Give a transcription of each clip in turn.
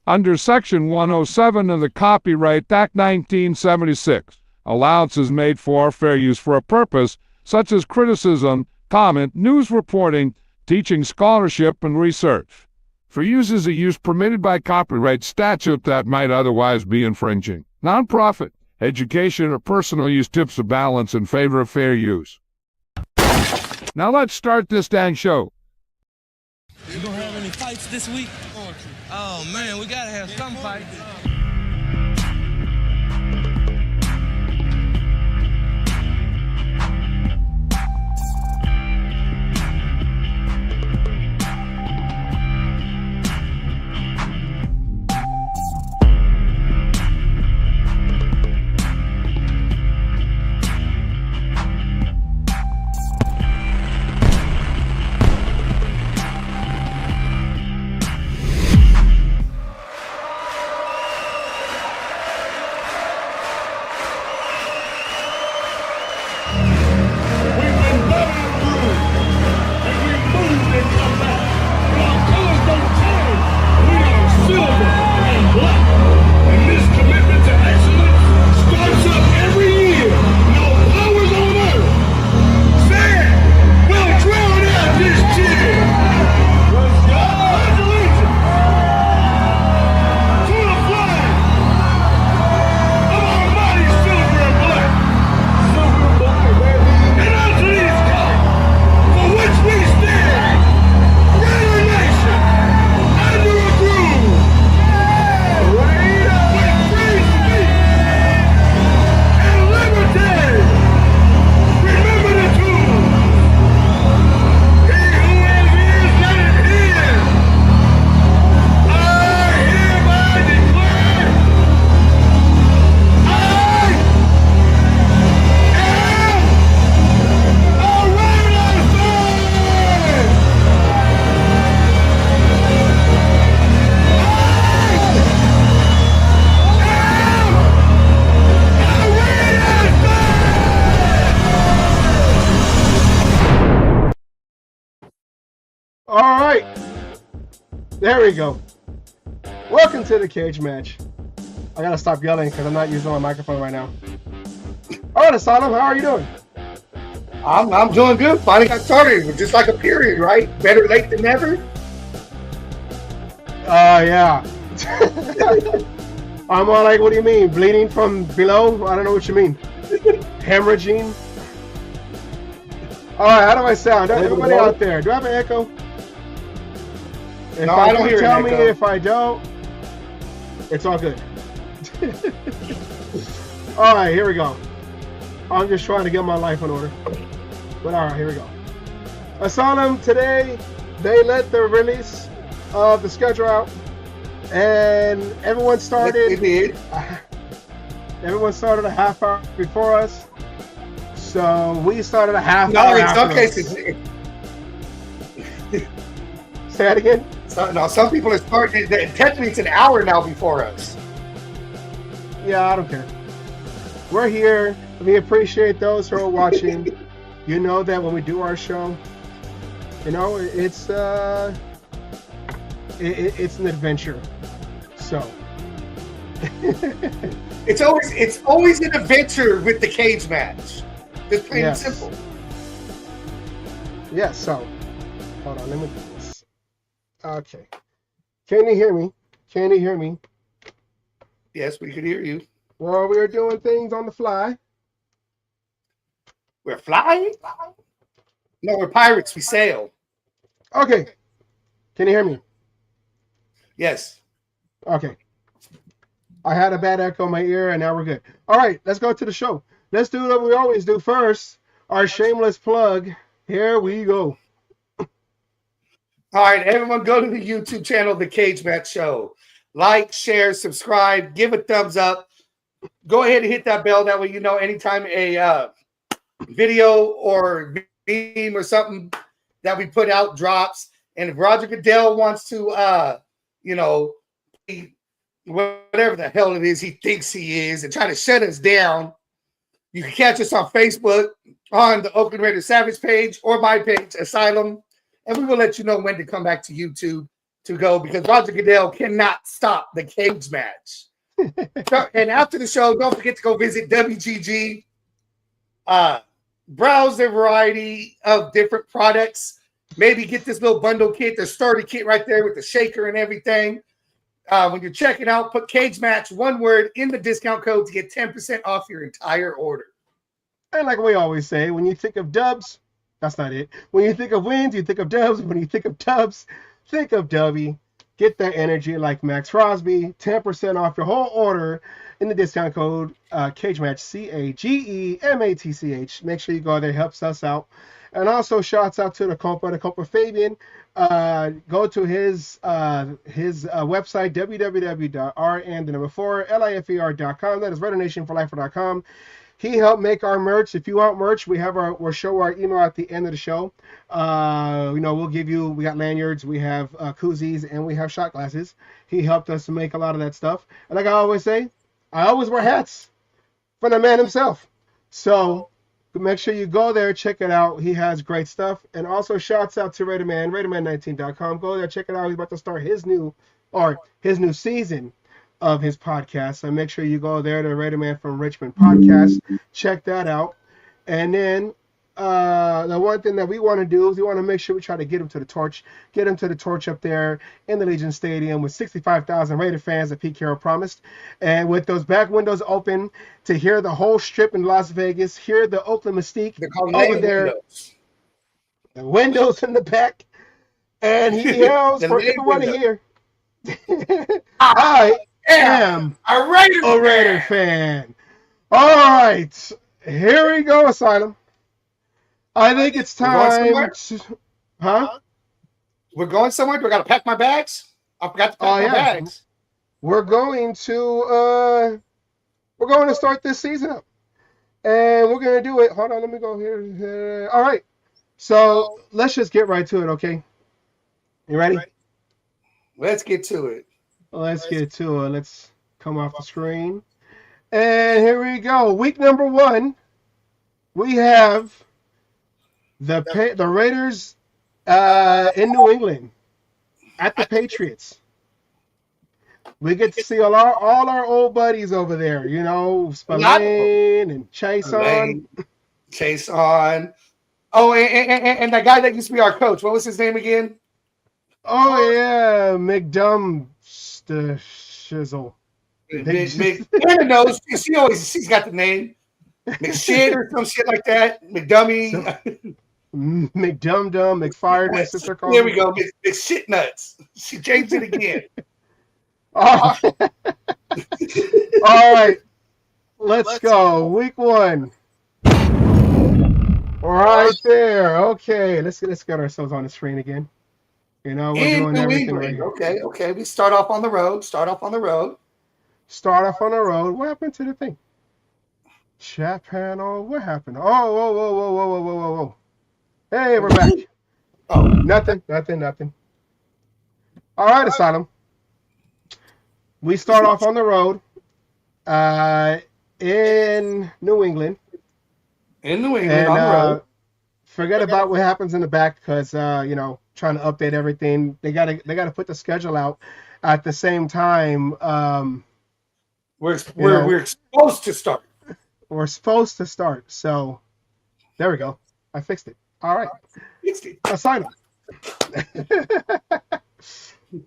Under Section 107 of the Copyright Act 1976, allowance is made for fair use for a purpose such as criticism, comment, news reporting, teaching, scholarship, and research. For uses of use permitted by copyright statute that might otherwise be infringing. Nonprofit, education, or personal use tips the balance in favor of fair use. Now let's start this dang show. You gonna have any fights this week? Oh man, we gotta have some fights. All right, there we go. Welcome to the cage match. I gotta stop yelling because I'm not using my microphone right now. All right, Asylum, how are you doing? I'm doing good. Finally got started. Just like a period, right? Better late than never. Yeah. I'm all like, what do you mean? Bleeding from below? I don't know what you mean. Hemorrhaging? All right, how do I sound? Everybody out there, do I have an echo? If No, I don't hear tell an me echo. if I don't, it's all good. All right, here we go. I'm just trying to get my life in order. But all right, here we go. Asylum, today, they let the release of the schedule out, and everyone started. Everyone started a half hour before us, so we started a half hour. No, in some after cases. us. Say that again. Some people are starting. Technically, it's an hour now before us. Yeah, I don't care. We're here. We appreciate those who are watching. You know that when we do our show, you know it's an adventure. So It's always an adventure with the cage match. Just plain and simple. Yeah. So hold on. Let me do this. Okay. Can you hear me? Can you hear me? Yes, we could hear you. Well, we are doing things on the fly. We're flying? No, we're pirates. We sail. Okay. Can you hear me? Yes. Okay. I had a bad echo in my ear, and now we're good. All right, let's go to the show. Let's do what we always do first. Our shameless plug. Here we go. All right, everyone go to the YouTube channel, The Cage Match Show. Like, share, subscribe, give a thumbs up. Go ahead and hit that bell. That way you know anytime a video or meme or something that we put out drops. And if Roger Goodell wants to, whatever the hell it is he thinks he is and try to shut us down, you can catch us on Facebook on the Oakland Raiders Savage page or my page, Asylum. And we will let you know when to come back to YouTube to go because Roger Goodell cannot stop the cage match. And after the show, don't forget to go visit WGG. Browse their variety of different products. Maybe get this little bundle kit, the starter kit right there with the shaker and everything. When you're checking out, put cage match, one word, in the discount code to get 10% off your entire order. And like we always say, when you think of dubs, that's not it. When you think of wins, you think of dubs. When you think of dubs, think of Dubby. Get that energy like Max Crosby. 10% off your whole order in the discount code Cage Match, CAGEMATCH. Make sure you go there. Helps us out. And also shouts out to the Copa Fabian. Go to his website, www.rn4lifer.com. That is RaiderNationForLifer.com. He helped make our merch. If you want merch, we'll show our email at the end of the show. We'll give you, we got lanyards, we have koozies, and we have shot glasses. He helped us to make a lot of that stuff. And like I always say, I always wear hats for the man himself. So make sure you go there, check it out. He has great stuff. And also shouts out to Raiderman, Raiderman19.com. Go there, check it out. He's about to start his new season of his podcast. So make sure you go there to Raiderman from Richmond podcast. Check that out. And then the one thing that we want to do is we want to make sure we try to get him to the torch up there in the Legion Stadium with 65,000 Raider fans that Pete Carroll promised. And with those back windows open to hear the whole strip in Las Vegas, hear the Oakland Mystique over there. Windows. The windows in the back. And he yells for everyone to hear. I am a Raider fan. All right. Here we go, Asylum. I think it's time to... Huh? We're going somewhere? Do I got to pack my bags? I forgot to pack my bags. We're going to start this season up. And we're going to do it. Hold on, let me go here. All right. So let's just get right to it, okay? You ready? Let's get to it. Let's get to it. Let's come off the screen. And here we go. Week number 1. We have the Raiders in New England at the Patriots. We get to see all our old buddies over there, Spillane and Chase on. Oh, and that guy that used to be our coach. What was his name again? Oh, yeah, McDumb the Shizzle. Anna knows. She's got the name. McShit or some shit like that. McDummy. McDumdum, McFired, my sister called There we go. McShit nuts. She changed it again. All right. Let's go. Week 1. Right there. Okay. Let's get ourselves on the screen again. We're doing everything right here. Okay. We start off on the road. What happened to the thing? Chat panel. What happened? Whoa. Hey, we're back. Oh, nothing. All right, Asylum. We start off on the road in New England. On the road. Forget about what happens in the back because, trying to update everything. They gotta put the schedule out at the same time. We're supposed to start. We're supposed to start. So there we go. I fixed it. All right. Asylum.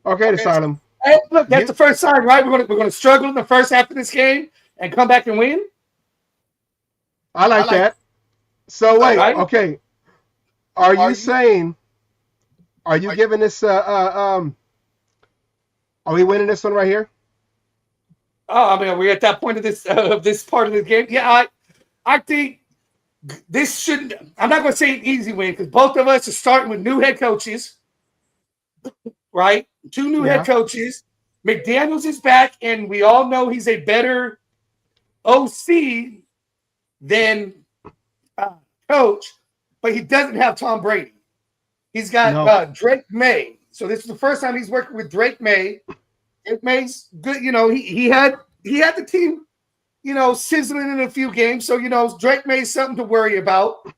Okay, Asylum. Hey, look, that's the first sign, right? We're gonna struggle in the first half of this game and come back and win. I like that. So wait, okay. Are you saying? Are you giving this? Are we winning this one right here? Oh, I mean, are we at that point of this part of the game? Yeah, I think this shouldn't. I'm not going to say an easy win because both of us are starting with new head coaches, right? 2 new head coaches. McDaniels is back, and we all know he's a better OC than coach, but he doesn't have Tom Brady. He's got Drake May. So this is the first time he's working with Drake May. Drake May's good. He had the team, sizzling in a few games. So, Drake May's something to worry about.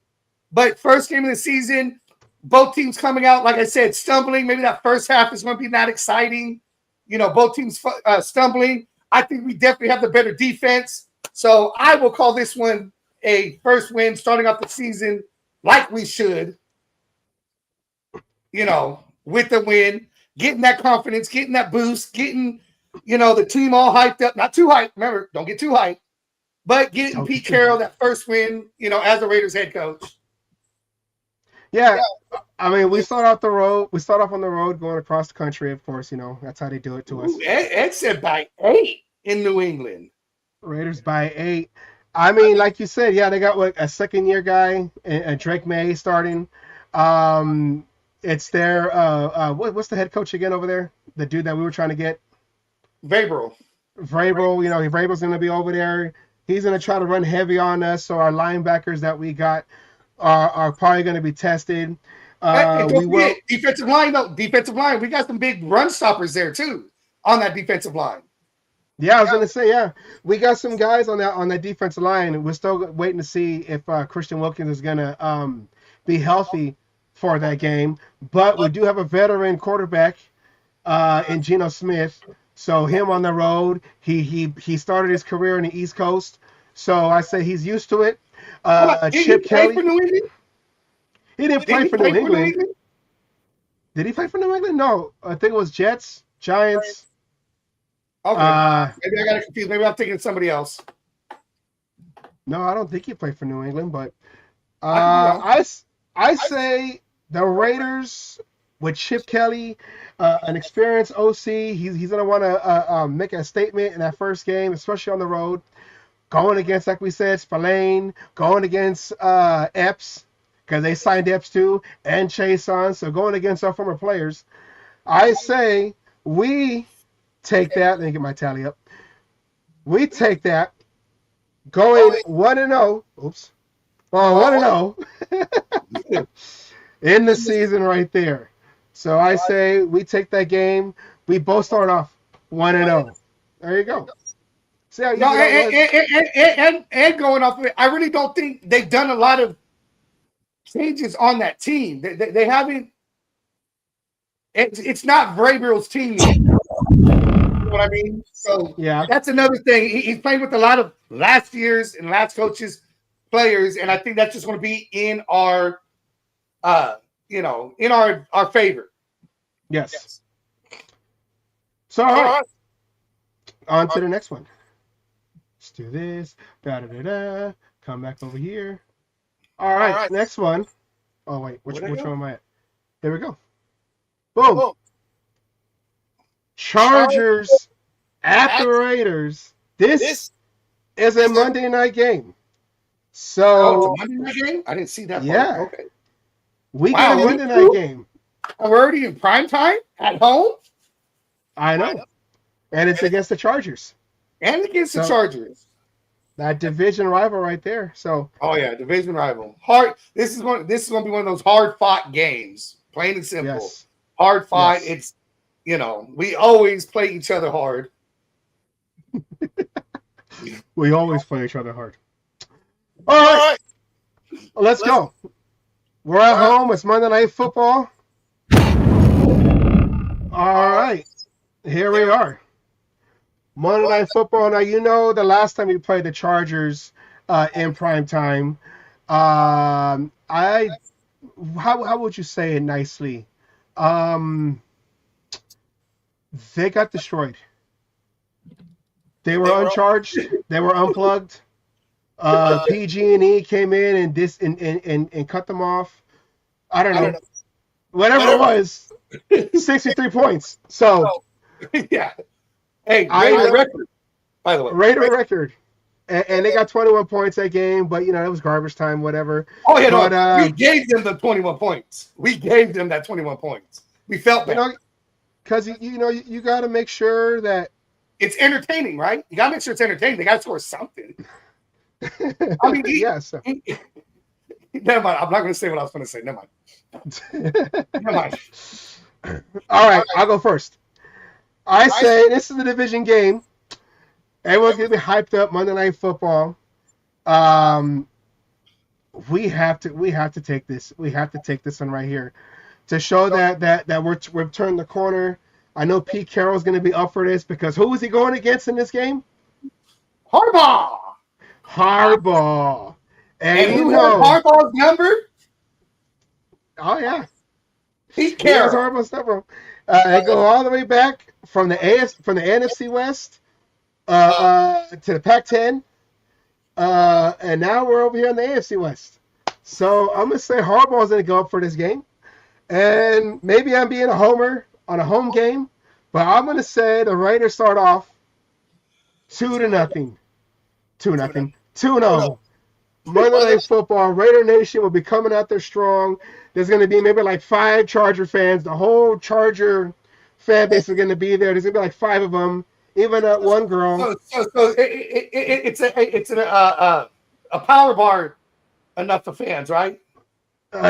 But first game of the season, both teams coming out, like I said, stumbling. Maybe that first half is going to be not exciting. Both teams stumbling. I think we definitely have the better defense. So I will call this one a first win starting off the season like we should. With the win, getting that confidence, getting that boost, getting, the team all hyped up. Not too hyped. Remember, don't get too hyped. But getting Pete Carroll that first win, as the Raiders head coach. Yeah. I mean, we start off on the road going across the country, of course. That's how they do it to us. Ed said by 8 in New England. Raiders by 8. I mean, like you said, yeah, they got a second-year guy, Drake May starting. It's their what's the head coach again over there? The dude that we were trying to get. Vrabel. Vrabel's going to be over there. He's going to try to run heavy on us. So our linebackers that we got are probably going to be tested. Defensive line, though. Defensive line. We got some big run stoppers there, too, on that defensive line. Yeah, I was going to say, yeah. We got some guys on that defensive line. We're still waiting to see if Christian Wilkins is going to be healthy for that game. But we do have a veteran quarterback in Geno Smith. So him on the road, he started his career in the East Coast. So I say he's used to it. Chip Kelly. For New England? He didn't play for New England. Did he play for New England? No. I think it was Jets, Giants. Okay. Maybe I got it confused. Maybe I'm thinking somebody else. No, I don't think he played for New England, but I say the Raiders with Chip Kelly, an experienced OC. He's going to want to make a statement in that first game, especially on the road. Going against, like we said, Spillane, going against Epps, because they signed Epps too, and Chase on. So going against our former players, I say we take that. Let me get my tally up. We take that. Going 1-0. Oops. Well, 1-0 in the season right there. So I say we take that game. We both start off 1-0. There you go. See how and going off of it, I really don't think they've done a lot of changes on that team. They haven't. It's not Vrabel's team yet. You know what I mean? So yeah, that's another thing. He's playing with a lot of last year's and last coaches' players, and I think that's just going to be in our, in our favor. Yes. So all right. On to the next one. Let's do this. Da-da-da-da. Come back over here. All right. Next one. Oh wait, which one am I at? There we go. Boom. Chargers at the Raiders. This is a Monday night game. So it's a Monday night game? I didn't see that. Yeah. Part. Okay. We got a Monday night game. We're already in prime time at home. I know. And it's against the Chargers. And against the Chargers. That division rival right there. So division rival. Hard. This is going to be one of those hard fought games. Plain and simple. Yes. Hard fight. Yes. It's we always play each other hard. We always play each other hard. All right. Let's go. We're at home. It's Monday Night Football. All right. Here we are. Monday Night Football. Now, the last time we played the Chargers in prime time, how would you say it nicely? They got destroyed. They were uncharged. They were unplugged. PG&E came in and cut them off. I don't know. Whatever it was, 63 points. So, yeah. Hey, Raider record, by the way. Raider record. And they got 21 points that game, but, it was garbage time, whatever. Oh, yeah, we gave them the 21 points. We gave them that 21 points. We felt that. Because, you got to make sure that it's entertaining, right? You got to make sure it's entertaining. They got to score something. I mean, yes. Never mind. I'm not going to say what I was going to say. Never mind. All right, I'll go first. I say this is a division game. Everyone's going to be hyped up. Monday Night Football. we have to take this. We have to take this one right here to show that we've turned the corner. I know Pete Carroll's going to be up for this because who is he going against in this game? Harbaugh. And who has Harbaugh's number? Oh yeah, Pete he has Carroll. Harbaugh's number. They go all the way back from the NFC West to the Pac-10, and now we're over here in the AFC West. So I'm gonna say Harbaugh's gonna go up for this game, and maybe I'm being a homer on a home game, but I'm gonna say the Raiders start off 2-0, 2-0. Monday Night Football, Raider Nation will be coming out there strong. There's going to be maybe like 5 Charger fans. The whole Charger fan base is going to be there. There's going to be like 5 of them, even one girl. So it's a power bar enough for fans, right? You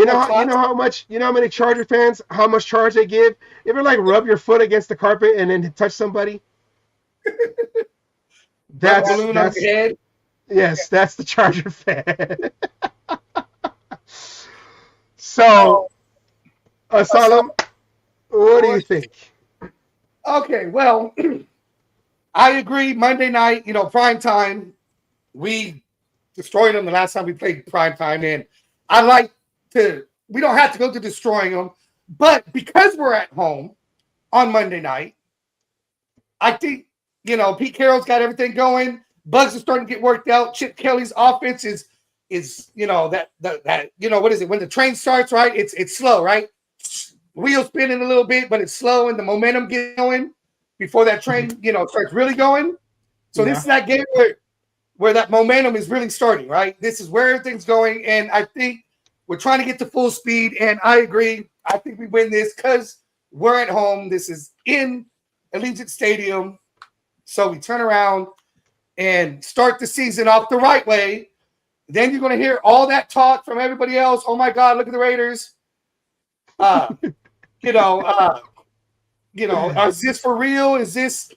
know how many Charger fans, how much charge they give? You ever like rub your foot against the carpet and then touch somebody? That's balloon on your head. Yes, that's the Charger fan. So, Asylum, what do you think? Okay, well, I agree. Monday night, prime time, we destroyed them the last time we played prime time, and we don't have to go to destroying them, but because we're at home on Monday night, I think, Pete Carroll's got everything going. Bugs are starting to get worked out. Chip Kelly's offense is that what is it? When the train starts, right? It's slow, right? Wheels spinning a little bit, but it's slow, and the momentum gets going before that train, starts really going. So This is that game where that momentum is really starting, right? This is where everything's going, and I think we're trying to get to full speed. And I agree. I think we win this because we're at home. This is in Allegiant Stadium, so we turn around and start the season off the right way. Then you're going to hear all that talk from everybody else. Oh my God, look at the Raiders. Is this for real? Is this,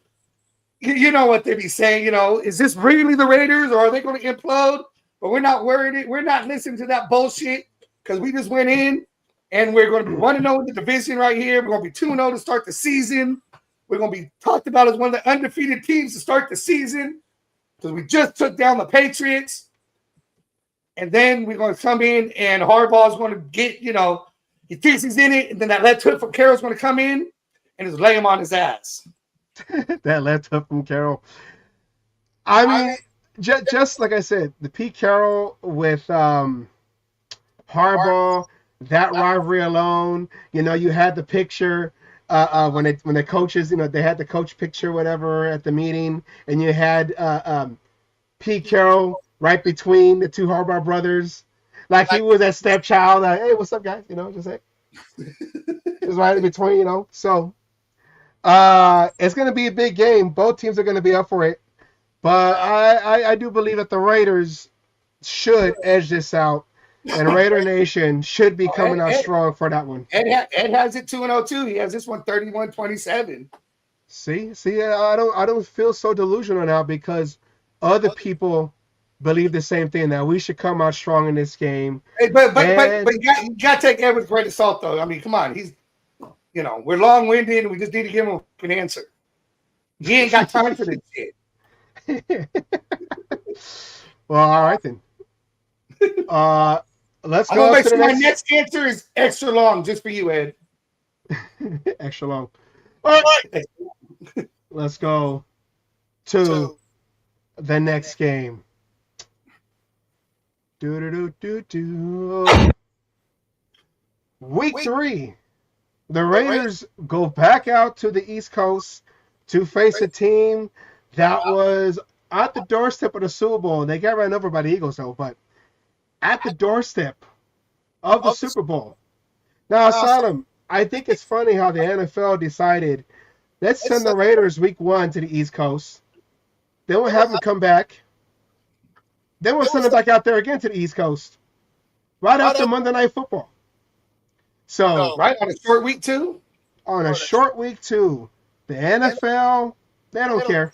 what they be saying, is this really the Raiders or are they going to implode? But we're not worried. We're not listening to that bullshit because we just went in and we're going to be 1-0 in the division right here. We're going to be 2-0 to start the season. We're going to be talked about as one of the undefeated teams to start the season because we just took down the Patriots. And then we're going to come in and Harbaugh's going to get, he thinks he's in it. And then that left hook from Carroll's going to come in and just lay him on his ass. That left hook from Carroll. I mean, just like I said, the Pete Carroll with Harbaugh, that rivalry alone, you had the picture when the coaches, they had the coach picture, whatever, at the meeting, and you had Pete Carroll right between the two Harbaugh brothers, like he was that stepchild. Like, hey, what's up, guys? Just like just right in between. So it's going to be a big game. Both teams are going to be up for it, but I do believe that the Raiders should edge this out, and Raider Nation should be coming out strong for that one. Ed has it 2-0 too. He has this one 31-27. See, I don't feel so delusional now because other people believe the same thing, that we should come out strong in this game. Hey, but you got to take Ed with a grain of salt, though. I mean, come on, he's we're long-winded, and we just need to give him an answer. He ain't got time for this shit. Well, all right then. Let's go. I'm gonna my next answer is extra long, just for you, Ed. Extra long. All right. Let's go to the next game. Week 3. The Raiders go back out to the East Coast to face a team that was at the doorstep of the Super Bowl. They got ran over by the Eagles, though, but at the doorstep of the Super Bowl. Now, Asylum, I think it's funny how the NFL decided, let's send the Raiders Week 1 to the East Coast. Then we'll have them come back. Then we'll send them back out there again to the East Coast. Right after Monday Night Football. So, right on a short week, too? On a short week, too. The NFL, they don't care.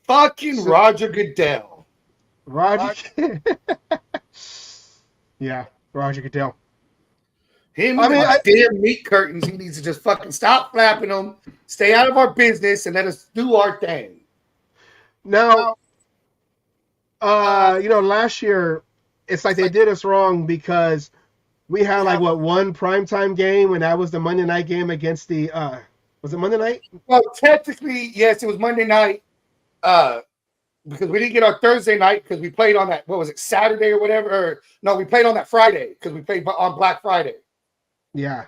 Fucking Roger Goodell. Roger. Yeah, Roger Goodell. Him and the damn meat curtains. He needs to just fucking stop flapping them, stay out of our business, and let us do our thing. Now, last year, it's like they did us wrong because we had one primetime game, and that was the Monday night game against the was it Monday night? Well, technically, yes, it was Monday night. Because we didn't get our Thursday night because we played on that, what was it, Saturday or whatever? Or no, we played on that Friday because we played on Black Friday. Yeah.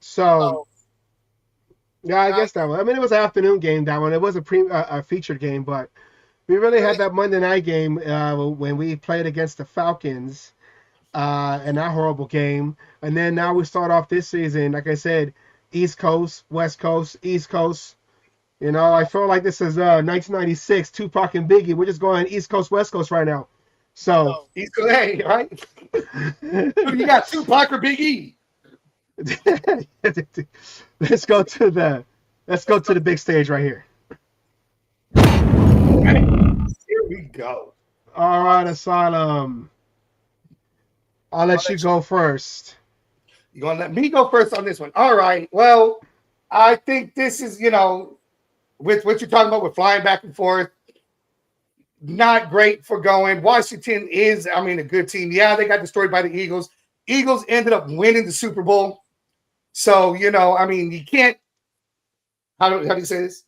So, I guess that one. I mean, it was an afternoon game, that one. It was a featured game, but we really had that Monday night game when we played against the Falcons in that horrible game. And then now we start off this season, like I said, East Coast, West Coast, East Coast. I feel like this is 1996, Tupac and Biggie. We're just going East Coast, West Coast right now. So East Coast, hey, right? You got Tupac or Biggie? let's go to the big stage right here. Here we go. All right, Asylum. I'll let you go first. You're gonna let me go first on this one. All right. Well, I think this is, with what you're talking about with flying back and forth, not great for going. Washington is, a good team. Yeah, they got destroyed by the Eagles. Eagles ended up winning the Super Bowl. So, you can't, how do you say this?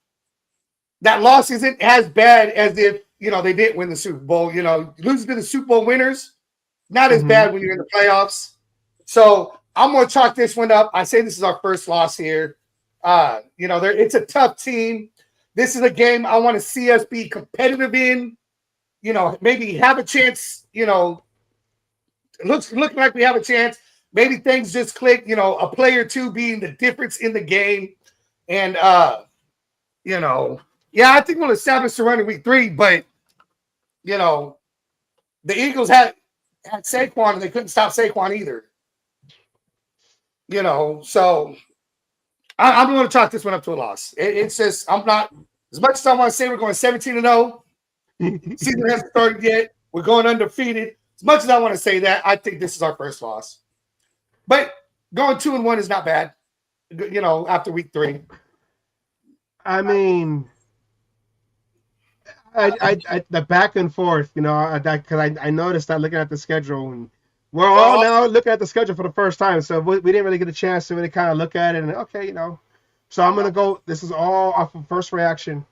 That loss isn't as bad as if, they didn't win the Super Bowl. Losing to the Super Bowl winners, not as bad when you're in the playoffs. So I'm going to chalk this one up. I say this is our first loss here. It's a tough team. This is a game I want to see us be competitive in. Maybe have a chance. Looking like we have a chance. Maybe things just click. A play or two being the difference in the game. And I think we'll establish the run in week 3. But the Eagles had Saquon and they couldn't stop Saquon either. So. I'm going to chalk this one up to a loss. It's just, I'm not, as much as I want to say we're going 17-0, season hasn't started yet, we're going undefeated. As much as I want to say that, I think this is our first loss. But going 2-1 is not bad, after week 3. I the back and forth, because I noticed that looking at the schedule, and we're all now looking at the schedule for the first time, so we didn't really get a chance to really kind of look at it. And okay, so I'm gonna go. This is all off of first reaction,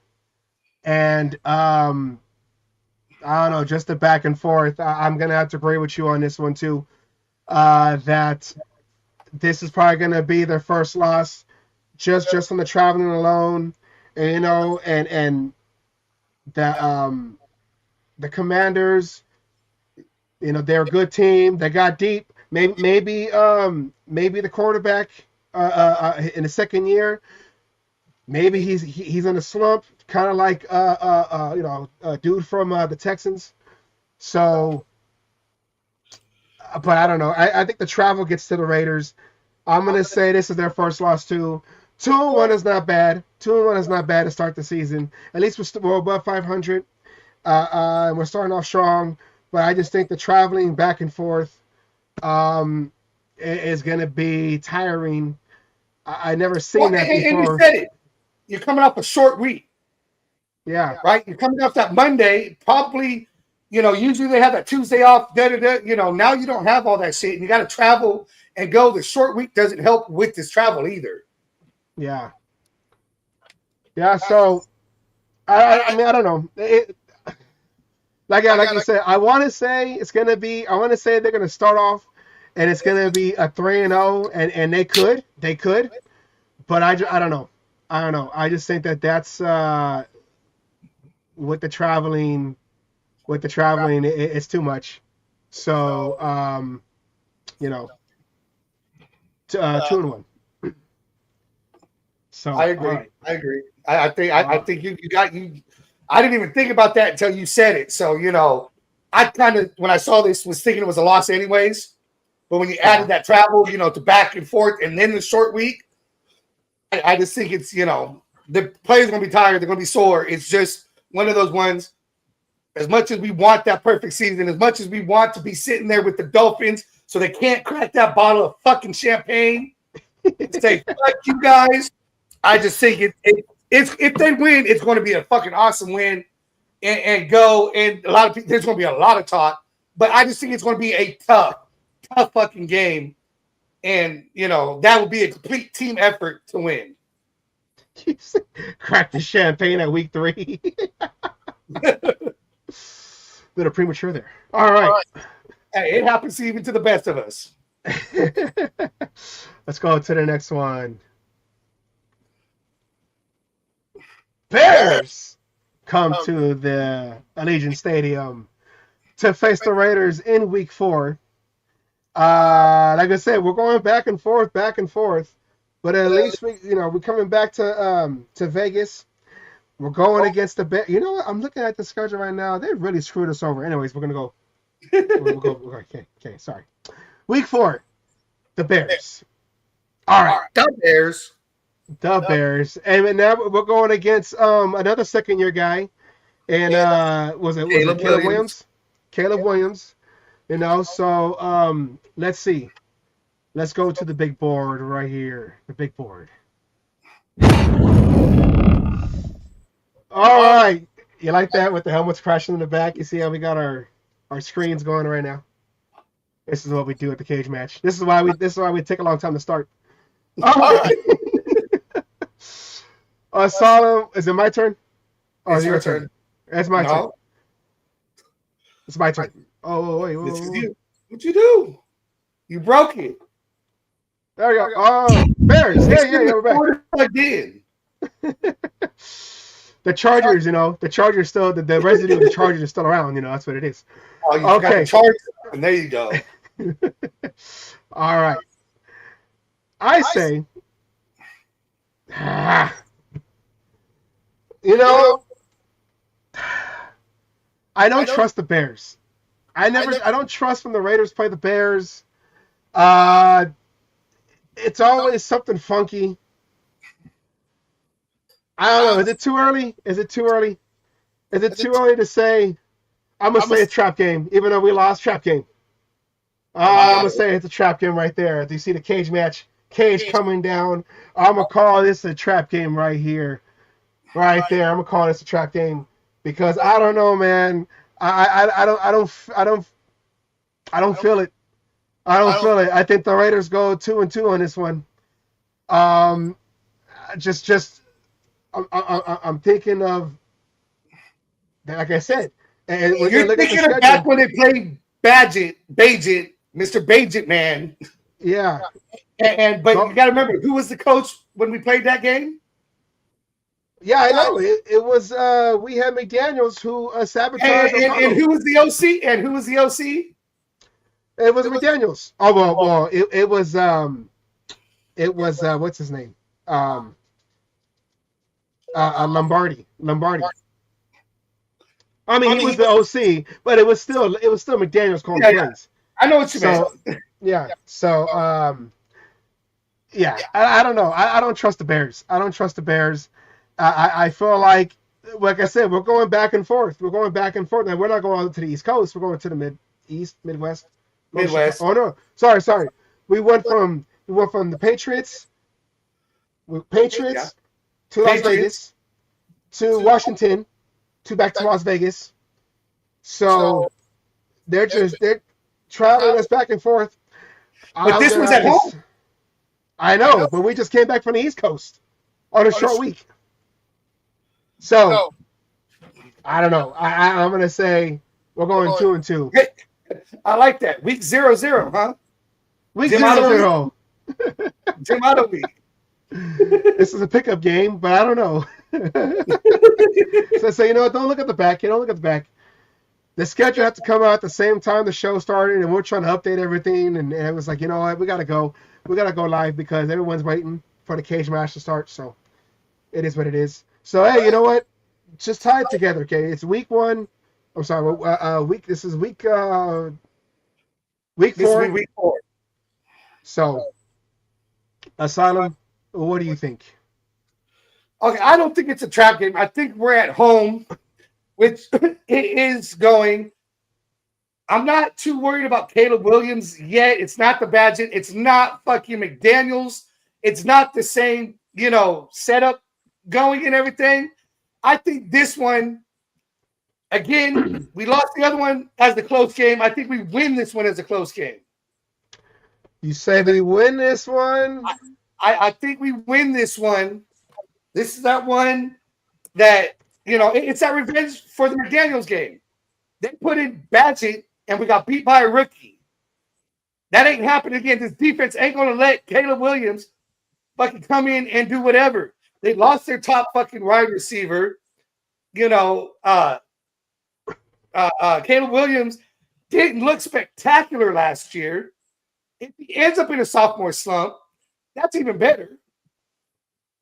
and I don't know, just the back and forth. I'm gonna have to agree with you on this one too. That this is probably gonna be their first loss, just from the traveling alone, and and the Commanders. They're a good team. They got deep. Maybe the quarterback in the second year, maybe he's in a slump, kind of like a dude from the Texans. So, but I don't know. I think the travel gets to the Raiders. I'm gonna say this is their first loss too. 2-1 is not bad. 2-1 is not bad to start the season. At least we're above 500. And we're starting off strong. But I just think the traveling back and forth is going to be tiring. I never seen that before. And you said it. You're coming off a short week. Yeah. Right? You're coming off that Monday. Probably, usually they have that Tuesday off. Now you don't have all that shit. And you got to travel and go. The short week doesn't help with this travel either. Yeah. Yeah, so, I don't know. Like you said, I want to say they're going to start off and it's going to be a 3-0 and they could, but I don't know. I just think that's with the traveling, it's too much. So, 2-1. So I agree. right. I agree. I think you got you. I didn't even think about that until you said it. So, I kind of, when I saw this, was thinking it was a loss anyways. But when you added that travel, to back and forth and then the short week, I just think it's, the players going to be tired. They're going to be sore. It's just one of those ones. as much as we want that perfect season, as much as we want to be sitting there with the Dolphins so they can't crack that bottle of fucking champagne and say, fuck you guys, I just think it's if they win, it's going to be a fucking awesome win and go. And a lot of people, there's going to be a lot of talk, but I just think it's going to be a tough fucking game. And, that would be a complete team effort to win. Crack the champagne at week 3. Little premature there. All right. Hey, it happens even to the best of us. Let's go to the next one. Bears come to the Allegiant Stadium to face the Raiders in week 4. Like I said, we're going back and forth, but at least we're coming back to Vegas. We're going against the Bears. You know what? I'm looking at the schedule right now. They really screwed us over. Anyways, we're gonna go. We'll go. Okay. Sorry. Week 4, the Bears. All right, the Bears. The Bears, and now we're going against another second-year guy, and was it Caleb Williams? Caleb Williams. So let's see. Let's go to the big board right here. The big board. All right. You like that with the helmets crashing in the back? You see how we got our screens going right now? This is what we do at the cage match. This is why we take a long time to start. All right. Solemn, is it my turn? Or is it your turn? It's my turn. It's my turn. Oh, wait. What'd you do? You broke it. There we go. Oh, Bears. Yeah, we're back. I did. The Chargers, the Chargers still, the residue of the Chargers is still around. That's what it is. Oh, you got the Chargers, and there you go. All right. I say, I don't trust the Bears. I don't trust when the Raiders play the Bears. It's always something funky. I don't know. Is it too early? Is it too early to say? I'm gonna say a trap game, even though we lost. Trap game. I'm gonna say it's a trap game right there. Do you see the cage match? Cage coming down. I'm gonna call this a trap game right here, right there. I'm gonna call this a trap game because I don't know, man. I don't feel it. I don't feel it. I think the Raiders go 2-2 on this one. I'm thinking of, like I said, and you're thinking of back when they played Mr. Badgett, man. Yeah. But you got to remember, who was the coach when we played that game? Yeah, I know. It was we had McDaniels who sabotaged. And who was the OC? And who was the OC? It was McDaniels. Oh well, it was what's his name? Lombardi. I mean, he was the OC, but it was still McDaniels calling plays. I know what you mean. Yeah. So I don't know. I don't trust the Bears. I feel like I said, we're going back and forth. And we're not going to the East Coast. We're going to the Midwest. Oh no, sorry. We went from the Patriots to Las Vegas to Washington to back to Las Vegas. So they're traveling us back and forth. But this was at home. I know, but we just came back from the East Coast on a short week. So I don't know. I'm gonna say we're going 2-2. I like that. Week 0-0, huh? Week 0-0. Jim out of week. This is a pickup game, but I don't know. So you know what? Don't look at the back. The schedule had to come out at the same time the show started, and we're trying to update everything. And it was like, you know what? We gotta go live because everyone's waiting for the cage match to start. So it is what it is. So hey, you know what? Just tie it together, okay? It's week 1. I'm sorry. This is week 4. Week 4. So, Asylum, what do you think? Okay, I don't think it's a trap game. I think we're at home which it is going. I'm not too worried about Caleb Williams yet. It's not the Badgett. It's not fucking McDaniels. It's not the same, setup going and everything. I think this one, again, we lost the other one as the close game. I think we win this one as a close game. You say we win this one? I think we win this one. This is that one that, it's that revenge for the McDaniels game. They put in Badgett, and we got beat by a rookie. That ain't happening again. This defense ain't going to let Caleb Williams fucking come in and do whatever. They lost their top fucking wide receiver. Caleb Williams didn't look spectacular last year. If he ends up in a sophomore slump, that's even better.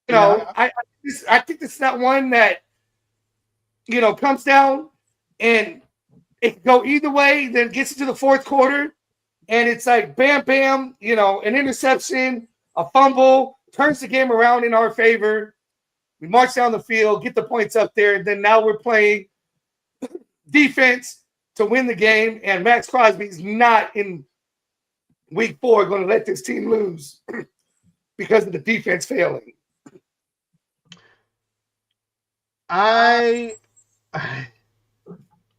I think it's not one that, comes down and it can go either way, then gets into the fourth quarter, and it's like bam, bam, an interception, a fumble, turns the game around in our favor. We march down the field, get the points up there, and then now we're playing defense to win the game, and Max Crosby's not in week 4 going to let this team lose because of the defense failing.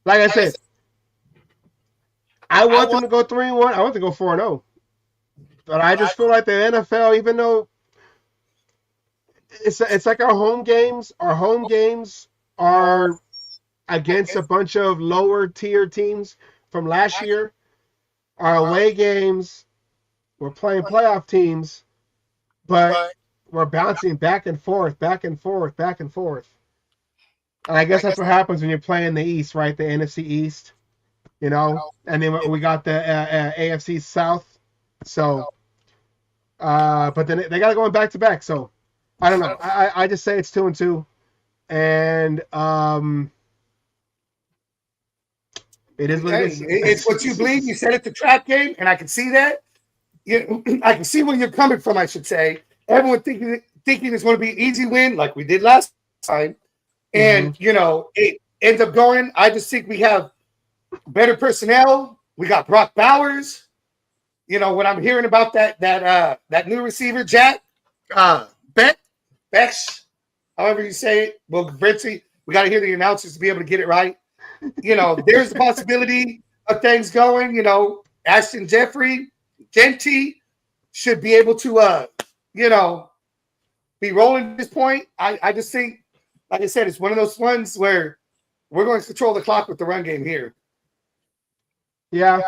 Like I said, I want them to go 3-1. I want them to go 4-0. But I just feel like the NFL, even though it's like our home games are against a bunch of lower tier teams from last year. Our away games, we're playing playoff teams, but we're bouncing back and forth, back and forth, back and forth. And I guess that's what happens when you're playing the East, right? The NFC East. And then we got the AFC South. So, but then they got to go in back to back. So, I don't know. I just say it's 2-2, and it is what it is. It's what you believe. You said it's a trap game, and I can see that. I can see where you're coming from. I should say everyone thinking it's going to be an easy win, like we did last time, and it ends up going. I just think we have better personnel. We got Brock Bowers. When I'm hearing about that new receiver, Jack Bex, however you say it. Well, Brincy, we got to hear the announcers to be able to get it right. There's the possibility of things going. Ashton Genty should be able to, be rolling at this point. I just think, like I said, it's one of those ones where we're going to control the clock with the run game here. Yeah.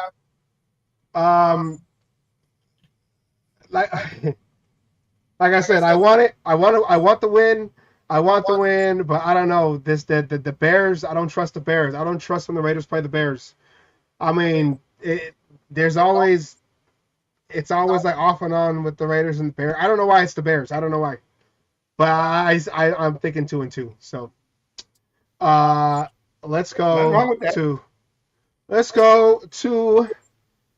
Like I said, I want it. I want the win. I want the win, but I don't know. The Bears, I don't trust the Bears. I don't trust when the Raiders play the Bears. I mean, it's always like off and on with the Raiders and the Bears. I don't know why it's the Bears. I don't know why. But I'm thinking 2-2. So let's go to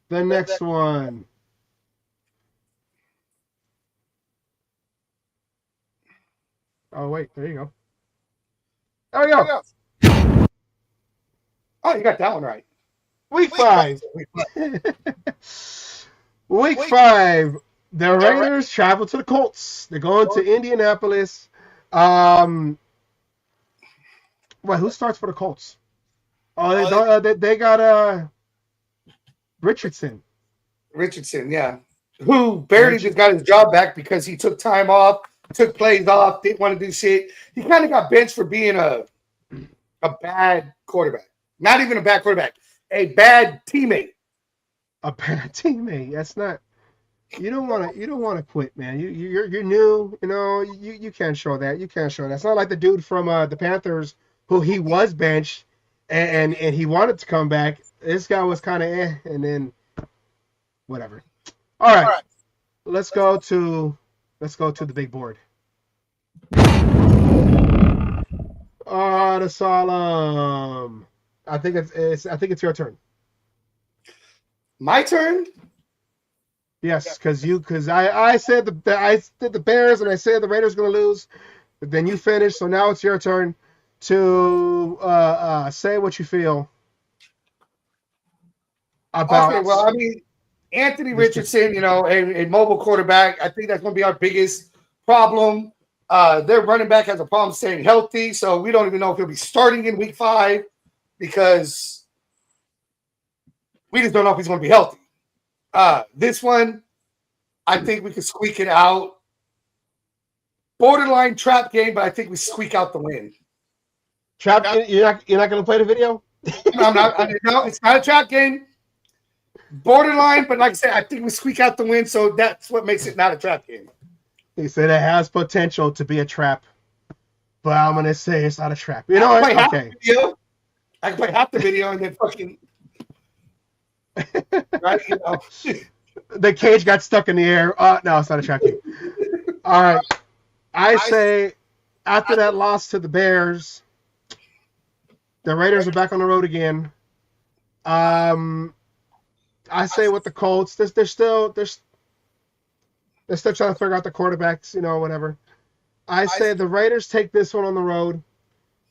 the next one. Oh, wait. There you go. There we go. Oh, you got that one right. Week 5. Week 5. The Raiders travel to the Colts. They're going to Indianapolis. Who starts for the Colts? Oh, they got Richardson. Richardson, yeah. Who barely just got his job back because he took time off, took plays off, didn't want to do shit. He kind of got benched for being a bad quarterback. Not even a bad quarterback. A bad teammate. A bad teammate. That's not. You don't want to quit, man. You're new. You can't show that. You can't show that. It's not like the dude from the Panthers who he was benched and he wanted to come back. This guy was kind of and then whatever. All right. Let's go to the big board. The Solemn. I think it's your turn. My turn? Yes, because I said the Bears and I said the Raiders going to lose, but then you finished, so now it's your turn. to say what you feel about. Okay, well, I mean, Anthony Richardson, you know, a mobile quarterback. I think that's going to be our biggest problem. Their running back has a problem staying healthy, so we don't even know if he'll be starting in week 5 because we just don't know if he's going to be healthy. This one, I think we could squeak it out. Borderline trap game, but I think we squeak out the win. Trap? You're not going to play the video? No, I'm not. No, it's not a trap game. Borderline, but like I said, I think we squeak out the win, so that's what makes it not a trap game. He said it has potential to be a trap, but I'm going to say it's not a trap. You know what? Okay. I can play half the video and then fucking right, you know. The cage got stuck in the air. No, it's not a trap game. All right. I say after that loss to the Bears, the Raiders are back on the road again. I say with the Colts, they're still trying to figure out the quarterbacks, you know, whatever. I say the Raiders take this one on the road.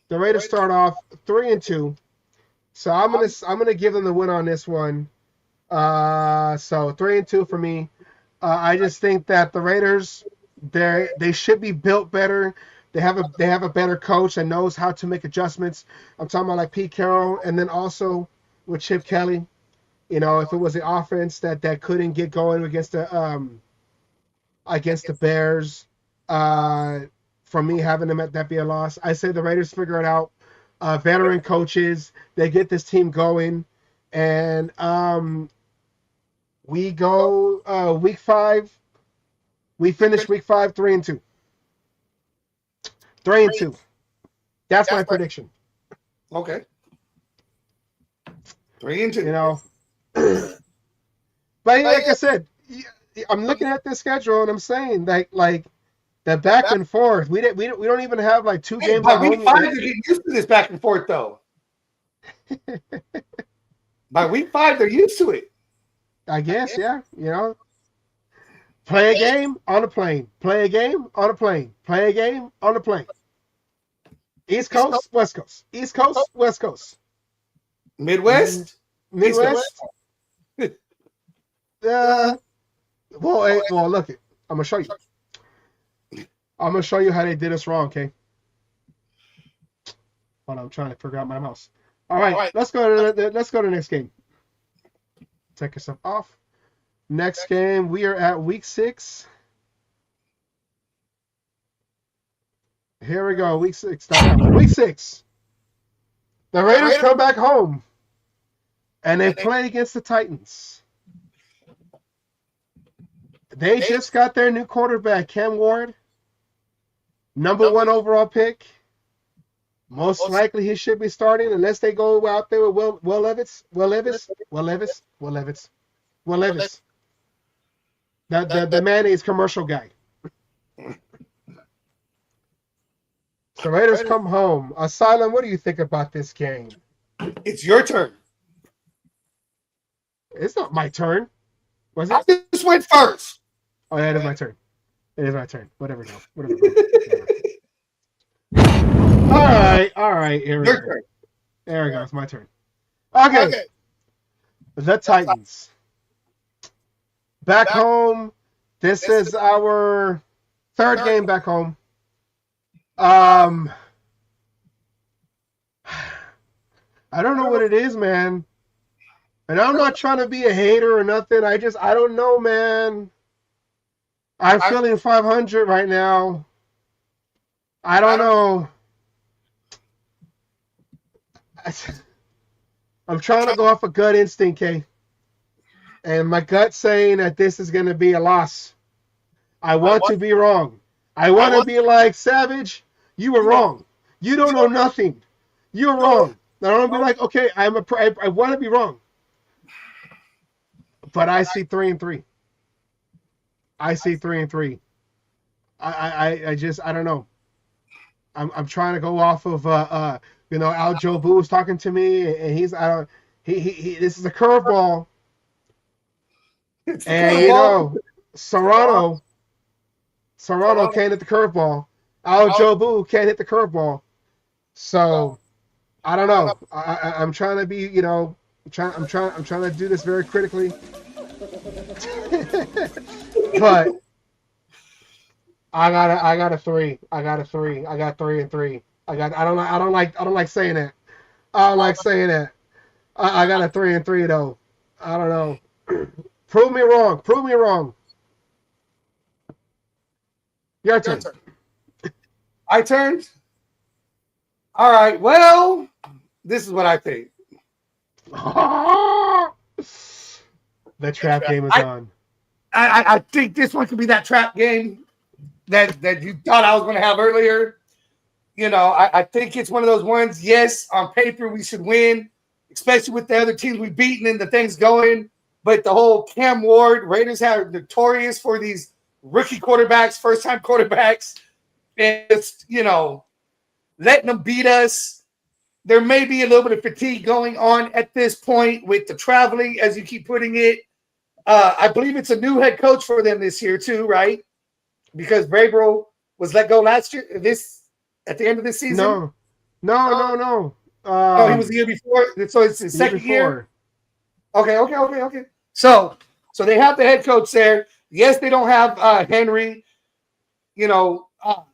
The Raiders start off 3-2. So I'm gonna give them the win on this one. So 3-2 for me. I just think that the Raiders, they should be built better. They have a better coach that knows how to make adjustments. I'm talking about like Pete Carroll, and then also with Chip Kelly. You know, if it was the offense that couldn't get going against the Bears, for me having them at that be a loss. I say the Raiders figure it out. Veteran coaches, they get this team going, and we go week 5. We finish week 5 3-2. 3-2. That's my prediction. Okay. 3-2. You know, but like I said, I'm looking at this schedule and I'm saying like the back and forth. We don't even have like 2 games. By week 5, they're getting used to this back and forth though. By week 5, they're used to it. I guess, yeah. You know, play a game on a plane. Play a game on a plane. Play a game on a plane. East Coast, West Coast. East Coast, West Coast. Midwest. Well, look it. I'm gonna show you. I'm gonna show you how they did us wrong. Okay. Hold on, I'm trying to figure out my mouse. All right, let's go to the next game. Take yourself off. Next game, we are at week 6. Here we go, week 6. Week 6. The Raiders come back home, and they play against the Titans. They just got their new quarterback, Cam Ward, number 1 overall pick. Most likely he should be starting unless they go out there with Will Levis. The mayonnaise commercial guy. The Raiders come home. Asylum, what do you think about this game? It's your turn. It's not my turn. Was it? I just went first. Oh, yeah, it is my turn. It is my turn. Whatever. Whatever. All right. Here we go. There we go. It's my turn. Okay. The Titans. Back home. This is our 3rd game back home. I don't know what it is, man. And I'm not trying to be a hater or nothing. I don't know, man. I'm feeling 500 right now. I don't know. I'm trying to go off a gut instinct, Kay. And my gut's saying that this is going to be a loss. I want to be wrong. I want to be like, Savage, you were wrong. You don't know nothing. You're wrong. And I want to be like, okay, I want to be wrong. But I see 3-3. I see 3-3. I don't know. I'm trying to go off of Al Jobu was talking to me, and he's this is a curveball. And Serrano can't hit the curveball. Al Jobu can't hit the curveball. So I don't know. I'm trying to be, you know, I'm trying to do this very critically. But I got a 3. I got 3 and 3. I don't like saying that. I don't like saying that. I got a 3 and 3 though. I don't know. Prove me wrong. Prove me wrong. Your turn. I turned. All right. Well, this is what I think. The trap game is on. I think this one could be that trap game that you thought I was going to have earlier. You know, I think it's one of those ones. Yes, on paper we should win, especially with the other teams we've beaten and the things going. But the whole Cam Ward, Raiders are notorious for these rookie quarterbacks, first-time quarterbacks, and it's, you know, letting them beat us. There may be a little bit of fatigue going on at this point with the traveling, as you keep putting it. I believe it's a new head coach for them this year too, right? Because Vrabel was let go last year. At the end of this season? No. Oh, he was the year before. So it's his second year. Okay. So they have the head coach there. Yes, they don't have Henry. You know,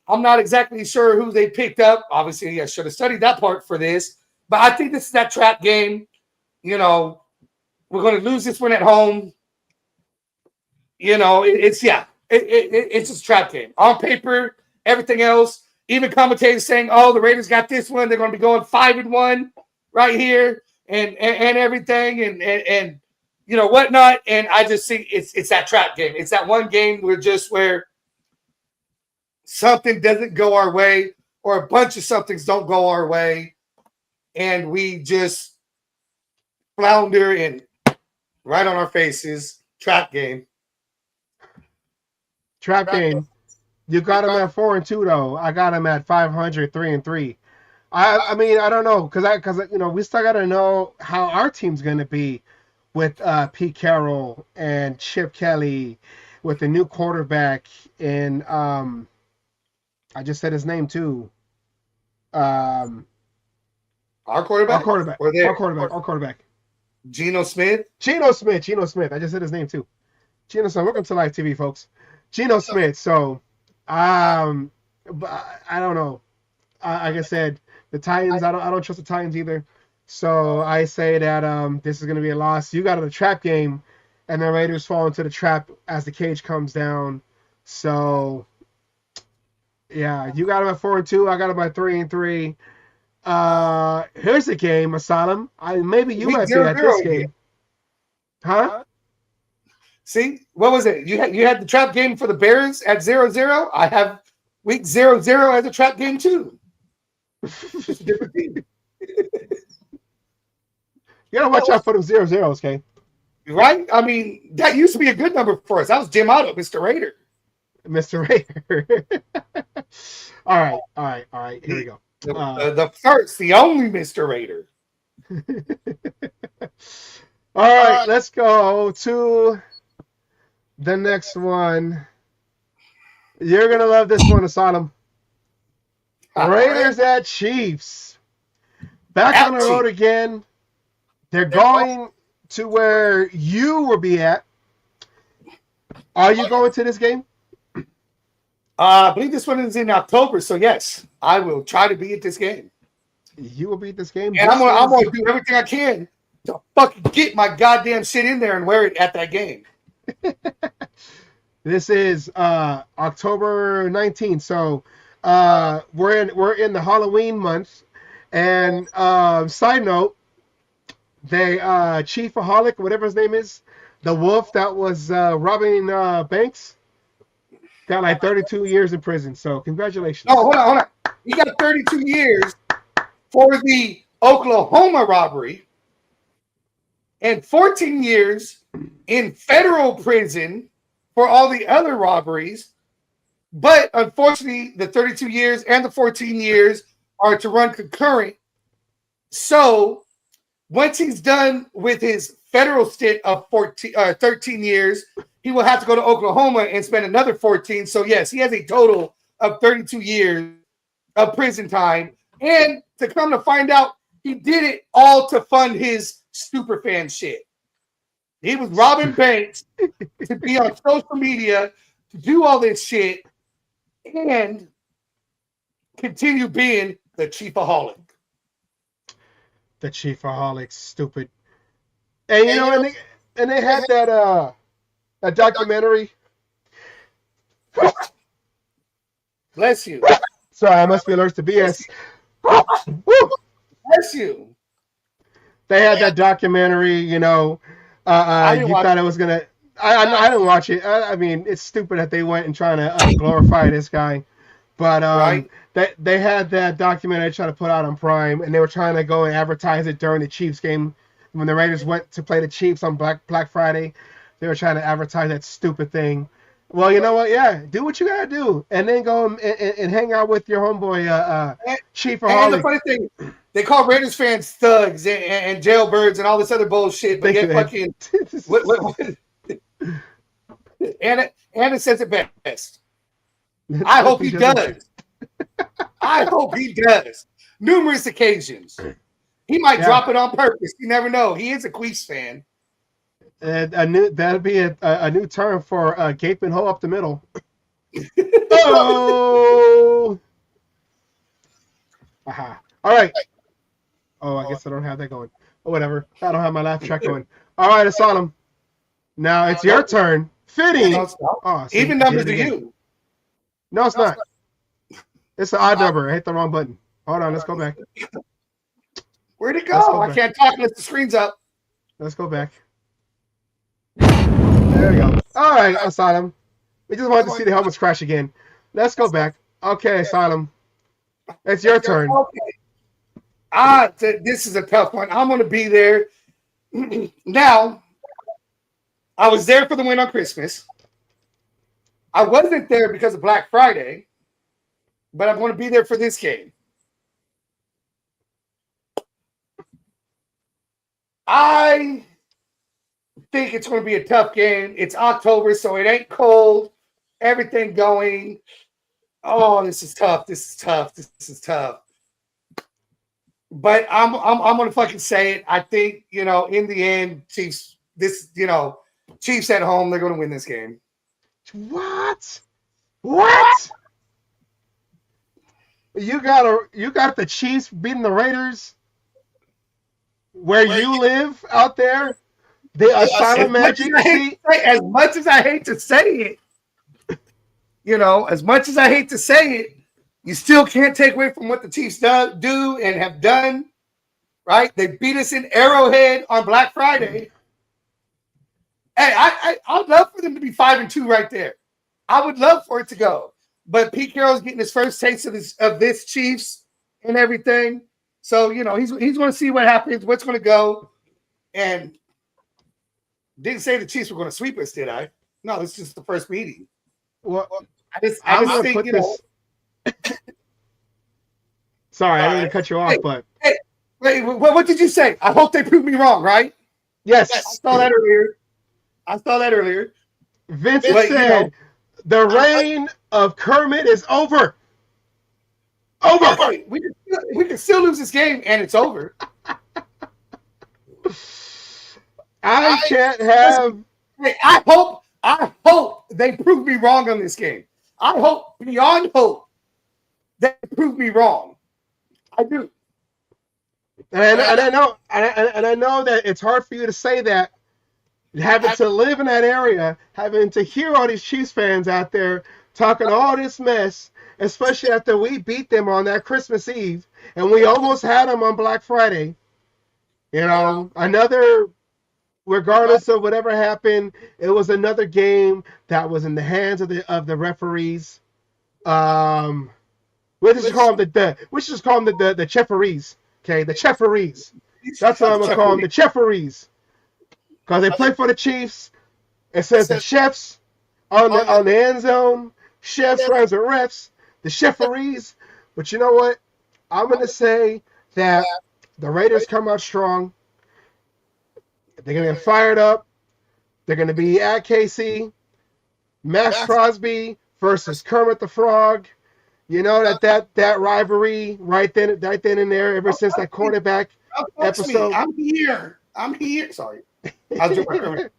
I'm not exactly sure who they picked up. Obviously, I should have studied that part for this. But I think this is that trap game. You know, we're going to lose this one at home. You know, it's just a trap game. On paper, everything else, even commentators saying, oh, the Raiders got this one. They're going to be going 5-1 right here and everything and you know, whatnot. And I just think it's that trap game. It's that one game where something doesn't go our way or a bunch of somethings don't go our way. And we just flounder and right on our faces. Trap game. Trap game. You got him at 4-2 though. I got him at 500, 3-3. I mean, I don't know, because you know, we still got to know how our team's gonna be with Pete Carroll and Chip Kelly, with the new quarterback and I just said his name too. Our quarterback. Our quarterback. Geno Smith. I just said his name too. Geno Smith. Welcome to Live TV, folks. Geno Smith. So, but I don't know. Like I said, the Titans. I don't trust the Titans either. So I say that this is going to be a loss. You got a trap game, and the Raiders fall into the trap as the cage comes down. So yeah, you got them at 4-2. I got them at 3-3. Here's the game, Asylum. Maybe you might be at this game. Huh? See, what was it? You had the trap game for the Bears at 0-0. I have week 0-0 as a trap game too. It's a different team. You gotta watch out for them 0-0s, okay? Right? I mean, that used to be a good number for us. That was Jim Otto, Mr. Raider. Mr. Raider. All right. Here we go. The only Mr. Raider. All right, let's go to the next one. You're gonna love this one, Asylum. Raiders at Chiefs. Back on the road again. They're going to where you will be at. Are you going to this game? I believe this one is in October, so yes, I will try to be at this game. You will be at this game? And I'm gonna do everything I can to fucking get my goddamn shit in there and wear it at that game. This is October 19th, so we're in the Halloween month. And side note, they Chiefaholic, whatever his name is, the wolf that was robbing banks, got like 32 years in prison. So congratulations. Oh, hold on. He got 32 years for the Oklahoma robbery and 14 years in federal prison for all the other robberies. But unfortunately, the 32 years and the 14 years are to run concurrent. So once he's done with his federal stint of 13 years, he will have to go to Oklahoma and spend another 14. So yes, he has a total of 32 years of prison time. And to come to find out he did it all to fund his super fan shit. He was robbing banks to be on social media, to do all this shit, and continue being the chiefaholic. The chiefaholic, stupid. And you know, and they had that documentary. Bless you. Sorry, I must be allergic to BS. Bless you. They had that documentary, you know. You thought it was gonna. I didn't watch it. I mean, it's stupid that they went and trying to glorify this guy, but Right. they had that documentary trying to put out on Prime, and they were trying to go and advertise it during the Chiefs game when the Raiders went to play the Chiefs on Black Friday. They were trying to advertise that stupid thing. Well, you know what? Yeah, do what you gotta do, and then go and hang out with your homeboy, Chief. And the funny thing, they call Raiders fans thugs and jailbirds and all this other bullshit, but yet fucking and it says it best. I hope he does. I hope he does. Numerous occasions. He might drop it on purpose. You never know. He is a Queefs fan. That'll be a new term for gaping hole up the middle. Oh. Aha. All right. Oh, I guess I don't have that going. Oh, whatever. I don't have my laugh track going. All right, Asylum. Now it's your turn. Fitting. Oh, see, even numbers to you. No, it's not. It's an odd number. I hit the wrong button. Hold on. Let's go back. Where'd it go? I can't talk unless the screen's up. Let's go back. There we go. All right, Asylum. We just wanted to see the helmets crash again. Let's go back. Okay, Asylum. It's your turn. Okay. This is a tough one. I'm going to be there. Now, I was there for the win on Christmas. I wasn't there because of Black Friday, but I'm going to be there for this game. I think it's going to be a tough game. It's October, so it ain't cold. Everything going. Oh, this is tough. This is tough. This is tough. But I'm going to fucking say it. I think, you know, in the end, Chiefs. Chiefs at home. They're going to win this game. What? What? You got the Chiefs beating the Raiders where you live out there? The Asylum Magic seat? As much as I hate to say it, as much as I hate to say it, you still can't take away from what the Chiefs do and have done, right? They beat us in Arrowhead on Black Friday. Hey, I'd love for them to be 5-2 right there. I would love for it to go. But Pete Carroll's getting his first taste of this Chiefs and everything. So, he's going to see what happens, what's going to go. And didn't say the Chiefs were going to sweep us, did I? No, this is just the first meeting. Well, I just think, Sorry, I didn't mean to cut you off, but... Wait, what did you say? I hope they prove me wrong, right? Yes. I saw that earlier. Vince said, the reign of Kermit is over. Over. We can still lose this game, and it's over. I can't have... Hey, I hope they prove me wrong on this game. I hope beyond hope they prove me wrong. I do. And I know that it's hard for you to say that, having to live in that area, having to hear all these Chiefs fans out there talking all this mess, especially after we beat them on that Christmas Eve, and we almost had them on Black Friday. Regardless of whatever happened, it was another game that was in the hands of the referees. We just call them the Cheferees. Okay, the Cheferees. That's what I'm gonna call them, the Cheferees, because they play for the Chiefs. It says the chefs on the end zone. Chefs runs with refs. The Cheferees. But you know what? I'm gonna say that the Raiders come out strong. They're going to get fired up. They're going to be at KC. Max Crosby versus Kermit the Frog. You know that rivalry right then and there, ever since that quarterback episode. I'm here. Sorry. I'll do it.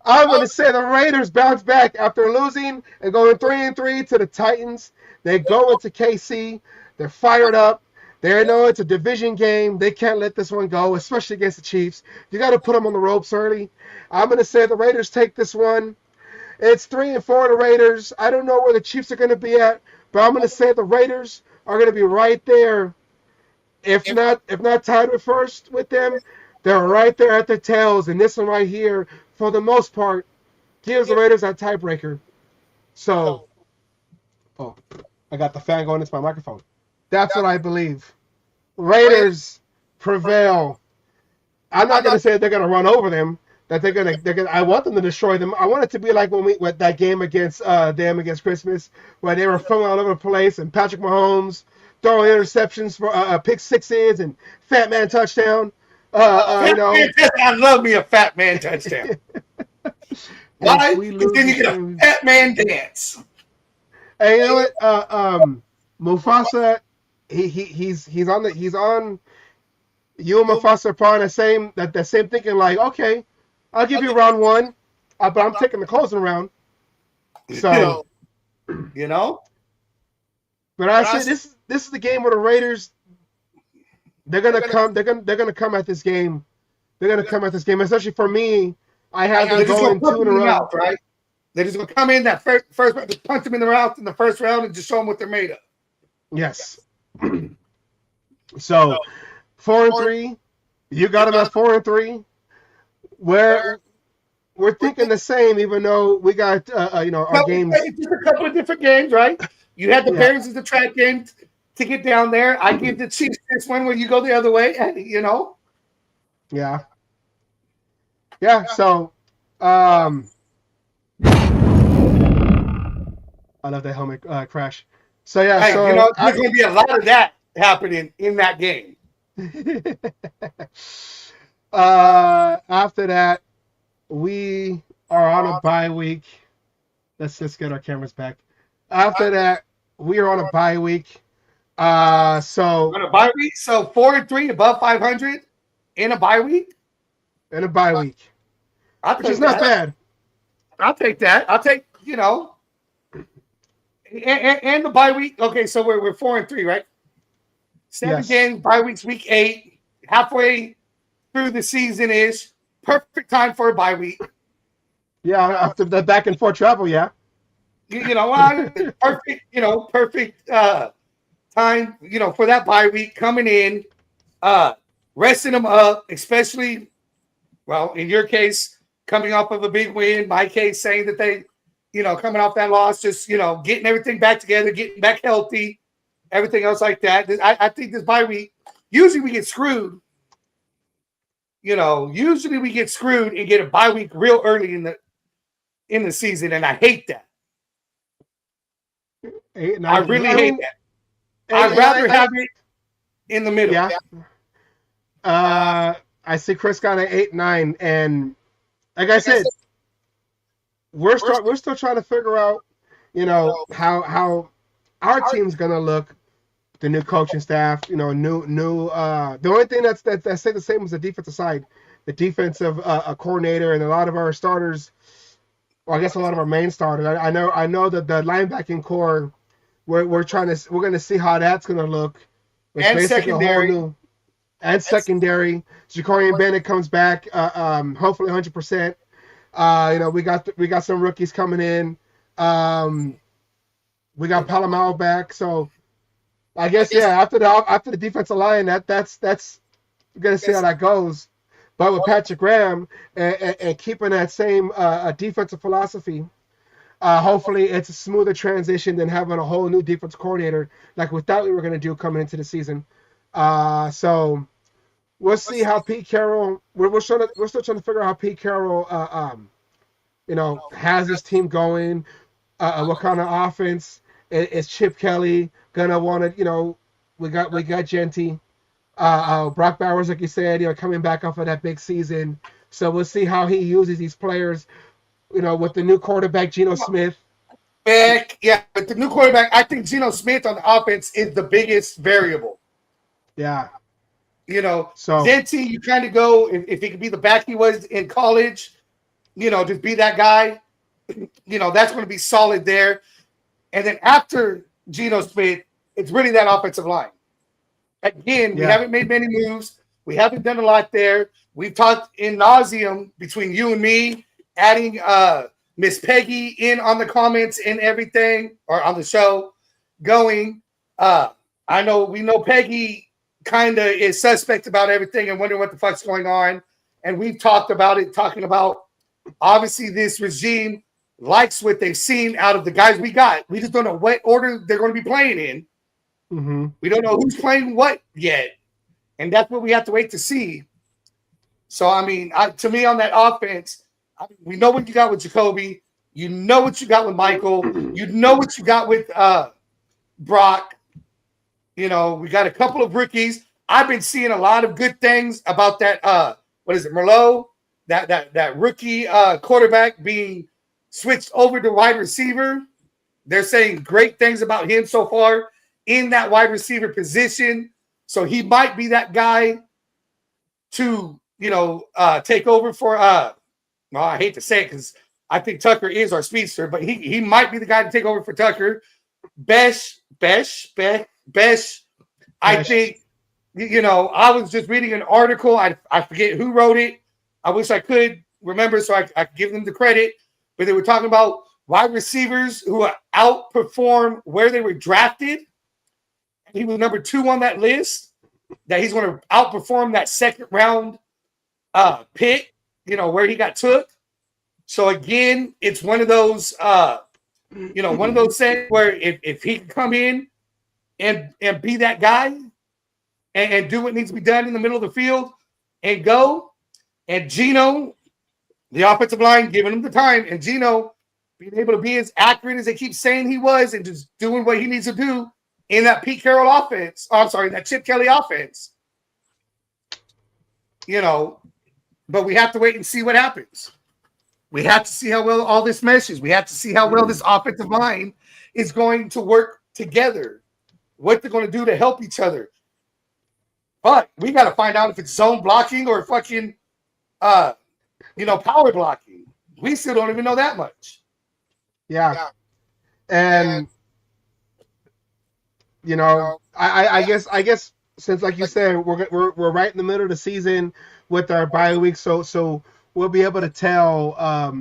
I'm going to say the Raiders bounce back after losing and going 3-3 to the Titans. They go into KC. They're fired up. They know it's a division game. They can't let this one go, especially against the Chiefs. You got to put them on the ropes early. I'm going to say the Raiders take this one. It's 3-4 the Raiders. I don't know where the Chiefs are going to be at, but I'm going to say the Raiders are going to be right there. If not tied with first with them, they're right there at the tails. And this one right here, for the most part, gives the Raiders that tiebreaker. So, I got the fan going into my microphone. That's what I believe. Raiders prevail. I'm not going to say they're going to run over them. That they're gonna. I want them to destroy them. I want it to be like when we with that game against them against Christmas, where they were throwing all over the place, and Patrick Mahomes throwing interceptions for pick sixes and fat man touchdown. I love me a fat man touchdown. Why? Because then you get a fat man dance. Hey, you know what? Mufasa, he's on. You and Mufasa are probably the same thinking. Like, okay, I'll give you round one, but I'm taking the closing round. So, you know. But I say this is the game where the Raiders. They're gonna come. They're gonna come at this game. They're gonna come at this game, especially for me. I have them going 2 in a row. Right? They're just gonna come in that first round, just punch them in the mouth in the first round, and just show them what they're made of. Yes. So, 4-3. You got them at 4-3. We're thinking the same, even though we got our games. Just a couple of different games, right? You had the Bears as the track game to get down there. I give the Chiefs this one where you go the other way, you know. Yeah. Yeah. So, I love that helmet crash. So yeah. Hey, so there's going to be a lot of that happening in that game. After that, we are on a bye week. Let's just get our cameras back. After that, we are on a bye week. So on a bye week, so 4-3 above 500 in a bye week. In a bye week, which is not bad. I'll take that. I'll take and the bye week. Okay, so we're 4-3, right? 7 games, bye week's week 8, halfway through the season is perfect time for a bye week. Yeah, after the back and forth travel, yeah. Perfect time, for that bye week coming in, resting them up, especially, in your case, coming off of a big win. My case, saying that they, coming off that loss, just, getting everything back together, getting back healthy, everything else like that. I think this bye week, usually we get screwed. Usually we get screwed and get a bye week real early in the season, and I hate that. I really hate that. I'd rather have it in the middle. Yeah. I see Chris got an 8-9, and like I said, we're still trying to figure out, how our team's gonna look. The new coaching staff, new. The only thing that stayed the same was the defensive side, the defensive coordinator, and a lot of our starters. Well, I guess a lot of our main starters. I know that the linebacking core. We're going to see how that's going to look. It's and secondary. Secondary. Jacorian Bennett comes back, hopefully 100%. We got some rookies coming in. We got Palomao back, so I guess after the defensive line, that's we're gonna see how that goes. But with Patrick Graham and keeping that same defensive philosophy, hopefully it's a smoother transition than having a whole new defense coordinator like we thought we were gonna do coming into the season. So we'll see how Pete Carroll. We're still trying to figure out how Pete Carroll, has his team going. What kind of offense is Chip Kelly gonna want to? We got Genty, Brock Bowers, like you said, coming back off of that big season. So we'll see how he uses these players. With the new quarterback Geno Smith, Beck, yeah, but the new quarterback, I think Geno Smith on the offense is the biggest variable. Yeah. You know, So Denti, you kind of go if he could be the back he was in college, you know, just be that guy. You know, that's going to be solid there. And then after Geno Smith, it's really that offensive line. Again, we haven't made many moves. We haven't done a lot there. We've talked in nauseum between you and me, adding Miss Peggy in on the comments and everything, or on the show going. I know we know Peggy kind of is suspect about everything and wondering what the fuck's going on. And we've talked about it, talking about obviously this regime likes what they've seen out of the guys we got. We just don't know what order they're going to be playing in. Mm-hmm. We don't know who's playing what yet. And that's what we have to wait to see. So, I mean, to me on that offense, we know what you got with Jacoby. You know what you got with Michael. You know what you got with Brock. You know, we got a couple of rookies. I've been seeing a lot of good things about that. What is it, Merlot? That rookie quarterback being switched over to wide receiver. They're saying great things about him so far in that wide receiver position. So he might be that guy to, you know, take over for well, I hate to say it because I think Tucker is our speedster, but he might be the guy to take over for Tucker. Besh. I think, you know, I was just reading an article. I forget who wrote it. I wish I could remember so I could give them the credit. But they were talking about wide receivers who outperform where they were drafted. He was number 2 on that list. That he's going to outperform that second round pick, you know, where he got took. So again, it's one of those, you know, one of those things where if he can come in and be that guy and do what needs to be done in the middle of the field and go, and Geno, the offensive line, giving him the time, and Geno being able to be as accurate as they keep saying he was and just doing what he needs to do in that Pete Carroll offense. Oh, I'm sorry, that Chip Kelly offense. You know, but we have to wait and see what happens. We have to see how well all this meshes. We have to see how well this offensive line is going to work together, what they're going to do to help each other. But we got to find out if it's zone blocking or fucking, you know, power blocking. We still don't even know that much. Yeah. And you know, I guess since, like you said, we're right in the middle of the season with our bye week, so we'll be able to tell,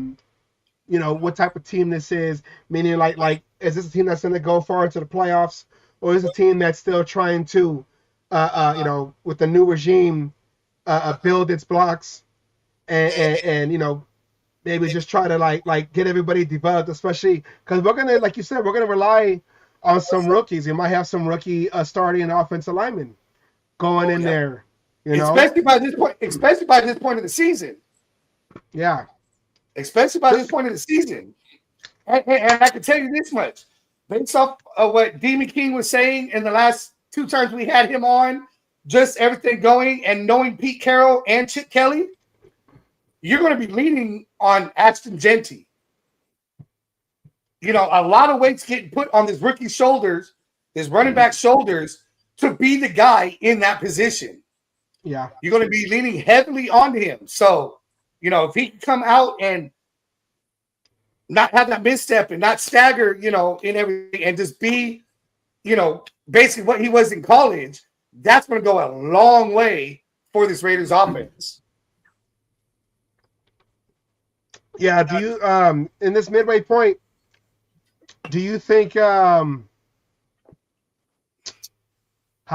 you know, what type of team this is. Meaning, like, is this a team that's going to go far into the playoffs, or is it a team that's still trying to, you know, with the new regime, build its blocks and you know, maybe just try to like get everybody developed, especially because we're gonna, like you said, we're gonna rely on some rookies. You might have some rookie starting offensive linemen going in there, you know, especially by this point of the season. Yeah, especially by this point of the season. And I can tell you this much, based off of what Demon King was saying in the last 2 times we had him on, just everything going and knowing Pete Carroll and Chip Kelly, you're going to be leaning on Ashton Genty. You know, a lot of weight's getting put on this rookie's shoulders, this running back shoulders, to be the guy in that position. Yeah. You're going to be leaning heavily on him. So, you know, if he can come out and not have that misstep and not stagger, you know, in everything and just be, you know, basically what he was in college, that's going to go a long way for this Raiders offense. Yeah. Do you, in this midway point, do you think, how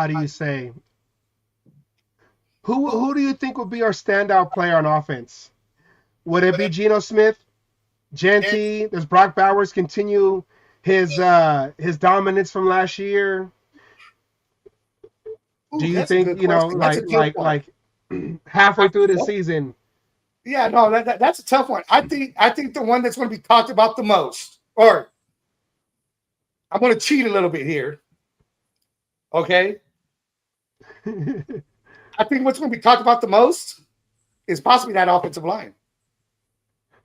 do you say, who do you think would be our standout player on offense? Would it be Geno Smith, Genty? Does Brock Bowers continue his dominance from last year? Ooh, do you think, you know, like halfway through the season? Yeah, no, that's a tough one. I think the one that's going to be talked about the most, or I'm going to cheat a little bit here. Okay. I think what's going to be talked about the most is possibly that offensive line.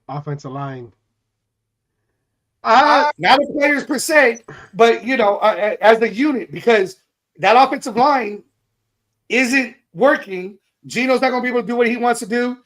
Offensive line. Not the players per se, but as the unit, because that offensive line isn't working. Gino's not going to be able to do what he wants to do.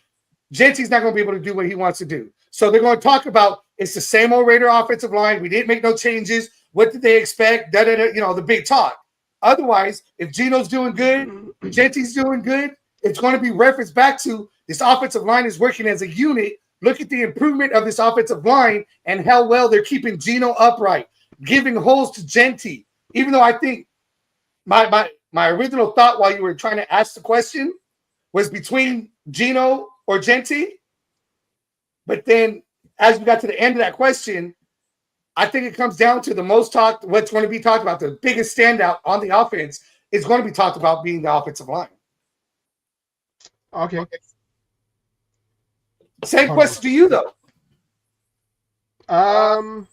Gentry's not going to be able to do what he wants to do. So they're going to talk about it's the same old Raider offensive line. We didn't make no changes. What did they expect? The big talk. Otherwise, if Gino's doing good, Gentry's doing good, it's going to be referenced back to this offensive line is working as a unit. Look at the improvement of this offensive line and how well they're keeping Gino upright, giving holes to Gentry. Even though I think my original thought while you were trying to ask the question was between Gino or Gentry. But then as we got to the end of that question, I think it comes down to the most talked, what's going to be talked about, the biggest standout on the offense is going to be talked about being the offensive line. Okay. Same question to you, though. Hold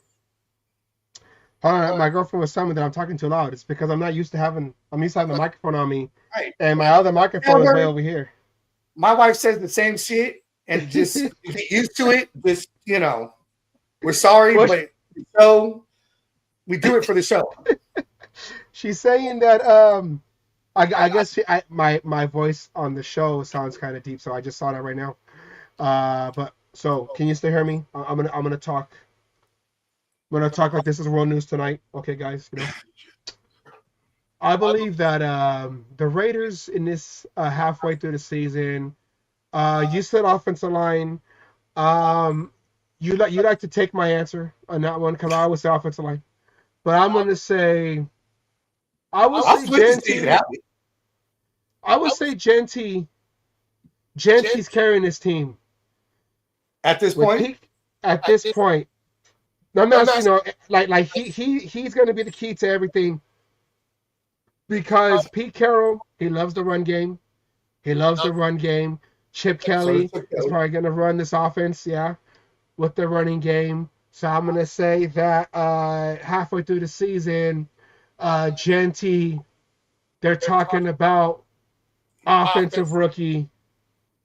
on, my girlfriend was telling me that I'm talking too loud. It's because I'm used to having the microphone on me, Right. and my other microphone is way over here. My wife says the same shit, and just get used to it. Just we're sorry, but so we do it for the show. She's saying that I guess my voice on the show sounds kind of deep, so I just saw that right now. But so can you still hear me? I'm gonna talk. I'm gonna talk like this is world news tonight. Okay, guys. I believe that the Raiders in this halfway through the season, you said offensive line. You like to take my answer on that one because I always say offensive line, but I'm gonna say I would say Gentry's carrying this team at this point. At this point, he's going to be the key to everything because Pete Carroll, he loves the run game. Chip Kelly is probably going to run this offense, with the running game. So I'm going to say that halfway through the season, Gentry, they're talking about offensive rookie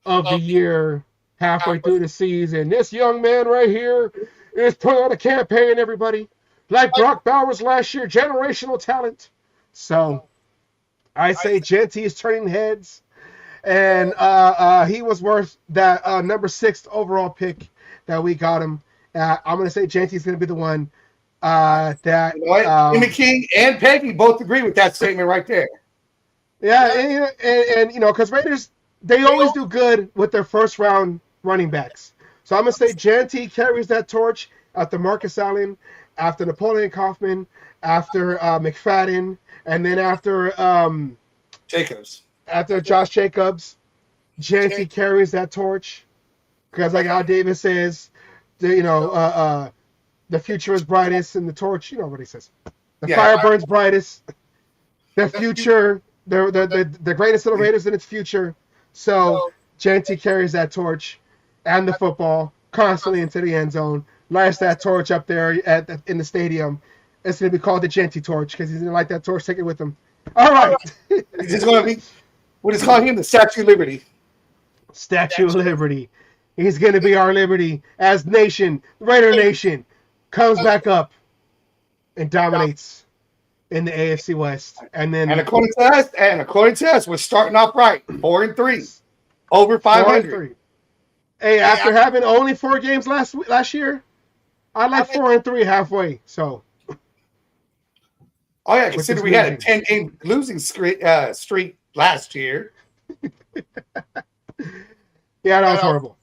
of the year halfway through the season. This young man right here is putting on a campaign, everybody. Like Brock Bowers last year, generational talent. So I say Gentry is turning heads. And he was worth that number 6 overall pick that we got him. I'm going to say Gentry's going to be the one that Jimmy King and Peggy both agree with that statement right there. Yeah, and because Raiders, they always do good with their first round running backs. So I'm gonna say Gentry carries that torch after Marcus Allen, after Napoleon Kaufman, after McFadden, and then after Jacobs. After Josh Jacobs, Gentry carries that torch because, like how David says, the future is brightest, and the torch, you know what he says, the fire burns brightest. The future. The greatest of the Raiders in its future. So Gentry carries that torch and the football constantly into the end zone. Lights that torch up there in the stadium. It's going to be called the Gentry torch because he's going to light that torch, take it with him. All right. It's going to be, what is calling him the Statue of Liberty. Statue of Liberty. He's going to be our liberty as nation, Raider Nation, comes back up and dominates in the AFC West, and according to us, we're starting off right, 4-3, over 500. Hey, after having only 4 games last year, I like 4-3 halfway. So, consider we had a 10-game losing streak last year. Yeah, that was horrible.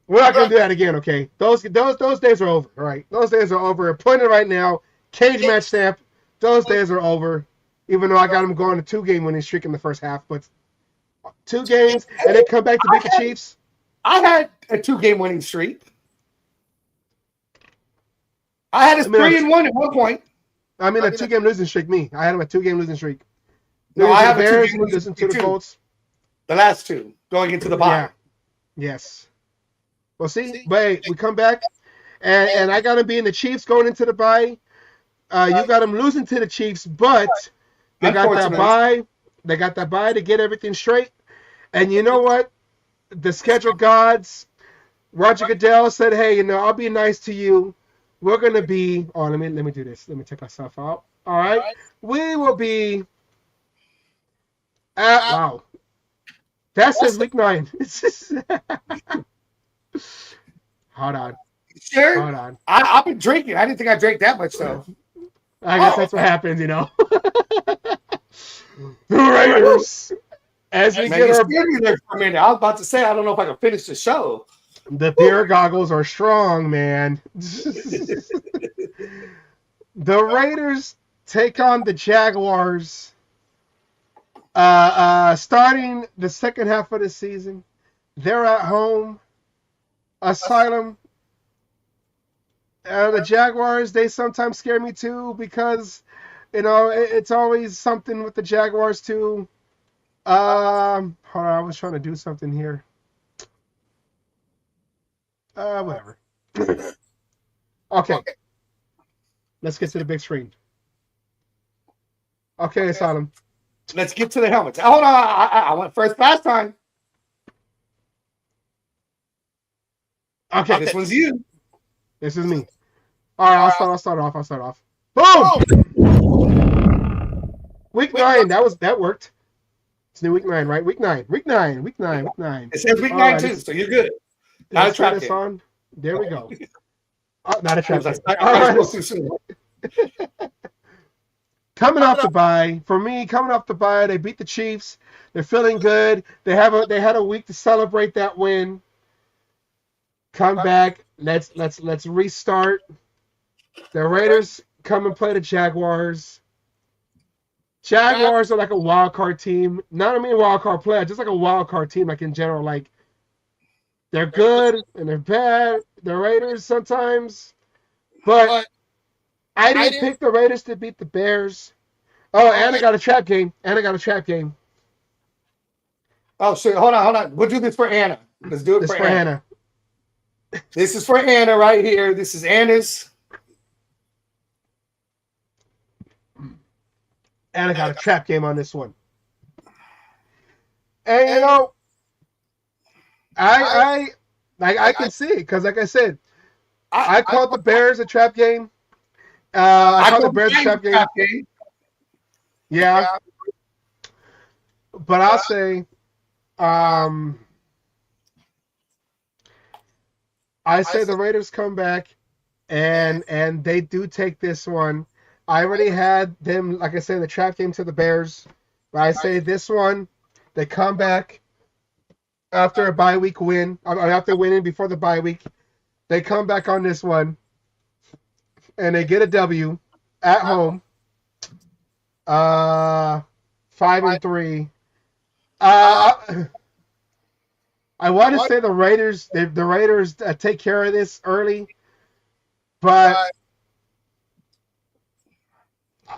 We're not gonna do that again, okay? Those days are over. All right, those days are over. Appointed right now, cage match stamp. Those days are over, even though I got them going a 2-game winning streak in the first half. But 2 games and then come back to beat the Chiefs. I had a 2-game winning streak. I had a 3-1 at one point. I mean, a 2-game losing streak. I had a 2-game losing streak. No, I have a 2-game losing to the Colts. The last 2 going into the bye. Yeah. Yes. Well, see, but we come back, and I got to be in the Chiefs going into the bye. You got them losing to the Chiefs, but they got that bye. They got that bye to get everything straight. And you know what? The schedule gods, Roger Goodell said, hey, I'll be nice to you we're gonna be. Oh, let me do this. Let me take myself out. All right. We will be. Wow. That says week 9. Hold on. Sure. Hold on. I've been drinking. I didn't think I drank that much though. I guess that's what happens, you know. The Raiders. As we Man, get you our scared me there for a minute. I was about to say I don't know if I can finish the show. the beer goggles are strong, man. The Raiders take on the Jaguars. Starting the second half of the season, they're at home. Asylum. The Jaguars, they sometimes scare me too because, you know, it's always something with the Jaguars too. Hold on, I was trying to do something here. Whatever. Okay. Let's get to the big screen. Okay, Asylum. Let's get to the helmets. Hold on, I went first last time. Okay. This one's you. This is me. All right, I'll start off. Boom! Week 9. That worked. It's new week 9, right? Week 9. It says week 9 too, so you're good. Not a trap game. On. There we go. Not a trap game. Coming off the bye, they beat the Chiefs. They're feeling good. They had a week to celebrate that win. Come back. Let's restart. The Raiders come and play the Jaguars. Jaguars are like a wild card team. Not a wild card player, just like a wild card team, like in general. Like they're good and they're bad. The Raiders sometimes, but I didn't pick the Raiders to beat the Bears. Oh, and I got a trap game. Oh shit! Hold on. We'll do this for Anna. Let's do it for Anna. This is for Anna right here. This is Anna's. And I got a trap game on this one. And you know, I can see it because, like I said, I called the Bears a trap game. I called the Bears a trap game. Yeah. But I'll say, I say the Raiders come back, and they do take this one. I already had them, like I said, the trap game to the Bears. But I say this one, they come back after a bye week win, after winning before the bye week. They come back on this one, and they get a W at home. 5-3. I want to say the Raiders take care of this early, but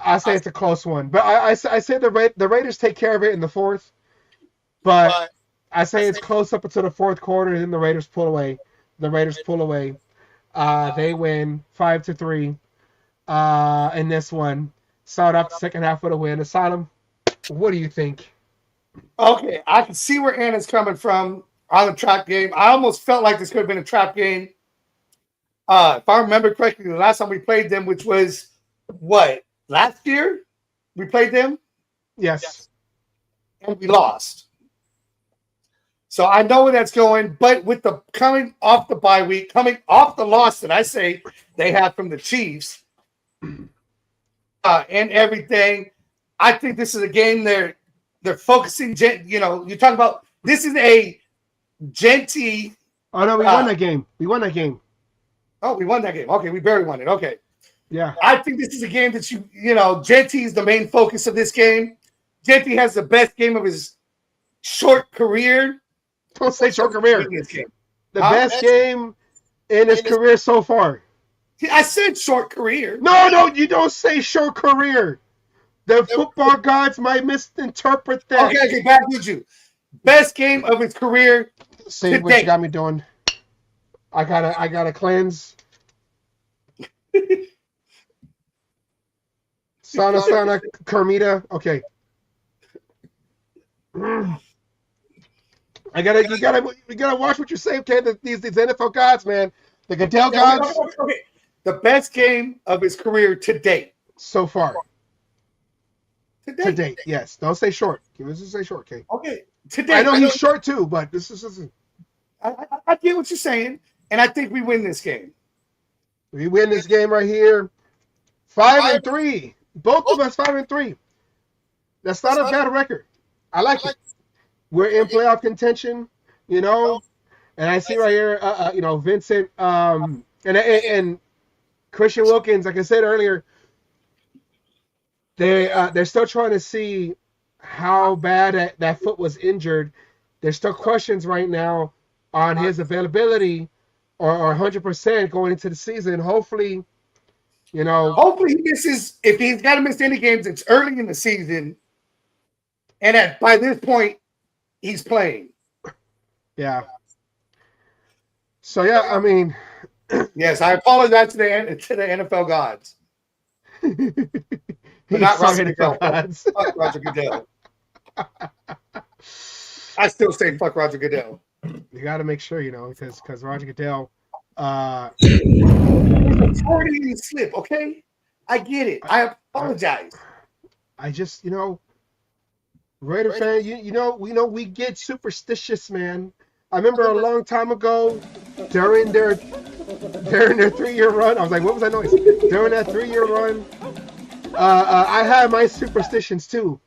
I say it's a close one. But I say the Raiders take care of it in the fourth, but I say it's close up until the fourth quarter, and then the Raiders pull away. They win 5-3 in this one. Start off the second half with a win. Asylum, what do you think? Okay, I can see where Anna's coming from on the trap game. I almost felt like this could have been a trap game. If I remember correctly, the last time we played them, which was what, last year? We played them? Yes. And we lost. So I know where that's going, but with the coming off the bye week, coming off the loss that I say they had from the Chiefs, and everything, I think this is a game they're focusing. You know, you talk about this is a Genty. Oh no, we won that game. Oh, we won that game. Okay, we barely won it. Okay. Yeah. I think this is a game that you know, Genty is the main focus of this game. Genty has the best game of his short career. Don't say short career. The best game in his career so far. I said short career. No, you don't say short career. The football gods might misinterpret that. Okay, back with you. Best game of his career. See what you got me doing. I gotta cleanse. Sana Kermita. Okay. You gotta watch what you say, okay? These NFL gods, man. The Goodell gods. Okay. The best game of his career to date. So far. To date, yes. Don't say short. Let's just say short, King. Okay. Today. I know he's short too, but this is. I get what you're saying, and I think we win this game. We win this game right here. 5-3. Both of us 5-3. That's not a bad record. I like it. We're in playoff contention, you know. And I see right here, you know, Vincent and Christian Wilkins. Like I said earlier, they're still trying to see how bad that foot was injured. There's still questions right now on his availability or 100% going into the season. Hopefully, you know. Hopefully he misses. If he's got to miss any games, it's early in the season. And by this point, he's playing. Yeah. So, yeah, I mean. Yes, I apologize to the NFL gods. But not Roger Goodell. Fuck Roger Goodell. I still say fuck Roger Goodell. You got to make sure, you know, because Roger Goodell. Already slip, okay? I get it. I apologize. I just, you know, Raider fan, you know, we get superstitious, man. I remember a long time ago during their 3-year run. I was like, what was that noise? During that 3-year run, I had my superstitions too.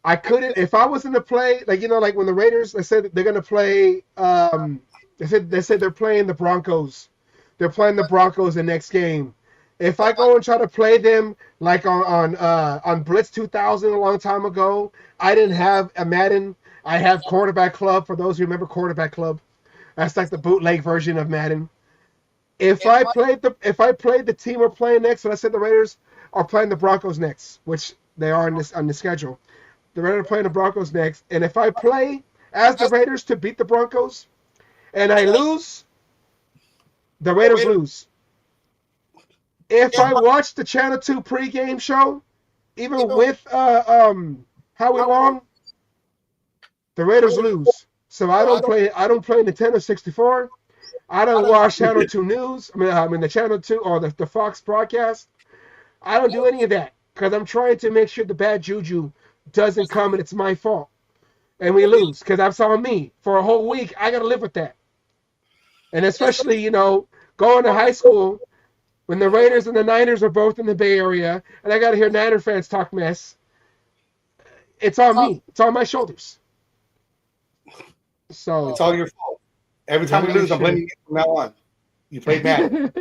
I couldn't, if I was in the play, like, you know, like when the Raiders, they said they're gonna play. They said they're playing the Broncos. They're playing the Broncos the next game. If I go and try to play them like on Blitz 2000 a long time ago, I didn't have a Madden. I have Quarterback Club. For those who remember Quarterback Club, that's like the bootleg version of Madden. If I played the team we're playing next, and I said the Raiders are playing the Broncos next, which they are on the schedule. The Raiders are playing the Broncos next, and if I play as the Raiders to beat the Broncos, and I lose, the Raiders lose. If I watch the Channel 2 pregame show, even with Howie Long, the Raiders lose. So I don't play Nintendo 64. I don't watch Channel 2 News. I mean the Channel 2 or the Fox broadcast. I don't do any of that because I'm trying to make sure the bad juju doesn't come and it's my fault. And we lose because that's on me. For a whole week, I got to live with that. And especially, you know, going to high school when the Raiders and the Niners are both in the Bay Area and I got to hear Niner fans talk mess. It's on me. It's on my shoulders. So it's all your fault. Every time we lose, I'm blaming you from now on. You play bad.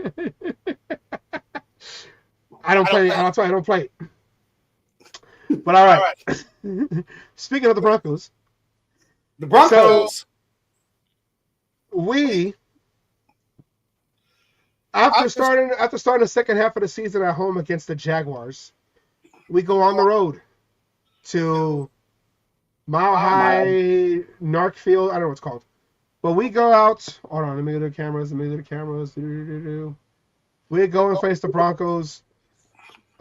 I don't play it. That's why I don't play it. But all right. Speaking of the Broncos. The Broncos. So we after starting the second half of the season at home against the Jaguars, we go on the road to Mile High Narkfield. I don't know what it's called. But we go out. Hold on, let me go to the cameras. We go and face the Broncos.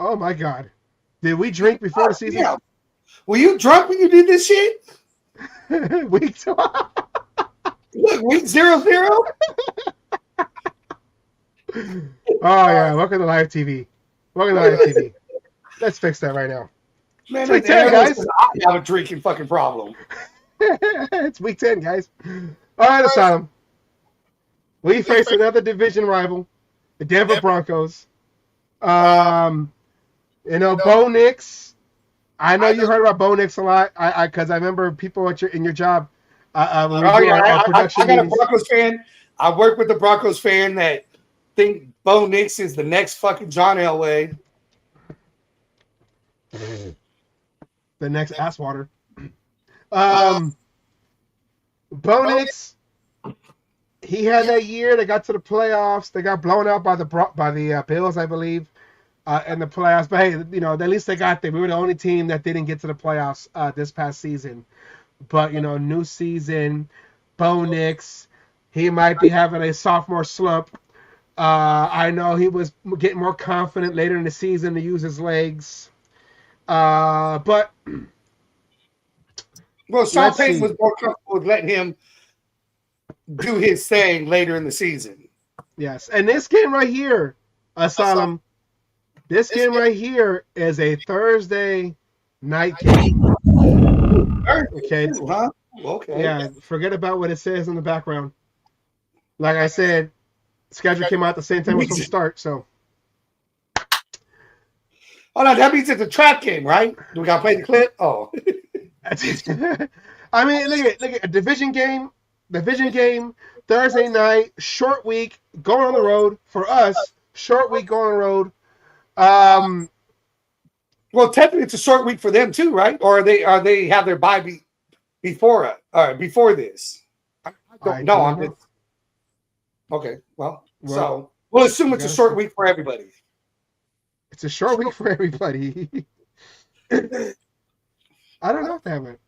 Oh my God. Did we drink before the season? Yeah. Were you drunk when you did this shit? Week 0-0? Oh yeah, welcome to live TV. Let's fix that right now. Man, it's week 10, guys. I have a drinking fucking problem. It's week 10, guys. All right, Asylum. We face another division rival, the Denver Broncos. You know, Bo Nix. I know you heard about Bo Nix a lot. Because I remember people in your job. When we do our production I got meetings. A Broncos fan. I work with a Broncos fan that think Bo Nix is the next fucking John Elway. The next ass water. Bo Nix. He had that year. They got to the playoffs. They got blown out by the Bills, I believe, in the playoffs. But hey, you know, at least they got there. We were the only team that didn't get to the playoffs this past season. But you know, new season, Bo Nix, he might be having a sophomore slump. I know he was getting more confident later in the season to use his legs. But well, Sean Payton was more comfortable with letting him do his thing later in the season. Yes, and this game right here, Asylum. This game right here is a Thursday night game. Okay. Huh? Okay. Yeah, forget about what it says in the background. Like I said, schedule came out at the same time we're supposed to start, so. Oh no, that means it's a trap game, right? Do we gotta play the clip? Oh. I mean, look at a division game, Thursday night, short week, going on the road for us. Short week going on the road. Well, technically, it's a short week for them too, right? Or are they have their bye before this? I don't know. Okay, well, so we'll assume it's a short week for everybody. It's a short week for everybody. I don't know if they have it.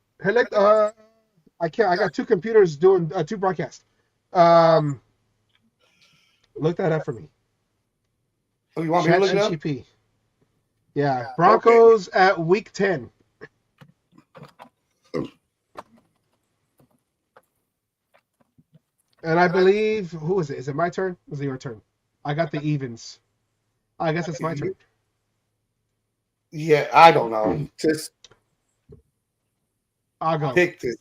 I can't. I got two computers doing two broadcasts. Look that up for me. Oh, you want me to look it up? GP. Yeah, Broncos at week 10. And I believe, who is it? Is it my turn? Is it your turn? I got the evens. I guess it's my turn. Yeah, I don't know. Just I'll go. pick this.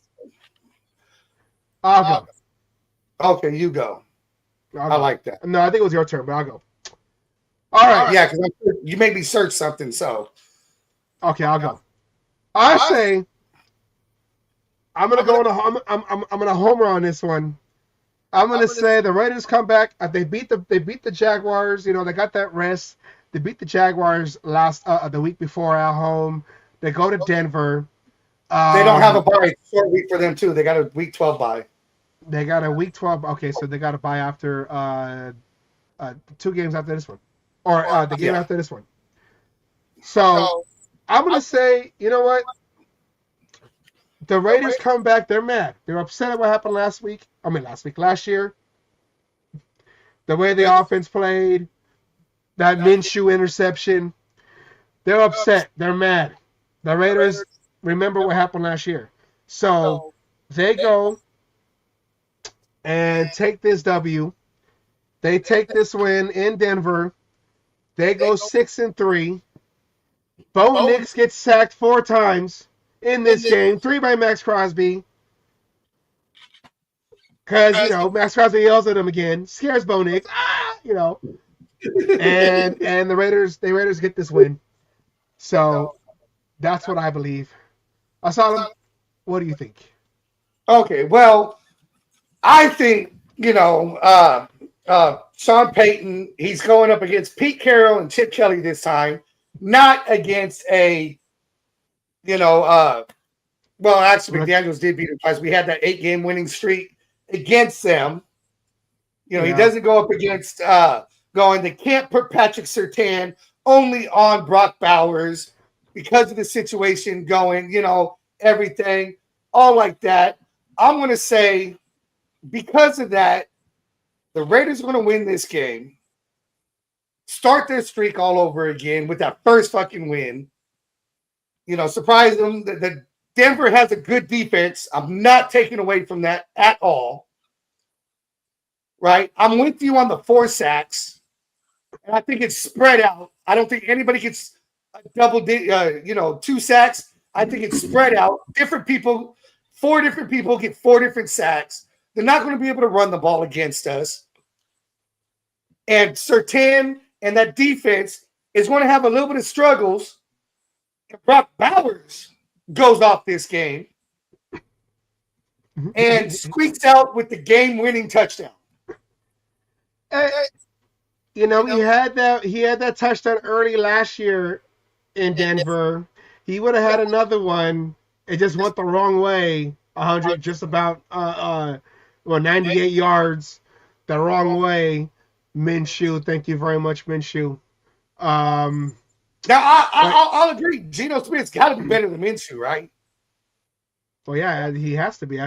I'll go. Okay, you go. I like that. No, I think it was your turn, but I'll go. All right. Yeah, because you made me search something, so. Okay, I'll go. I say I'm gonna go on I'm gonna homer on this one. I'm gonna say the Raiders come back. They beat the Jaguars. You know, they got that rest. They beat the Jaguars the week before at home. They go to Denver. They don't have a bye. It's a short week for them too. They got a week 12 bye. They got a week 12. Okay, so they got a bye after 2 games after this one, or the game after this one. So I'm gonna say, you know what? The Raiders come back. They're mad. They're upset at what happened last year. The way the offense played, that Minshew interception. They're upset. They're mad. The Raiders remember what happened last year. So they go and take this W. They take this win in Denver. They go 6-3. Bo Nix gets sacked 4 times in this game. 3 by Max Crosby. Because, you know, Max Crosby yells at him again. Scares Bo Nix. You know. And the Raiders get this win. So that's what I believe. Asylum, what do you think? Okay, well, I think, you know, Sean Payton, he's going up against Pete Carroll and Chip Kelly this time, not against a, you know, well, actually, McDaniels did beat him twice. We had that 8-game winning streak against them. You know, he doesn't go up against they can't put Patrick Surtain only on Brock Bowers because of the situation going, you know, everything, all like that. I'm going to say, because of that, the Raiders are going to win this game, start their streak all over again with that first fucking win. You know, surprise them. The Denver has a good defense. I'm not taking away from that at all. Right? I'm with you on the 4 sacks. And I think it's spread out. I don't think anybody gets a 2 sacks. I think it's spread out. Different people, 4 different people get 4 different sacks. They're not going to be able to run the ball against us. And Surtain and that defense is going to have a little bit of struggles. And Brock Bowers goes off this game and squeaks out with the game-winning touchdown. You know, he had that touchdown early last year in Denver. He would have had another one. It just went the wrong way. 100, just about 98 yards the wrong way. Minshew, thank you very much, Minshew. Now I'll agree. Geno Smith's got to be better than Minshew, right? Well, yeah, he has to be.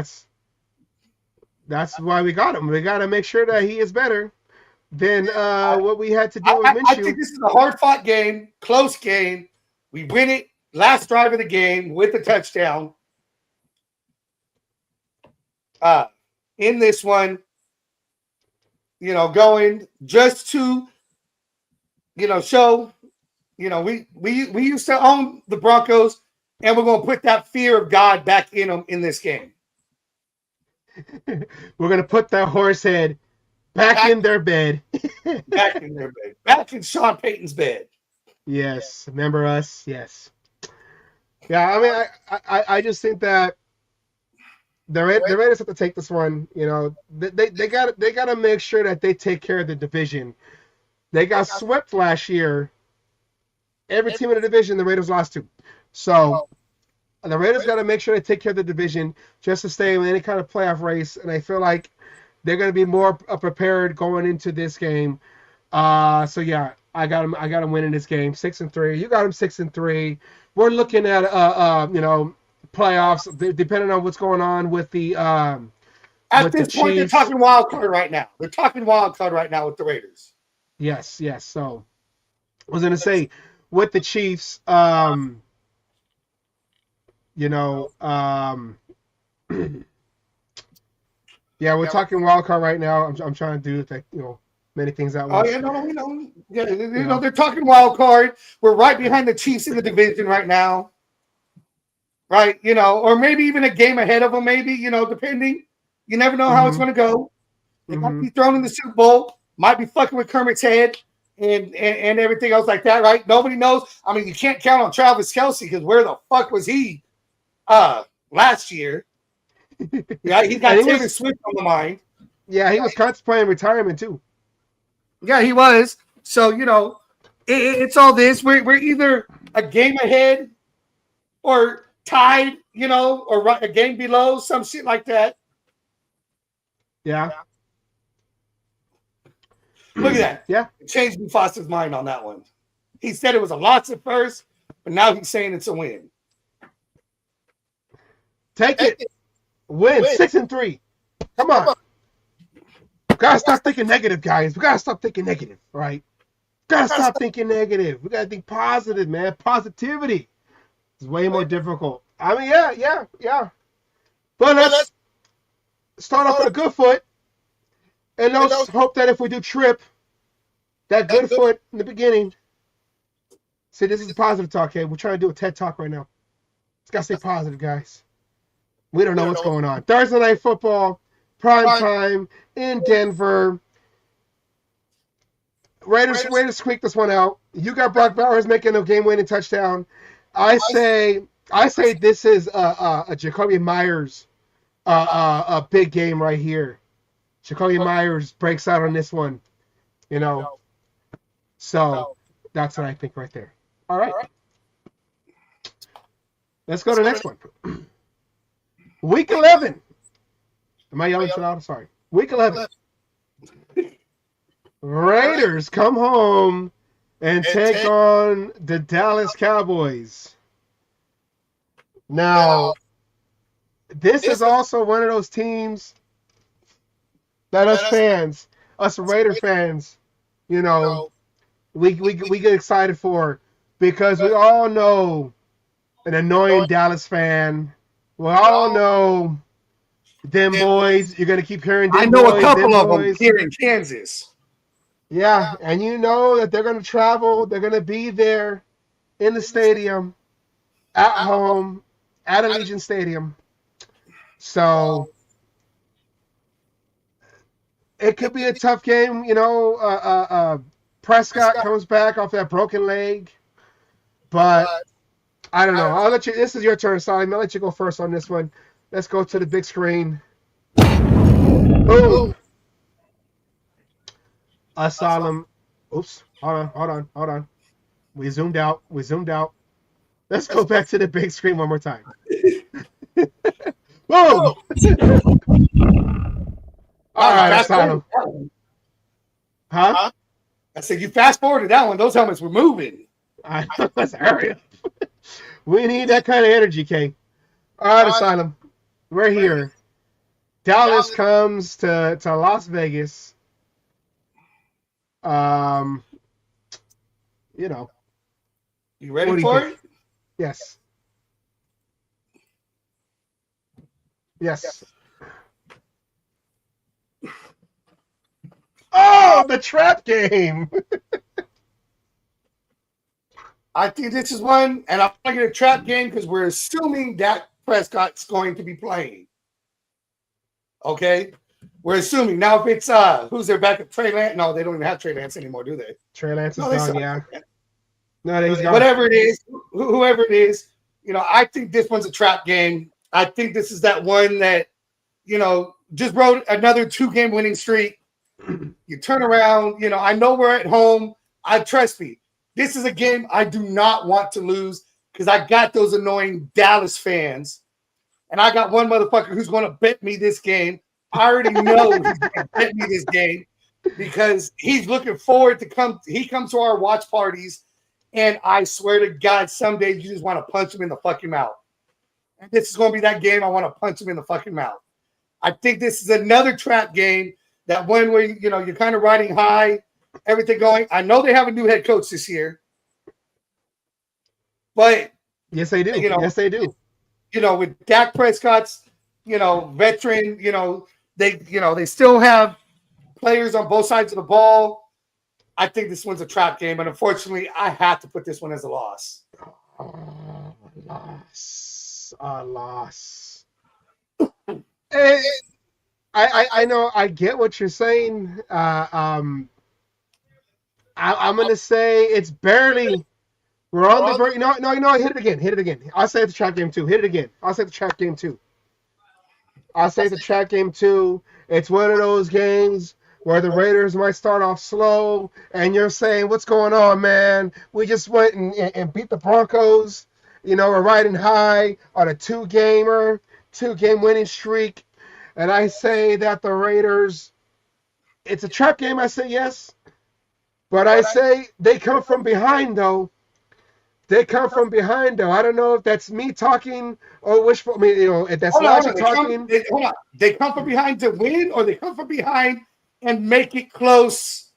That's why we got him. We got to make sure that he is better than what we had to do with Minshew. I think this is a hard-fought game, close game. We win it last drive of the game with a touchdown. In this one, you know, going just to show. We used to own the Broncos, and we're gonna put that fear of God back in them in this game. We're gonna put that horse head back in their bed. Back in their bed. Back in Sean Payton's bed. Yes, remember us? Yes. Yeah, I mean, I just think that the Raiders have to take this one. They got to make sure that they take care of the division. They got swept last year. Every team in the division, the Raiders lost to. So the Raiders got to make sure they take care of the division just to stay in any kind of playoff race. And I feel like they're going to be more prepared going into this game. So yeah, I got them winning this game 6-3. You got them 6-3. We're looking at playoffs depending on what's going on with the at this point they're talking wild card right now. They're talking wild card right now with the Raiders. Yes. So I was gonna say with the Chiefs, yeah, we're talking wild card right now. I'm trying to do many things at once. They're talking wild card. We're right behind the Chiefs in the division right now. Right, or maybe even a game ahead of them, maybe, depending. You never know how it's going to go. They might be thrown in the Super Bowl, might be fucking with Kermit's head and everything else like that, right? Nobody knows. I mean, you can't count on Travis Kelce because where the fuck was he last year? Yeah, he got Taylor Swift on the mind. Yeah, he was contemplating retirement too. Yeah, he was. So, it's all this. We're either a game ahead or tied, or a game below, some shit like that. Yeah. Look at that. Yeah. It changed Mufasa's mind on that one. He said it was a loss at first, but now he's saying it's a win. Take it. Win 6-3. Come on. We gotta stop thinking negative, guys. We gotta stop thinking negative, right? Gotta stop thinking negative. We gotta think positive, man. Positivity. It's way more difficult. I mean, yeah. But let's start off with a good foot. And let's hope that if we do trip, that good foot in the beginning. See, this is a positive talk, okay? We're trying to do a TED Talk right now. It's got to stay positive, guys. We don't know what's going on. Thursday Night Football, prime time in Denver. Raiders squeak this one out. You got Brock Bowers making a game-winning touchdown. I say this is a Jacoby Myers a big game right here. Jacoby Myers breaks out on this one, So that's what I think right there. All right. Let's go to the next one. Week 11. Am I yelling too loud? Sorry. Week 11. Raiders come home and take on the Dallas Cowboys. Now, this is also one of those teams that us Raider fans, we get excited for because we all know an annoying Dallas fan. We all know them boys. You're gonna keep hearing them I know boys, a couple of boys. them here in Kansas. Yeah, and you know that they're gonna travel. They're gonna be there in the stadium, at home, at Allegiant Stadium. So it could be a tough game, Prescott comes back off that broken leg, but I don't know. I'll let you. This is your turn, Simon. I'll let you go first on this one. Let's go to the big screen. Boom. A solemn. Oops. Hold on. We zoomed out. Let's go back to the big screen one more time. Boom. All right, Asylum. Huh? I said you fast forwarded that one. Those helmets were moving. Let's hurry up. We need that kind of energy, Kay. All right, Asylum. We're here. Dallas comes to Las Vegas. You ready for it? Yes. Oh, the trap game. I think this is one, and I'm not going to trap game because we're assuming Dak Prescott's going to be playing. Okay? We're assuming. Now, if it's, who's their backup? Trey Lance? No, they don't even have Trey Lance anymore, do they? Trey Lance is No, they gone, still yeah. have Trey Lance. No, he's gone. Whatever it is, whoever it is, I think this one's a trap game. I think this is that one that, just wrote another 2-game winning streak. You turn around, I know we're at home. Trust me, this is a game I do not want to lose because I got those annoying Dallas fans. And I got one motherfucker who's going to bet me this game. I already know he's going to bet me this game because he's looking forward to come. He comes to our watch parties, and I swear to God, some days you just want to punch him in the fucking mouth. And this is going to be that game I want to punch him in the fucking mouth. I think this is another trap game, that one where, you're kind of riding high, everything going. I know they have a new head coach this year, but yes, they do. Yes, they do. With Dak Prescott's, veteran, they still have players on both sides of the ball. I think this one's a trap game, and unfortunately, I have to put this one as a loss. A loss. I know. I get what you're saying. I'm gonna say it's barely. We're on the verge. No. Hit it again. Hit it again. I'll say it's a trap game too. Hit it again. I'll say the trap game too. It's one of those games where the Raiders might start off slow, and you're saying, "What's going on, man? We just went and beat the Broncos. We're riding high on a 2-game winning streak." And I say that the Raiders, it's a trap game. I say yes. But I say they come from behind, though. I don't know if that's me talking or wishful. If that's logic talking. Hold on. They come from behind to win, or they come from behind and make it close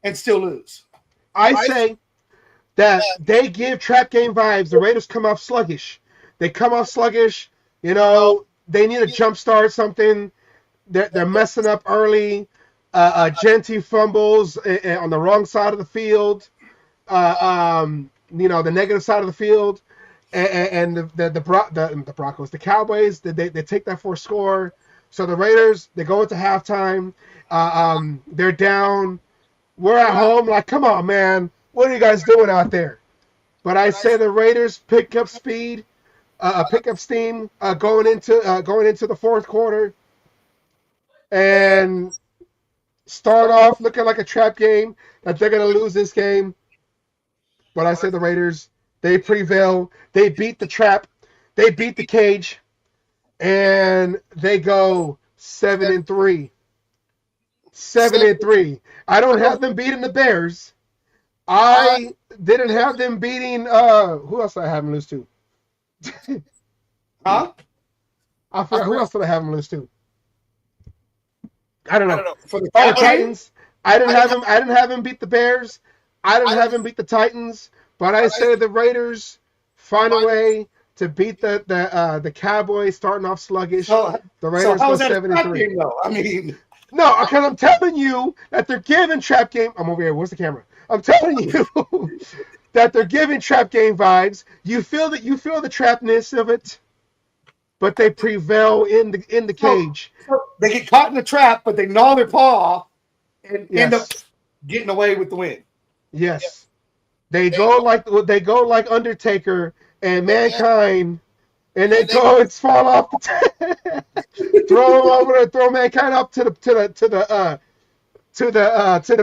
and still lose? I say that they give trap game vibes. The Raiders come off sluggish. They need a jump start, something. They're messing up early. Genty fumbles on the wrong side of the field. The negative side of the field, and the Broncos, the Cowboys, they take that for a score. So the Raiders, they go into halftime. They're down. We're at home. Like, come on, man, what are you guys doing out there? But I say the Raiders pick up speed. Pick up steam going into the fourth quarter, and start off looking like a trap game that they're gonna lose this game. But I say the Raiders, they prevail. They beat the trap. They beat the cage, and they go 7-3. 7-3. I don't have them beating the Bears. I didn't have them beating. Who else did I have them lose to? Huh? I forgot who else did I have them lose to. I don't know. For the Titans. I didn't have them beat the Bears. I didn't have them beat the Titans. But I say the Raiders find a way to beat the Cowboys starting off sluggish. The Raiders go 7-3. No, because I'm telling you that they're giving trap game. I'm over here. Where's the camera? I'm telling you that they're giving trap game vibes. You feel the trapness of it, but they prevail in the cage. So they get caught in the trap, but they gnaw their paw off and end up getting away with the win. Yes, they go like Undertaker and Mankind, and they go and fall off the throw them over, throw Mankind up to the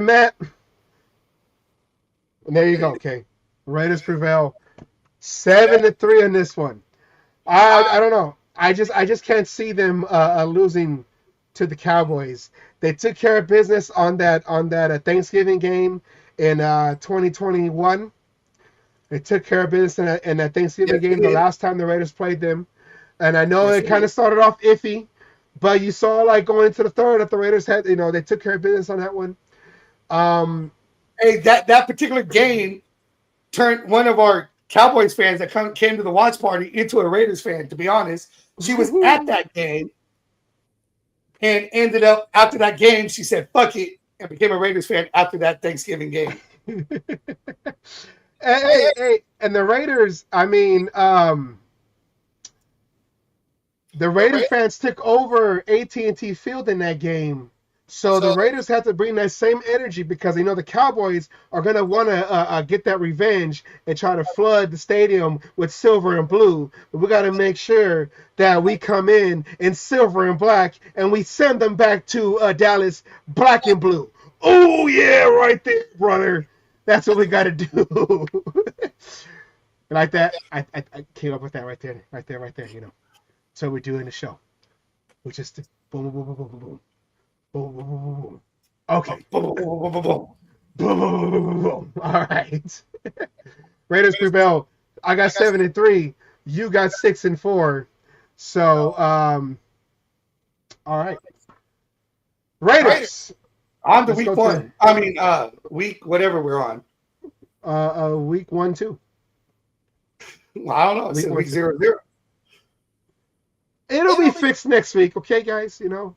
mat. And there you go. Okay, Raiders prevail 7-3 in this one. I don't know. I just can't see them losing to the Cowboys. They took care of business on that Thanksgiving game in 2021. They took care of business in that Thanksgiving game the last time the Raiders played them. And I know it kind of started off iffy, but you saw like going into the third that the Raiders had, they took care of business on that one. Hey, that particular game turned one of our Cowboys fans that came to the watch party into a Raiders fan, to be honest. She was at that game and ended up, after that game, she said, fuck it, and became a Raiders fan after that Thanksgiving game. Hey, and the Raiders, I mean, the Raider fans took over AT&T Field in that game. So the Raiders had to bring that same energy because they know the Cowboys are going to want to get that revenge and try to flood the stadium with silver and blue. But we got to make sure that we come in silver and black and we send them back to Dallas black and blue. Oh, yeah, right there, brother. That's what we got to do. Like that. I came up with that right there, you know. So we do in the show. We just boom, boom, boom, boom, boom, boom. Boom, boom, boom, boom, boom. Okay. Boom, boom, boom, boom, boom, boom. Boom, boom, boom, boom, boom. All right. Raiders prevail. I got 7-3. You got 6-4. So, all right. Raiders. On to week one. I mean, week whatever we're on. Week 1, 2. Well, I don't know. It's week 0-0. It'll be fixed next week, okay, guys? You know.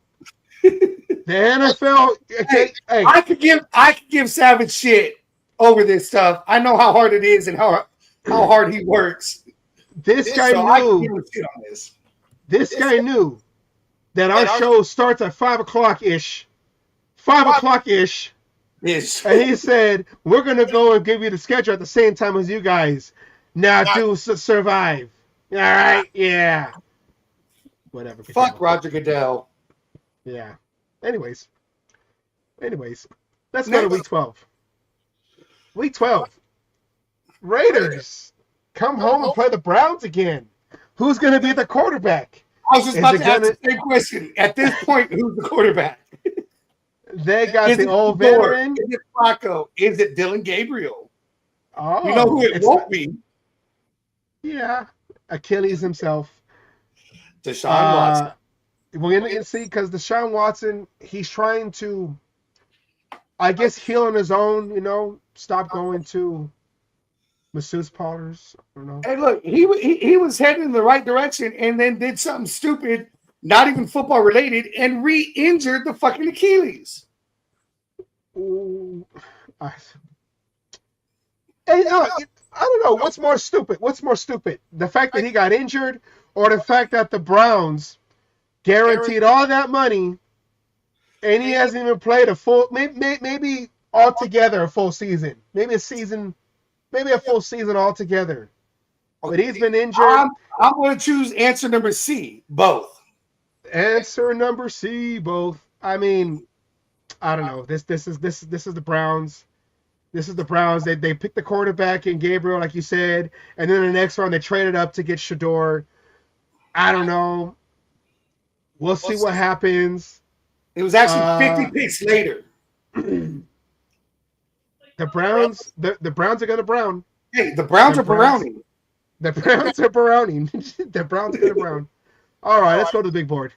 The NFL. Okay, hey. I could give Savage shit over this stuff. I know how hard it is and how hard he works. This guy knew. This guy knew that our show starts at 5 o'clock ish. 5 o'clock ish. Yes. And he said, "We're gonna go and give you the schedule at the same time as you guys. Now do survive." All right, yeah. Whatever. Fuck Roger Goodell. Yeah. Anyways, let's go to week 12. Week 12. Raiders come home and play the Browns again. Who's going to be the quarterback? I was just about to ask the same question. At this point, who's the quarterback? They got the old veteran. Is it Flacco? Is it Dylan Gabriel? Oh, you know who it won't be? Yeah, Achilles himself. Deshaun Watson. We're going to see because Deshaun Watson, he's trying to, I guess, heal on his own, you know, stop going to masseuse parlors. I don't know. Hey, look, he was heading in the right direction and then did something stupid, not even football related, and re-injured the fucking Achilles. Ooh. Hey, I don't know. What's more stupid? The fact that he got injured or the fact that the Browns guaranteed all that money and he hasn't even played a full, maybe altogether a full season. Maybe a full season altogether. But he's been injured. I'm going to choose answer number C, both. Answer number C, both. I mean, I don't know. This is the Browns. This is the Browns. They picked the quarterback in Gabriel, like you said, and then the next round they traded up to get Shador. I don't know. We'll see what happens. It was actually 50 picks later. The Browns are gonna brown. Hey, the Browns are browning. The Browns are browning. The Browns are gonna brown. All right, let's go to the big board.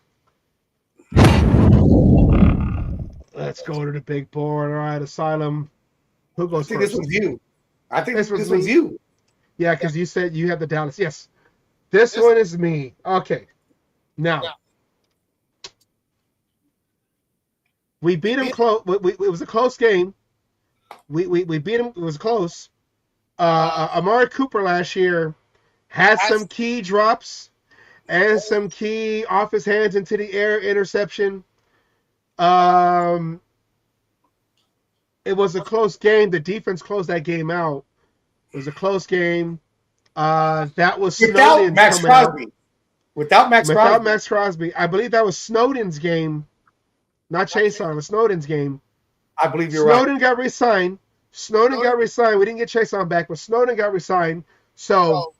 Let's go to the big board. All right, Asylum. Who goes first? This was you. I think this was you. Yeah, because you said you had the Dallas. Yes. This one is me. Okay. Now. We beat him close. It was a close game. We beat him. It was close. Amari Cooper last year had some key drops and some key off his hands into the air interception. It was a close game. The defense closed that game out. It was a close game. That was Snowden's Max Crosby. Without Max Crosby. I believe that was Snowden's game. Not Chase on, it was Snowden's game. I believe you're right. Snowden got re-signed. We didn't get Chase on back, but Snowden got re-signed. So,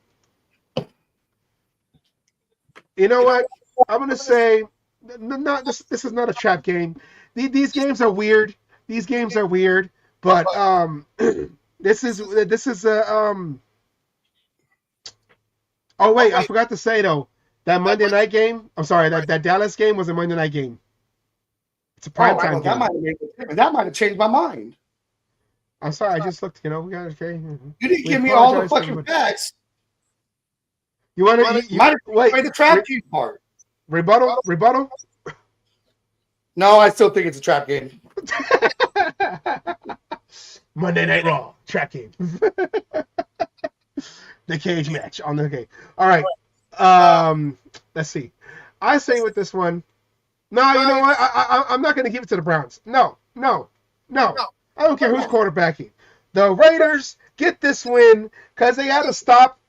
you know what? I'm going to say, this is not a trap game. These games are weird. But this is oh wait, I forgot to say though, that Monday night game, I'm sorry, that Dallas game was a Monday night game. It's a primetime game. That might have changed my mind. I'm sorry, I just looked, we got okay. You didn't give me all the fucking facts. You want to wait the trap game part. Rebuttal? No, I still think it's a trap game. Monday Night Raw trap game. The cage match on the game. All right. Let's see. I say with this one. No, you know what? I'm not going to give it to the Browns. No. I don't care who's quarterbacking. The Raiders get this win because they had to stop.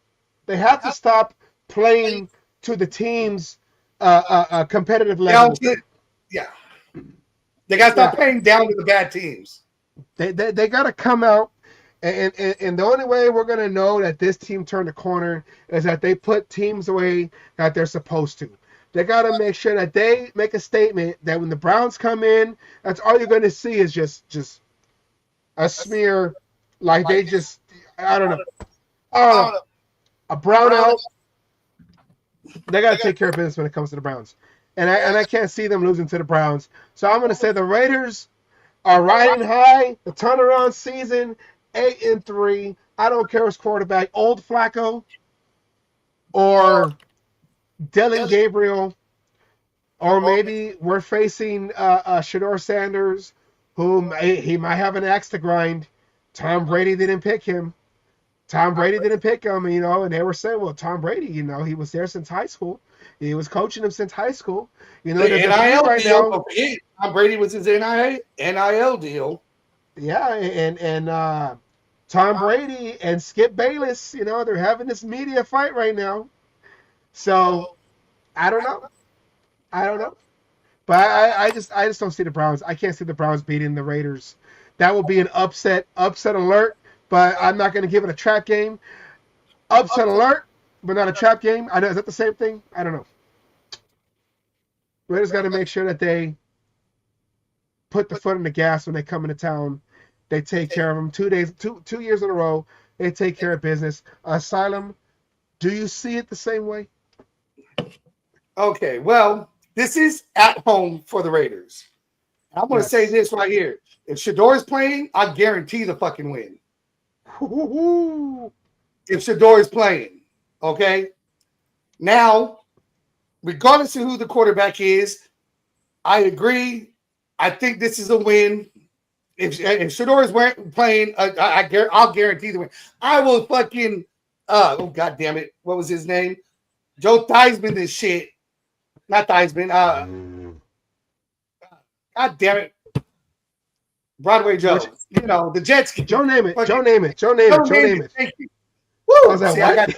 They have to stop playing to the team's competitive level. Yeah. They got to stop playing down to the bad teams. They got to come out. And the only way we're going to know that this team turned a corner is that they put teams away that they're supposed to. They got to make sure that they make a statement that when the Browns come in, that's all you're going to see is just a smear. Like they just, I don't know. A brownout. They got to take care of business when it comes to the Browns. And I can't see them losing to the Browns. So I'm going to say the Raiders are riding high. The turnaround season, 8-3. I don't care who's quarterback, old Flacco or Dylan Gabriel, or maybe we're facing Shador Sanders, who he might have an axe to grind. Tom Brady didn't pick him. And they were saying, well, Tom Brady, he was there since high school. He was coaching him since high school. The NIL deal. Tom Brady was his NIL deal. Yeah, and Tom Brady and Skip Bayless, they're having this media fight right now. So I don't know. But I just don't see the Browns. I can't see the Browns beating the Raiders. That would be an upset alert, but I'm not going to give it a trap game. Upset alert, but not a trap game. I know, is that the same thing? I don't know. Raiders got to make sure that they put the foot on the gas when they come into town. They take care of them 2 years in a row. They take care of business. Asylum, do you see it the same way? Okay, well, this is at home for the Raiders. I'm going to say this right here. If Shador is playing, I guarantee the fucking win. If Shador is playing, okay? Now, regardless of who the quarterback is, I agree. I think this is a win. If Shador is playing, I'll guarantee the win. I will fucking, God damn it. What was his name? Joe Theismann this shit. Not Theismann. God damn it. Broadway Joe. The Jets. Joe Namath. Joe Namath. Thank you. Woo! See, I got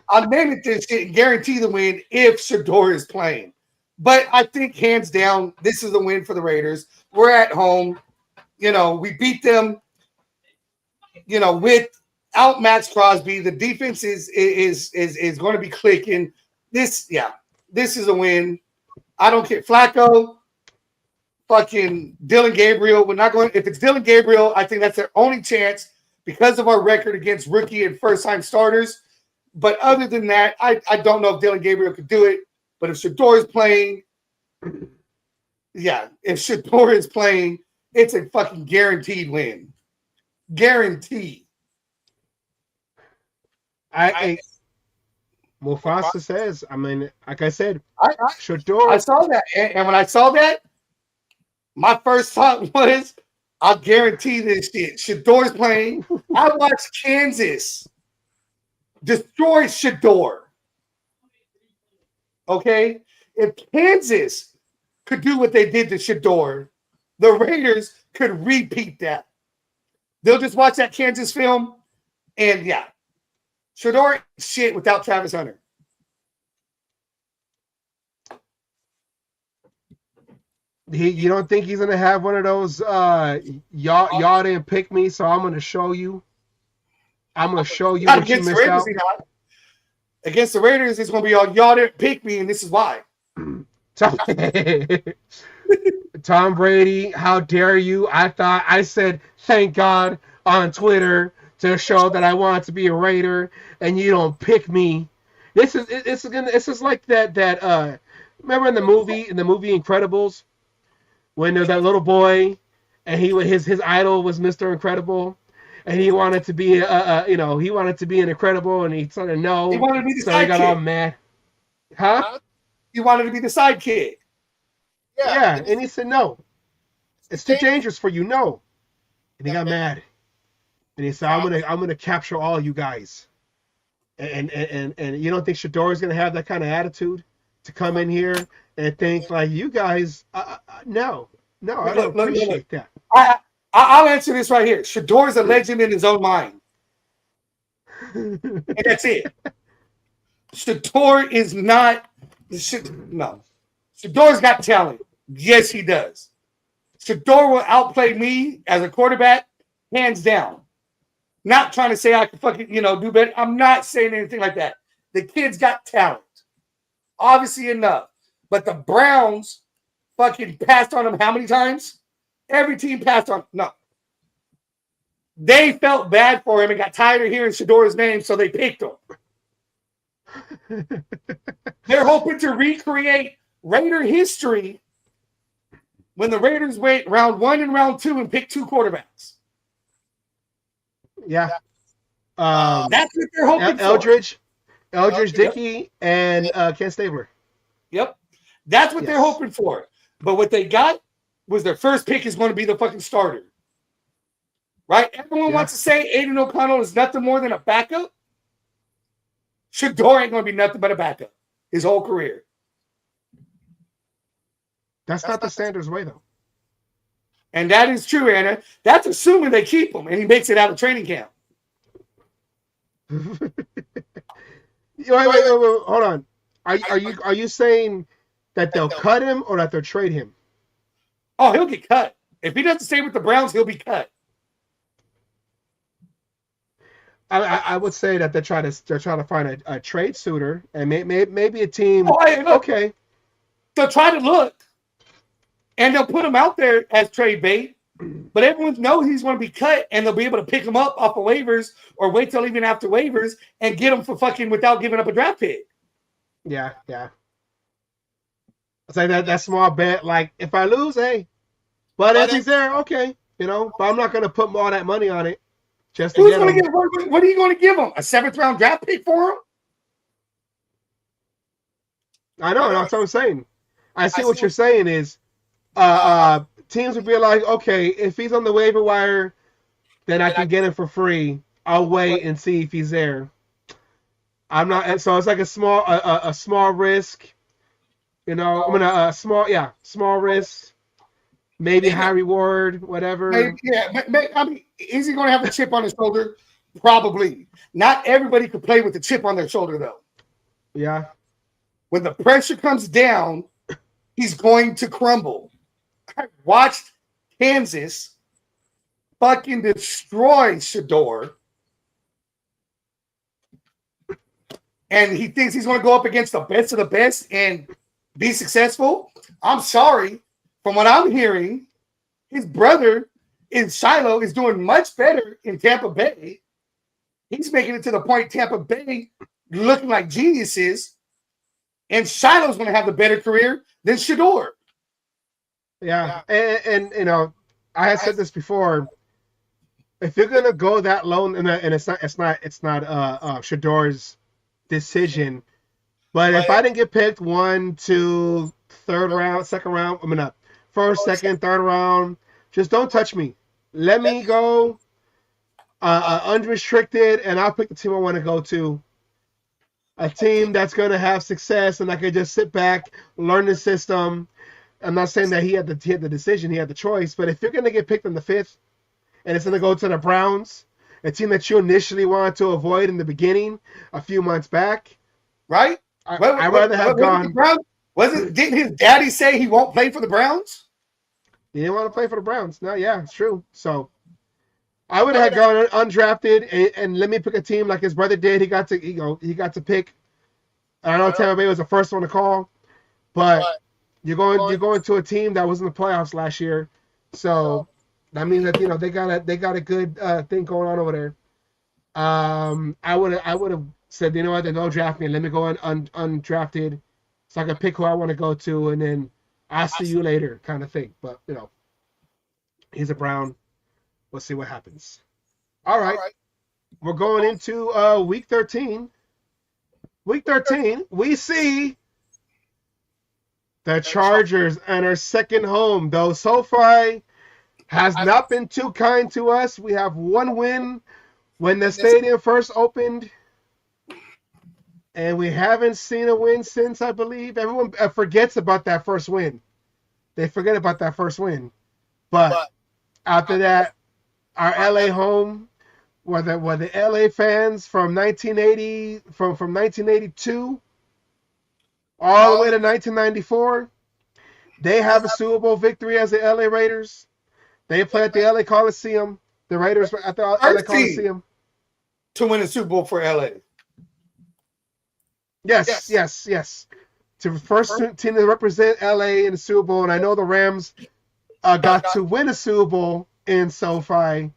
I'll name it this shit and guarantee the win if Shador is playing. But I think hands down, this is a win for the Raiders. We're at home. We beat them, without Max Crosby. The defense is going to be clicking. This is a win. I don't care. Flacco, fucking Dylan Gabriel. We're not going. If it's Dylan Gabriel, I think that's their only chance because of our record against rookie and first-time starters. But other than that, I don't know if Dylan Gabriel could do it. But if Shador is playing, it's a fucking guaranteed win. Guaranteed. Mufasa says, like I said, Shador. I saw that. And when I saw that, my first thought was, I'll guarantee this shit. Shador's playing. I watched Kansas destroy Shador. Okay? If Kansas could do what they did to Shador, the Raiders could repeat that. They'll just watch that Kansas film, and Shador shit without Travis Hunter. You don't think he's gonna have one of those y'all didn't pick me, so I'm gonna show you. What you missed out. Against the Raiders, it's gonna be y'all didn't pick me, and this is why. Tom Brady, how dare you? I said thank God on Twitter to show that I want to be a Raider, and you don't pick me. This is like that remember in the movie Incredibles when there's that little boy and his idol was Mr. Incredible, and he wanted to be he wanted to be an Incredible, and he said no. He wanted to be the so sidekick. He got all mad. Huh? He wanted to be the sidekick. Yeah, and he said no. It's too dangerous for you. No. and he got mad, and he said, I'm gonna capture all you guys. And you don't think Shador is gonna have that kind of attitude to come in here and think like you guys? No, I don't appreciate that. I'll answer this right here. Shador is a legend in his own mind, and that's it. Shador is not. No, Shador's got talent. Yes, he does. Shador will outplay me as a quarterback, hands down. Not trying to say I can fucking, do better. I'm not saying anything like that. The kid's got talent. Obviously enough. But the Browns fucking passed on him how many times? Every team passed on him. No. They felt bad for him and got tired of hearing Shador's name, so they picked him. They're hoping to recreate Raider history when the Raiders went round 1 and round 2 and picked 2 quarterbacks. Yeah. That's what they're hoping for. Eldridge Dickey, and Ken Stabler. Yep. That's what they're hoping for. But what they got was their first pick is going to be the fucking starter. Right? Everyone wants to say Aiden O'Connell is nothing more than a backup. Shador ain't going to be nothing but a backup his whole career. That's not the Sanders way, though. And that is true, Anna. That's assuming they keep him and he makes it out of training camp. Wait, hold on. Are you saying that they'll cut him or that they'll trade him? Oh, he'll get cut. If he doesn't stay with the Browns, he'll be cut. I would say that they're trying to find a trade suitor and maybe a team. Okay. They'll try to look. And they'll put him out there as trade bait, but everyone knows he's going to be cut, and they'll be able to pick him up off of waivers or wait till even after waivers and get him for fucking without giving up a draft pick. Yeah. It's like that small bet. Like if I lose, hey, but if he's there, okay, but I'm not going to put all that money on it just to get him. What are you going to give him? A 7th round draft pick for him? I know. That's what I'm saying. I see what you're saying is. Teams would be like, okay, if he's on the waiver wire, then I can get him for free. I'll wait and see if he's there. I'm not, so it's like a small risk, small risk, maybe high reward, whatever. I mean, is he going to have a chip on his shoulder? Probably. Not everybody could play with the chip on their shoulder, though. Yeah. When the pressure comes down, he's going to crumble. I watched Kansas fucking destroy Shador. And he thinks he's going to go up against the best of the best and be successful. I'm sorry. From what I'm hearing, his brother in Shiloh is doing much better in Tampa Bay. He's making it to the point Tampa Bay looking like geniuses. And Shiloh's going to have the better career than Shador. Yeah, and I had said this before. If you're gonna go that low, and it's not Shador's decision, but if I didn't get picked 1, 2, 3rd round, 2nd round, first, 2nd, 3rd round, just don't touch me. Let me go unrestricted, and I'll pick the team I want to go to. A team that's gonna have success, and I can just sit back, learn the system. I'm not saying that he had the decision, he had the choice, but if you're going to get picked in the 5th and it's going to go to the Browns, a team that you initially wanted to avoid in the beginning a few months back, right? I'd rather have gone. Didn't his daddy say he won't play for the Browns? He didn't want to play for the Browns. No, yeah, it's true. So I would have gone undrafted and let me pick a team like his brother did. He got to pick. I know Tampa Bay was the first one to call, but you're going to a team that was in the playoffs last year, so that means that they got a good thing going on over there. I would have said, you know what, then don't draft me. Let me go undrafted, so I can pick who I want to go to, and then I'll see you later, kind of thing. But he's a Brown. We'll see what happens. All right. We're going into week 13. Week 13, we see the Chargers and our second home, though SoFi has not been too kind to us. We have one win when the stadium first opened, and we haven't seen a win since, I believe. Everyone forgets about that first win. They forget about that first win. But after that, our LA home, where the LA fans from 1980, from 1982 all the way to 1994, they have a Super Bowl victory as the LA Raiders. They play at the LA Coliseum. The Raiders at the LA Coliseum. To win a Super Bowl for LA. Yes. To the first team to represent LA in the Super Bowl, and I know the Rams got to win a Super Bowl in SoFi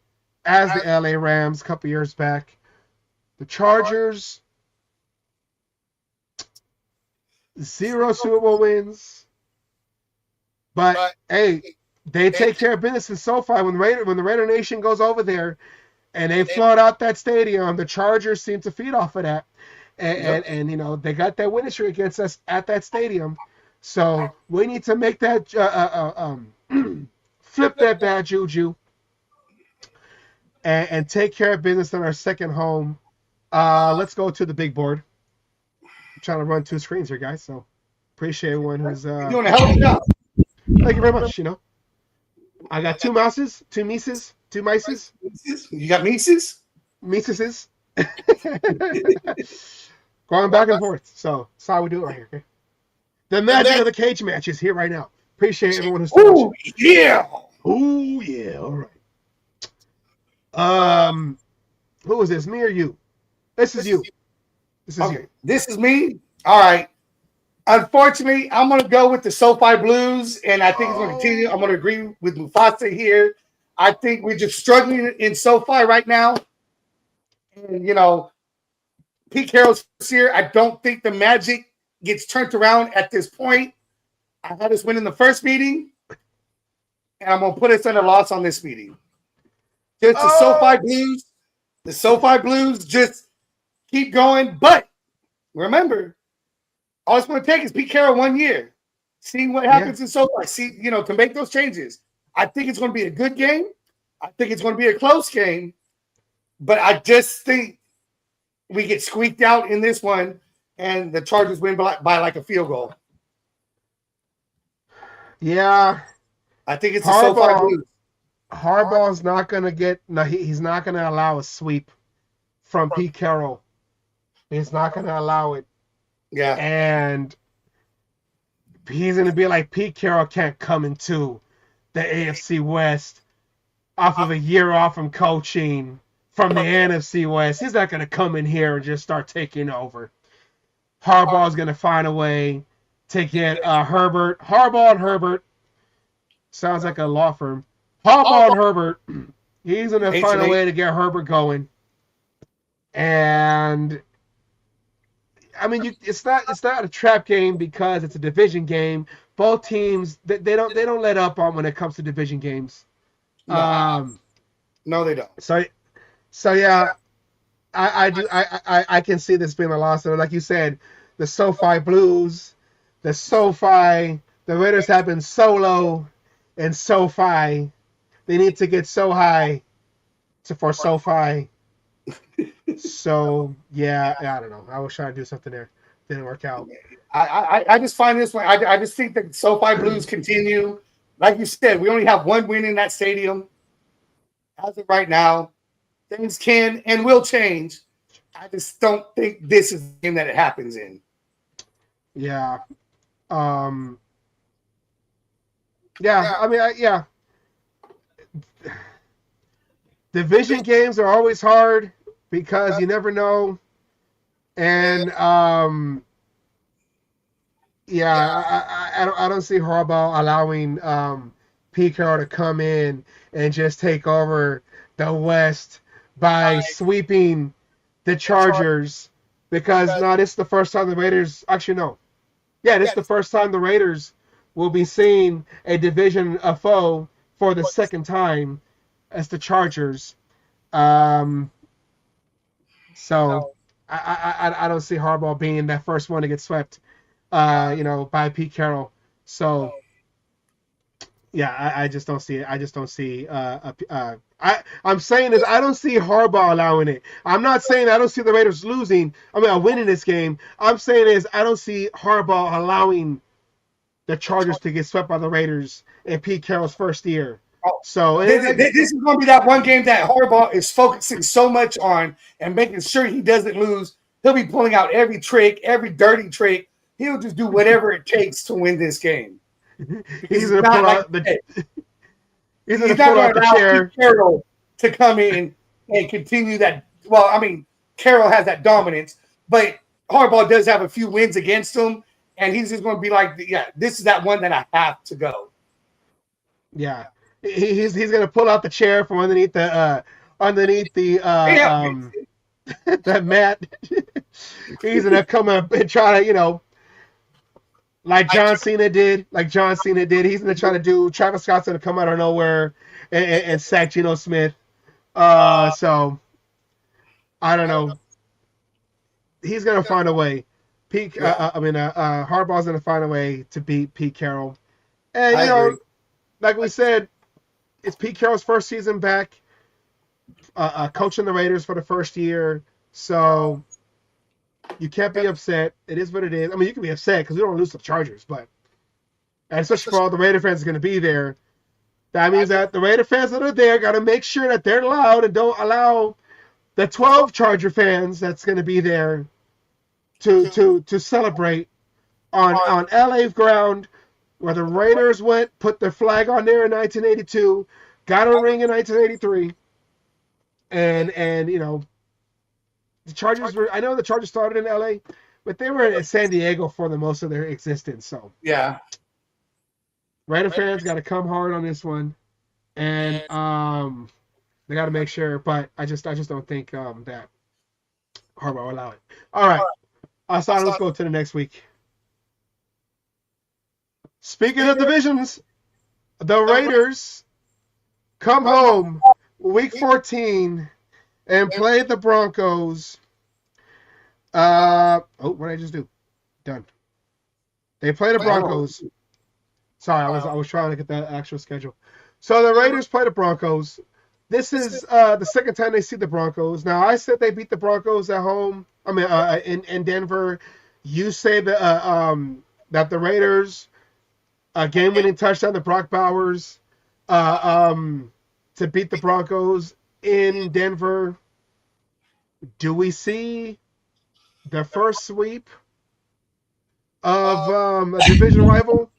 as the LA Rams a couple years back. The Chargers, 0 Super Bowl wins. But hey, they take care of business in SoFi. When the Raider Nation goes over there and they flood out that stadium, the Chargers seem to feed off of that. And you know, they got that winning streak against us at that stadium. So we need to make that flip that bad juju and take care of business in our second home. Let's go to the big board. I'm trying to run 2 screens here, guys. So appreciate everyone who's doing a hell of a job. Thank you very much. You know, I got 2 mouses, 2 mices, 2 mices. You got Mises? Mises. Going back and forth. So that's how we do it right here. Okay? The magic of the cage match is here right now. Appreciate everyone who's watching. Yeah. Oh yeah. All right. Who is this? Me or you? This is you. This is you. This is me. All right. Unfortunately, I'm going to go with the SoFi Blues, and I think it's going to continue. I'm going to agree with Mufasa here. I think we're just struggling in SoFi right now. And, you know, Pete Carroll's here. I don't think the magic gets turned around at this point. I had us win in the first meeting, and I'm going to put us in a loss on this meeting. Just the SoFi Blues. The SoFi Blues just keep going. But remember, all it's going to take is Pete Carroll 1 year. Seeing what happens in SoFi. See, you know, to make those changes. I think it's going to be a good game. I think it's going to be a close game. But I just think we get squeaked out in this one, and the Chargers win by like a field goal. Yeah. I think it's a SoFi Blues. Harbaugh's not going to get – no, he's not going to allow a sweep from Pete Carroll. He's not going to allow it. Yeah. And he's going to be like, Pete Carroll can't come into the AFC West off of a year off from coaching from the NFC West. He's not going to come in here and just start taking over. Harbaugh's going to find a way to get Harbaugh and Herbert. Sounds like a law firm. Harbaugh and Herbert. He's going to find a way to get Herbert going. And I mean, it's not a trap game because it's a division game. Both teams they don't let up on when it comes to division games. No, they don't. So yeah, I can see this being a loss. And like you said, the SoFi Blues, the Raiders have been so low in SoFi. They need to get so high for SoFi. So yeah, I don't know. I was trying to do something there, didn't work out. I just find this one. I just think that SoFi Blues continue. Like you said, we only have 1 win in that stadium. As of right now, things can and will change. I just don't think this is the game that it happens in. Yeah. Yeah. I mean, yeah. Division games are always hard because you never know. And I don't see Harbaugh allowing Pete Carroll to come in and just take over the West by sweeping the Chargers, because this is the first time the Raiders this is the first time the Raiders will be seeing a division foe for the second time as the Chargers. So I don't see Harbaugh being that first one to get swept by Pete Carroll. So Yeah, I just don't see it. I just don't see. I'm saying is I don't see Harbaugh allowing it. I'm not saying I don't see the Raiders losing. I mean, winning this game. I'm saying is I don't see Harbaugh allowing the Chargers to get swept by the Raiders in Pete Carroll's first year. So this is going to be that one game that Harbaugh is focusing so much on and making sure he doesn't lose. He'll be pulling out every trick, every dirty trick. He'll just do whatever it takes to win this game. He's going to pull out the. He's going to pull out the chair. Pete Carroll to come in and continue that. Well, I mean, Carroll has that dominance, but Harbaugh does have a few wins against him, and he's just going to be like, yeah, this is that one that I have to go. Yeah, he's going to pull out the chair from underneath the that mat. He's going to come up and try to like John Cena did. He's going to try to do. Travis Scott's going to come out of nowhere and sack Geno Smith. So I don't know. He's going to find a way. Harbaugh's going to find a way to beat Pete Carroll. And like we said, it's Pete Carroll's first season back, coaching the Raiders for the first year. So you can't be upset. It is what it is. I mean, you can be upset because we don't lose to the Chargers, and especially for all the Raider fans are going to be there. That means that the Raider fans that are there got to make sure that they're loud and don't allow the 12 Charger fans that's going to be there to celebrate on LA ground where the Raiders went, put their flag on there in 1982, got a ring in 1983, and the Chargers were. I know the Chargers started in LA, but they were in San Diego for the most of their existence. So yeah, Raider fans got to come hard on this one, and they got to make sure. But I just don't think that Harbaugh will allow it. All right, let's go to the next week. Speaking of divisions, the Raiders come home week 14 and play the Broncos. What did I just do? Done. They play the Broncos. Sorry, I was trying to get that actual schedule. So the Raiders play the Broncos. This is the second time they see the Broncos. Now I said they beat the Broncos at home. I mean, in Denver. You say that the Raiders game-winning touchdown to Brock Bowers to beat the Broncos in Denver. Do we see the first sweep of a division rival?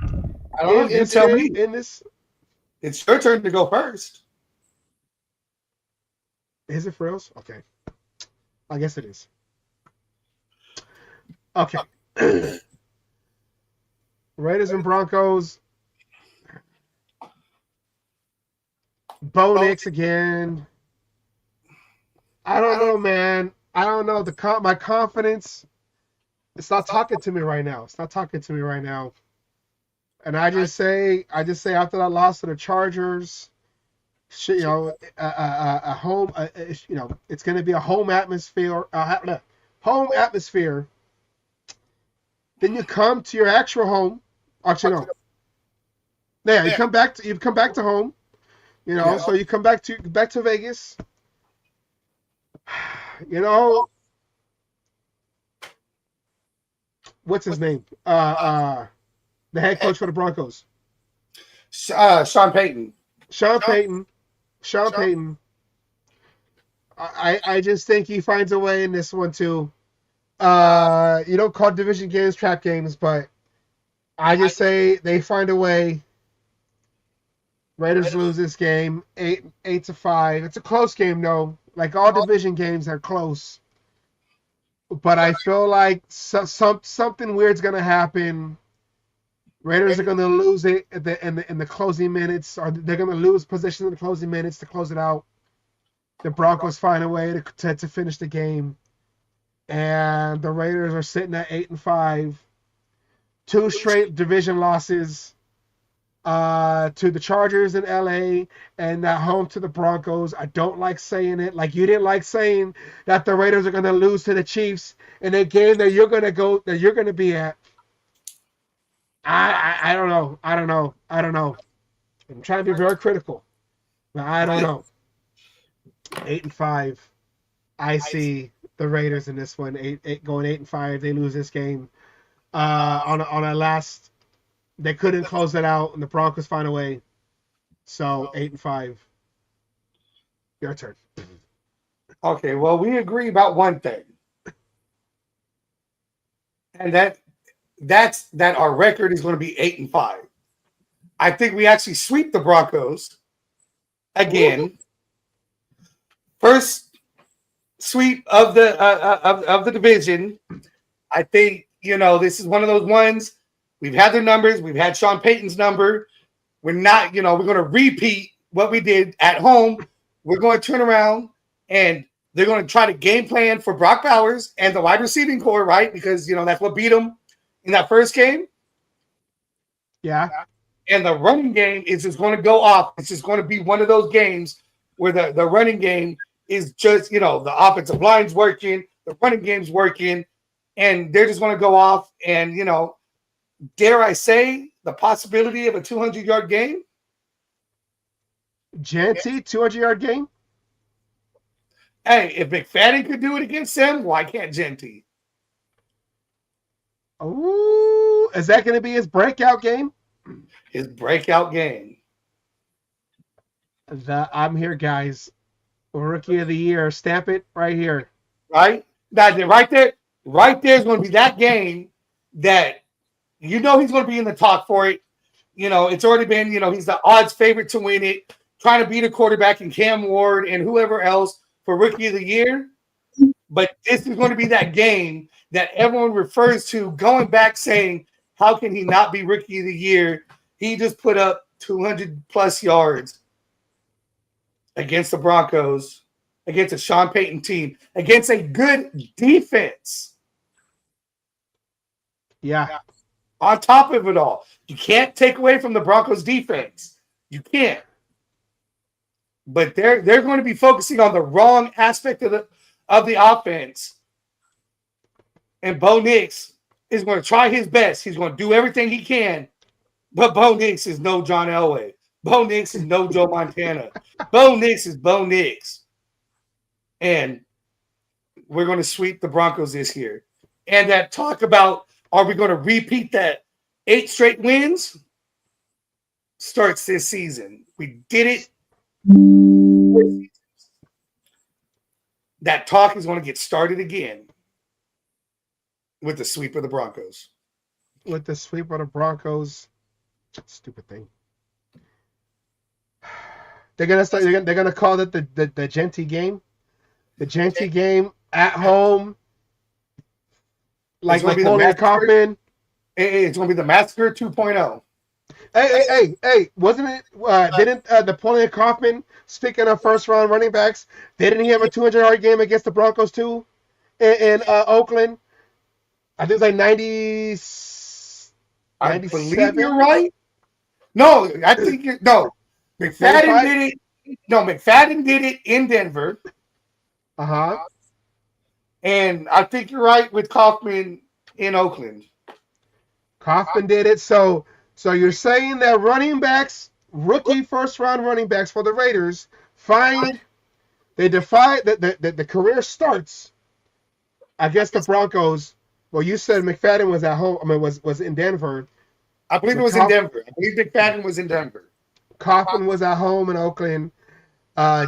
I don't know. You tell me. In this, it's your turn to go first. Is it for reals? Okay. I guess it is. Okay. Raiders and Broncos. Bo Nix again. I don't know, man. I don't know. My confidence, it's not talking to me right now. And I just say after that loss to the Chargers, a home, it's going to be a home atmosphere. Then you come to your actual home. Actually, no. Yeah, you come back to home. So you come back to Vegas. What's his name? The head coach for the Broncos. Sean Payton. Sean Payton. I just think he finds a way in this one too. You don't call division games trap games, but I just say they find a way. Raiders lose this game 8-5. It's a close game though. Like all division games are close. But I feel like something weird's gonna happen. Raiders are gonna lose it in the closing minutes, or they're gonna lose possession in the closing minutes to close it out. The Broncos find a way to finish the game, and the Raiders are sitting at 8-5. 2 straight division losses to the Chargers in LA and at home to the Broncos. I don't like saying it. Like you didn't like saying that the Raiders are going to lose to the Chiefs in a game that you're going to be at. I don't know. I'm trying to be very critical, but I don't know. 8-5. I see the Raiders in this one. Going 8-5. They lose this game. On a last, they couldn't close it out, and the Broncos find a way. So 8-5. Your turn. Okay, well, we agree about one thing, and that's that our record is going to be 8-5. I think we actually sweep the Broncos again. First sweep of the division. I think this is one of those ones. We've had their numbers. We've had Sean Payton's number. We're not, we're going to repeat what we did at home. We're going to turn around and they're going to try to game plan for Brock Bowers and the wide receiving core, right? Because that's what beat them in that first game. Yeah. And the running game is just going to go off. It's just going to be one of those games where the running game is just, the offensive line's working, the running game's working, and they're just going to go off. And, dare I say, the possibility of a 200-yard game? Genty, 200-yard game? Hey, if McFadden could do it against them, why can't Genty? Ooh, is that going to be his breakout game? His breakout game. I'm here, guys. Rookie of the year. Stamp it right here. Right? Right there is going to be that game that he's going to be in the talk for it. It's already been, he's the odds favorite to win it, trying to beat a quarterback in Cam Ward and whoever else for Rookie of the Year. But this is going to be that game that everyone refers to going back saying, how can he not be Rookie of the Year? He just put up 200-plus yards against the Broncos, against a Sean Payton team, against a good defense. Yeah. On top of it all, you can't take away from the Broncos defense. You can't. But they're going to be focusing on the wrong aspect of the offense. And Bo Nix is going to try his best. He's going to do everything he can. But Bo Nix is no John Elway. Bo Nix is no Joe Montana. Bo Nix is Bo Nix. And we're going to sweep the Broncos this year. And that talk about, are we going to repeat that 8 straight wins? Starts this season. We did it. That talk is going to get started again with the sweep of the Broncos. With the sweep of the Broncos. Stupid thing. They're gonna call it the Genty game. The Genty game at home. Like Napoleon Kaufman. It's going to be the Massacre 2.0. Hey! Wasn't it? Didn't Napoleon Kaufman? Speaking of first-round running backs, didn't he have a 200-yard game against the Broncos too, in Oakland? I think it was like 90. I believe you're right. No, I think no. McFadden did it. No, McFadden did it in Denver. And I think you're right with Kaufman in Oakland. Kaufman did it. So you're saying that running backs, rookie first-round running backs for the Raiders, they defy the career starts against the Broncos. Well, you said McFadden was at home. I mean, was in Denver. I believe it was in Denver. I believe McFadden was in Denver. Kaufman was at home in Oakland.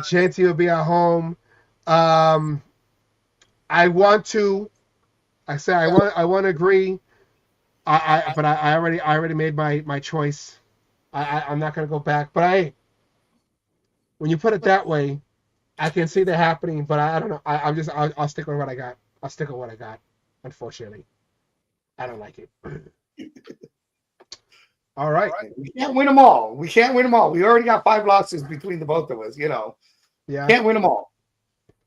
Genty will be at home. I want to agree. But I already made my choice. I'm not gonna go back. But when you put it that way, I can see that happening. But I don't know. I'll stick with what I got. I'll stick with what I got. Unfortunately, I don't like it. All right. We can't win them all. We already got 5 losses between the both of us. Yeah. Can't win them all.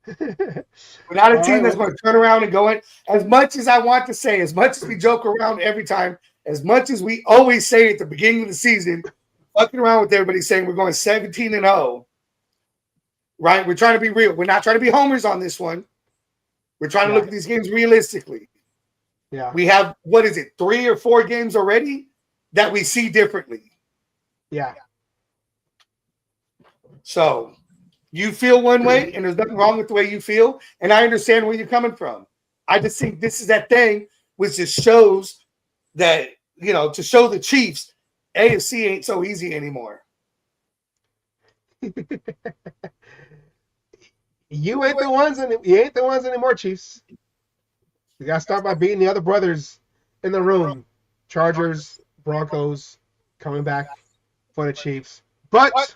We're not a team that's going to turn around and go in. As much as I want to say, as much as we joke around every time, as much as we always say at the beginning of the season, fucking around with everybody saying we're going 17-0, right? We're trying to be real. We're not trying to be homers on this one. We're trying to look at these games realistically. Yeah. We have, 3 or 4 games already that we see differently. Yeah. So you feel one way, and there's nothing wrong with the way you feel, and I understand where you're coming from. I just think this is that thing which just shows that, to show the Chiefs, AFC ain't so easy anymore. You ain't the ones anymore, Chiefs. You gotta start by beating the other brothers in the room. Chargers, Broncos, coming back for the Chiefs. But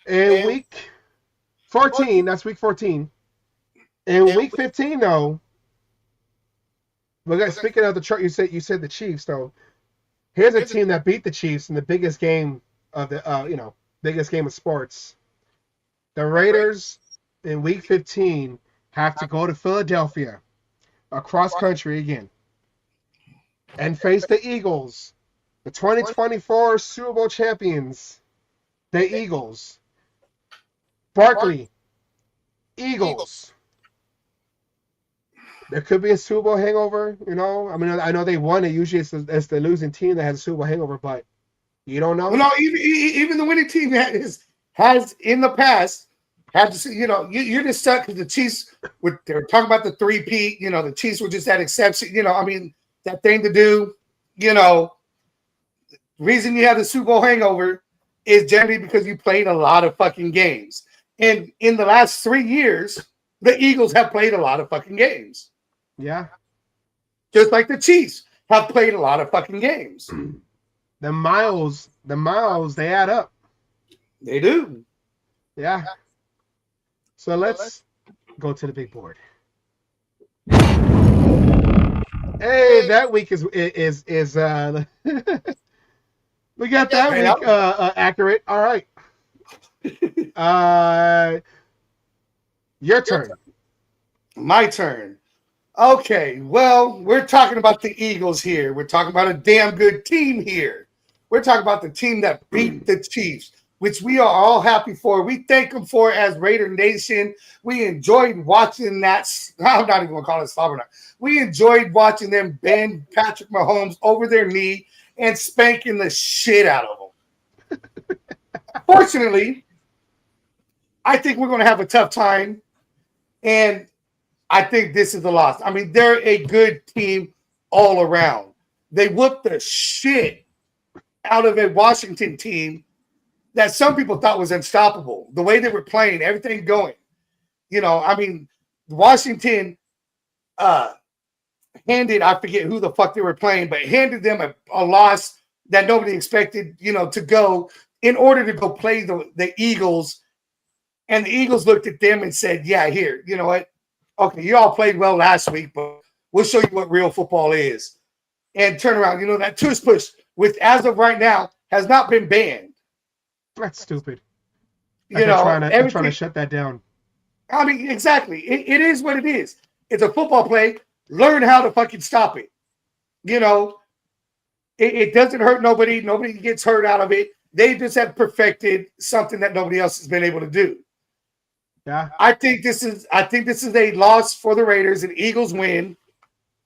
in week 14, that's week 14. In week 15, though, speaking of the chart, you said the Chiefs, though. Here's a team that beat the Chiefs in the biggest game of biggest game of sports. The Raiders in week 15 have to go to Philadelphia, across country again, and face the Eagles, the 2024 Super Bowl champions, the Eagles. Barkley, Eagles. There could be a Super Bowl hangover, I mean, I know they won. It usually it's the losing team that has a Super Bowl hangover, but you don't know. Well, no, even the winning team has in the past had to. You're just stuck because the Chiefs. They're talking about the three-peat. The Chiefs were just that exception. I mean, that thing to do. Reason you have the Super Bowl hangover is generally because you played a lot of fucking games, and in the last 3 years, the Eagles have played a lot of fucking games. Yeah. Just like the Chiefs have played a lot of fucking games. The miles, they add up. They do. Yeah. So let's go to the big board. Hey, that week is we got that week accurate. All right. Your turn. My turn. Okay, well, we're talking about the Eagles here. We're talking about a damn good team here. We're talking about the team that beat the Chiefs, which we are all happy for. We thank them for it as Raider Nation. We enjoyed watching that. I'm not even going to call it slobber. We enjoyed watching them bend Patrick Mahomes over their knee and spanking the shit out of him. Fortunately, I think we're going to have a tough time, and I think this is a loss. I mean, they're a good team all around. They whooped the shit out of a Washington team that some people thought was unstoppable. The way they were playing, everything going. I mean, Washington handed, I forget who the fuck they were playing, but handed them a loss that nobody expected, to go in order to go play the Eagles. And the Eagles looked at them and said, yeah, here, you know what? Okay, you all played well last week, but we'll show you what real football is. And turn around. That tush push, which as of right now has not been banned. That's stupid. They're trying to shut that down. I mean, exactly. It is what it is. It's a football play. Learn how to fucking stop it. It doesn't hurt nobody. Nobody gets hurt out of it. They just have perfected something that nobody else has been able to do. Yeah, I think this is a loss for the Raiders, an Eagles win.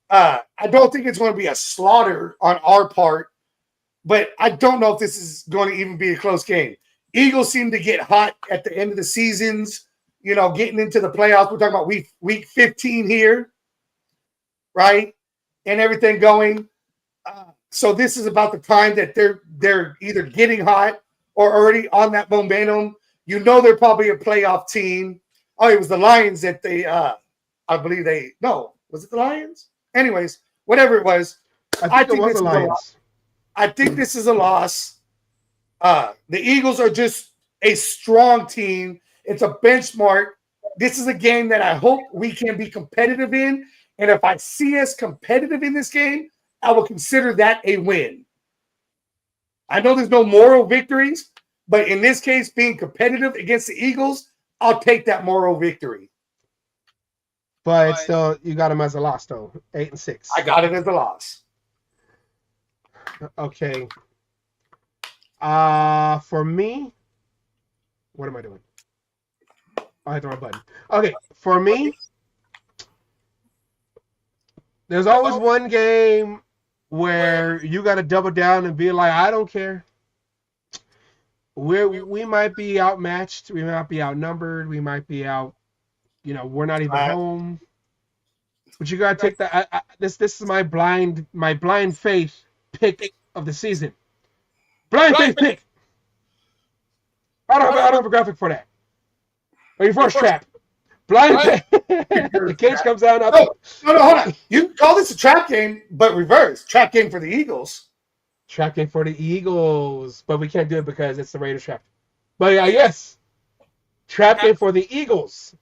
I don't think it's going to be a slaughter on our part, but I don't know if this is going to even be a close game. Eagles seem to get hot at the end of the seasons, getting into the playoffs. We're talking about week 15 here, right? And everything going. So this is about the time that they're either getting hot or already on that momentum. They're probably a playoff team. Oh, it was the Lions that was it the Lions? Anyways, whatever it was. I think it was the Lions. I think this is a loss. The Eagles are just a strong team. It's a benchmark. This is a game that I hope we can be competitive in. And if I see us competitive in this game, I will consider that a win. I know there's no moral victories, but in this case, being competitive against the Eagles, I'll take that moral victory. But it's still, you got them as a loss, though. 8-6. I got it as a loss. Okay. For me, what am I doing? I hit the wrong button. Okay, for me, there's always one game where you got to double down and be like, I don't care. we might be outmatched. We might be outnumbered. We might be out. We're not even home. But you gotta take that. This is my blind faith pick of the season. Blind faith pick. I don't have a graphic for that. Reverse trap. Blind faith. The cage comes out. No, hold on. You call this a trap game, but reverse trap game for the Eagles. Trap game for the Eagles, but we can't do it because it's the Raiders trap. But yes, trap game for the Eagles.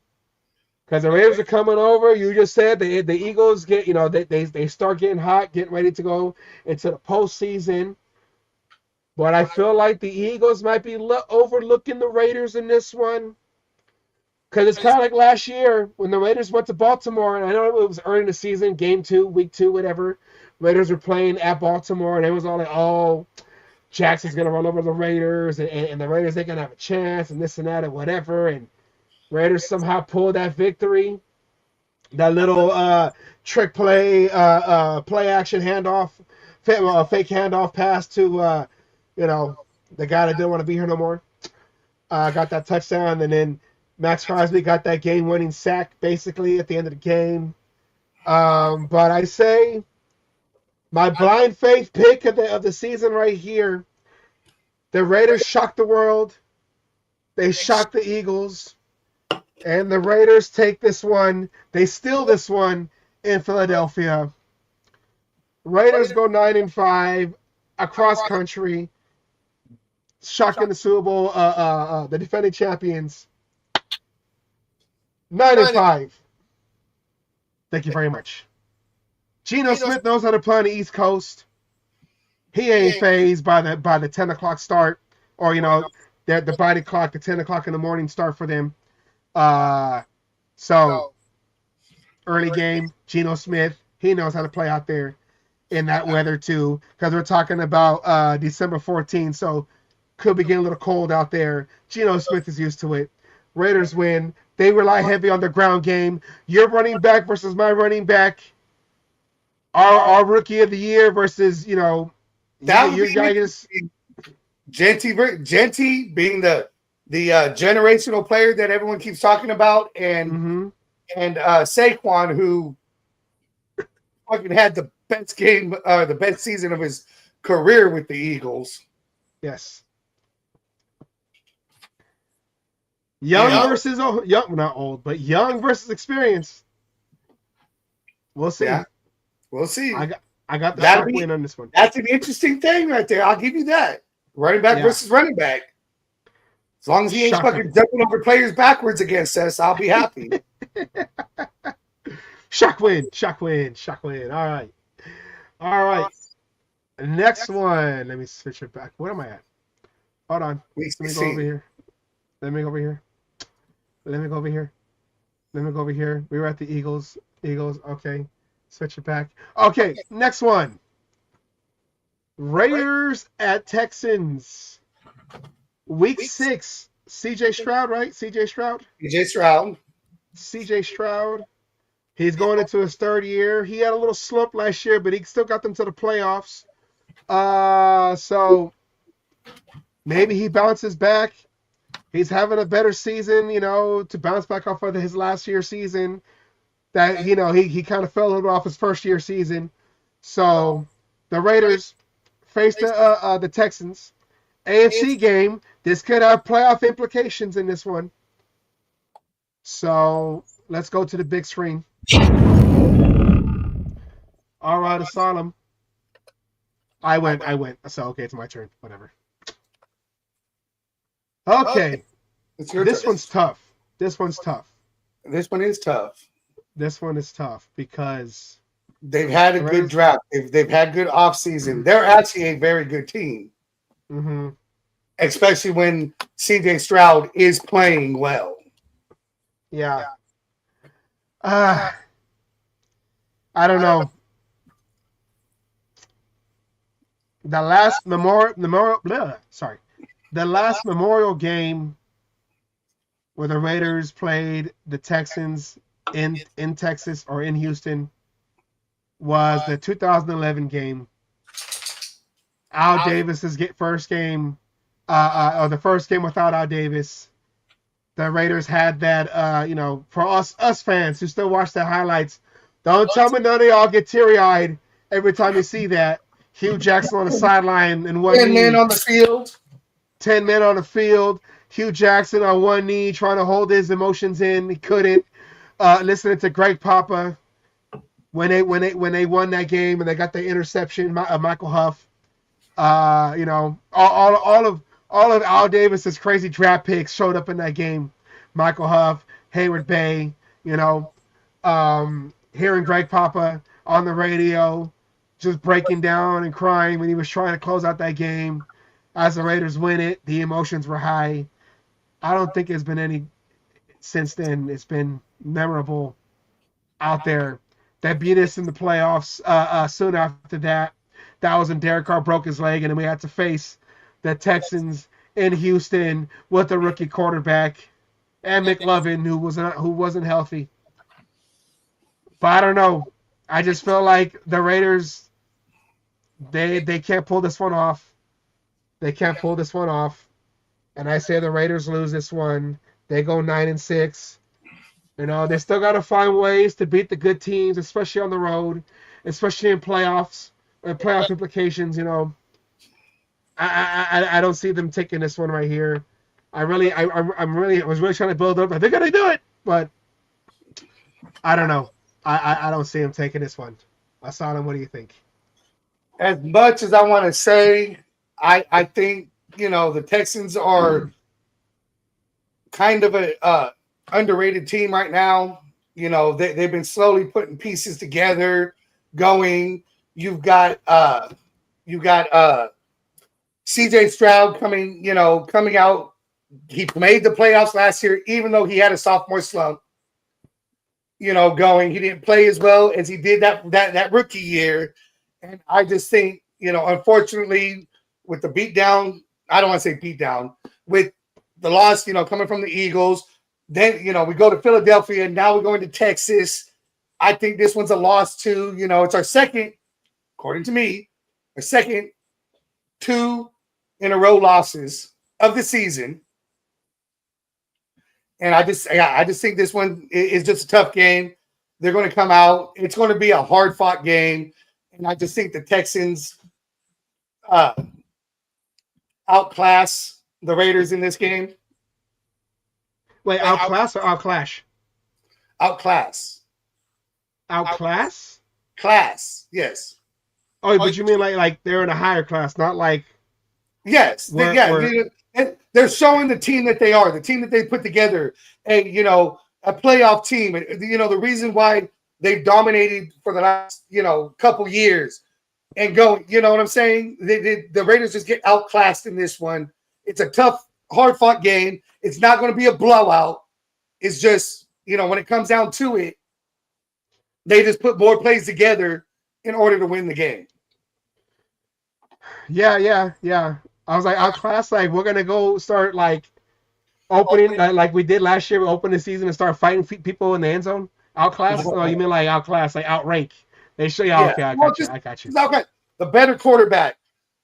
Because the Raiders are coming over. You just said the Eagles get, they start getting hot, getting ready to go into the postseason. But I feel like the Eagles might be overlooking the Raiders in this one. Because it's kind of like last year when the Raiders went to Baltimore, and I know it was early in the season, game 2, week 2, whatever. Raiders were playing at Baltimore, and it was all like, oh, Jackson's going to run over the Raiders, and the Raiders ain't going to have a chance, and this and that, and whatever. And Raiders somehow pulled that victory. That little trick play, play action handoff, fake handoff pass to, the guy that didn't want to be here no more. Got that touchdown, and then Max Crosby got that game-winning sack basically at the end of the game. But I say my blind faith pick of the season right here. The Raiders shocked the world. They shocked the Eagles. And the Raiders take this one. They steal this one in Philadelphia. Raiders go 9-5 across country. Shocking the Super Bowl, the defending champions. 9-5. Thank you very much. Geno Smith knows how to play on the East Coast. He ain't phased by the 10 o'clock start, or the body clock, the 10 o'clock in the morning start for them. So early game, Geno Smith, he knows how to play out there in that weather too, because we're talking about December 14th, so could be getting a little cold out there. Geno Smith is used to it. Raiders win. They rely heavy on the ground game. Your running back versus my running back. Our rookie of the year versus, your guys. Genty being the generational player that everyone keeps talking about, and Saquon, who fucking had the best game, the best season of his career with the Eagles. Yes. Young versus young, not old, but young versus experience. We'll see. Yeah, we'll see. I got the sharp win on this one. That's an interesting thing right there. I'll give you that. Running back versus running back. As long as he ain't fucking jumping over players backwards against us, I'll be happy. Shock win. All right. Next one. Let me switch it back. Where am I at? Hold on. Let me go over here. We were at the Eagles. Okay. Switch it back. Okay. Next one. Raiders at Texans. Week 6. CJ Stroud, right? CJ Stroud. He's going into his 3rd year. He had a little slump last year, but he still got them to the playoffs. So maybe he bounces back. He's having a better season, to bounce back off of his last year season. That, he kind of fell a little bit off his first year season. So the Raiders face the Texans. AFC game. This could have playoff implications in this one. So let's go to the big screen. All right, Asylum. I went. So, okay, it's my turn. Whatever. Okay. This one's tough. This one is tough because they've had a good draft. They've had good offseason. They're actually a very good team. Mm-hmm. Especially when CJ Stroud is playing well. Yeah. I don't know. The last Memorial game where the Raiders played the Texans in Texas or in Houston was the 2011 game. Al Davis's first game or the first game without Al Davis. The Raiders had that, for us fans who still watch the highlights, don't tell me none of y'all get teary-eyed every time you see that. Hugh Jackson on the sideline in one 10 men knee. on the field. 10 men on the field. Hugh Jackson on one knee trying to hold his emotions in. He couldn't. Listening to Greg Papa when they won that game and they got the interception of Michael Huff. All of Al Davis's crazy draft picks showed up in that game. Michael Huff, Hayward Bay, hearing Greg Papa on the radio, just breaking down and crying when he was trying to close out that game. As the Raiders win it, the emotions were high. I don't think it's been any since then. It's been memorable out there. That beat us in the playoffs soon after that. That was when Derek Carr broke his leg, and then we had to face the Texans in Houston with a rookie quarterback and McLovin, who wasn't healthy. But I don't know. I just feel like the Raiders, they can't pull this one off. They can't pull this one off. And I say the Raiders lose this one. They go 9-6. They still got to find ways to beat the good teams, especially on the road, especially in playoffs, playoff implications. I don't see them taking this one right here. I was really trying to build up. They're gonna do it, but I don't know. I don't see them taking this one. Asylum, what do you think? As much as I want to say, I think the Texans are kind of a underrated team right now. They've been slowly putting pieces together, going. You've got CJ Stroud coming out. He made the playoffs last year, even though he had a sophomore slump. Going. He didn't play as well as he did that rookie year. And I just think, unfortunately, with the beatdown, I don't want to say beatdown, with the loss, coming from the Eagles, then, we go to Philadelphia, and now we're going to Texas. I think this one's a loss too. It's our second, according to me, our second 2 in a row losses of the season. And I just think this one is just a tough game. They're going to come out. It's going to be a hard-fought game. And I just think the Texans outclass the Raiders in this game. Wait, outclass or outclash? Outclass. Outclass? Class, yes. Oh, but you mean like they're in a higher class, not like... Yes, they're showing the team that they are, the team that they put together, a playoff team. The reason why they've dominated for the last couple years and going, you know what I'm saying? The Raiders just get outclassed in this one. It's a tough, hard-fought game. It's not going to be a blowout. It's just when it comes down to it, they just put more plays together in order to win the game. Yeah. I was like, outclassed, like we're gonna go start like opening like we did last year. We opened the season and start fighting people in the end zone. Outclass? Oh, you mean like outclass, like outrank? They show you. Yeah. Okay, I got you. Okay, the better quarterback.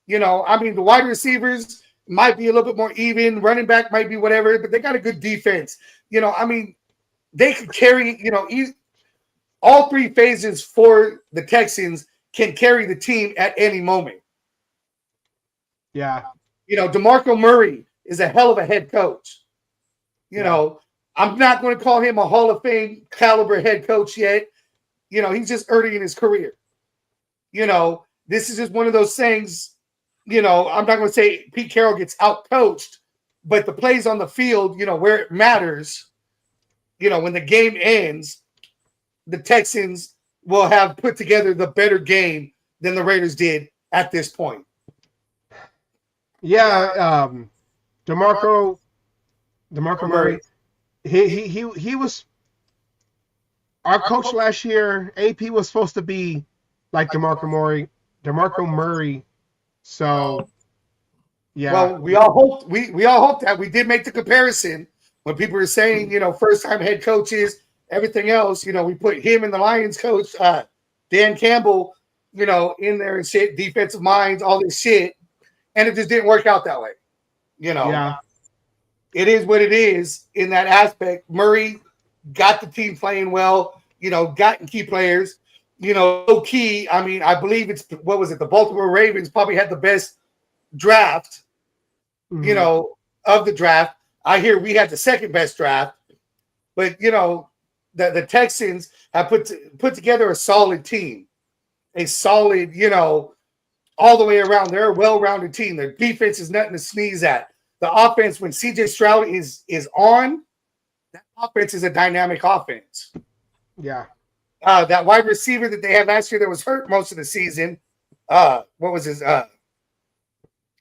The wide receivers might be a little bit more even. Running back might be whatever, but they got a good defense. They could carry. All 3 phases for the Texans can carry the team at any moment. Yeah. DeMarco Murray is a hell of a head coach. I'm not going to call him a Hall of Fame caliber head coach yet. He's just early in his career. This is just one of those things, I'm not going to say Pete Carroll gets out-coached, but the plays on the field, where it matters, when the game ends, the Texans will have put together the better game than the Raiders did at this point. Yeah, DeMarco Murray. He was our coach last year. AP was supposed to be like DeMarco Murray. So yeah. Well, we all hope that we did make the comparison when people were saying, first time head coaches, everything else, we put him and the Lions coach, Dan Campbell, in there and shit, defensive minds, all this shit. And it just didn't work out that way. You know, Yeah. it is what it is in that aspect. Murray got the team playing well, you know, gotten key players, you know, low key. I mean, I believe it's what was it? The Baltimore Ravens probably had the best draft, you Mhm. know, of the draft. I hear we had the second best draft, but you know, the Texans have put together a solid team, a solid, you know, all the way around. They're a well-rounded team. Their defense is nothing to sneeze at. The offense, when CJ Stroud is on, that offense is a dynamic offense. Yeah. That wide receiver that they had last year that was hurt most of the season. What was his? God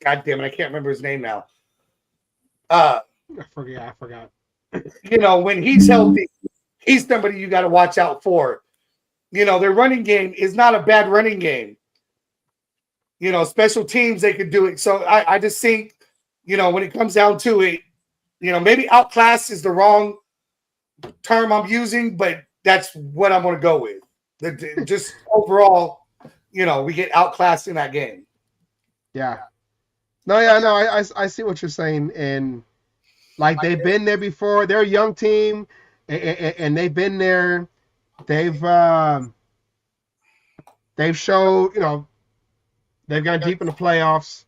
damn it, I can't remember his name now. I forgot. You know, when he's healthy, he's somebody you got to watch out for. You know, their running game is not a bad running game. You know, special teams, they could do it. So I just think, you know, when it comes down to it, you know, maybe outclass is the wrong term I'm using, but that's what I'm going to go with. Just overall, you know, we get outclassed in that game. Yeah. No, yeah, no, I see what you're saying, and like they've been there before. They're a young team, and they've been there. They've showed, you know, they've gone deep in the playoffs.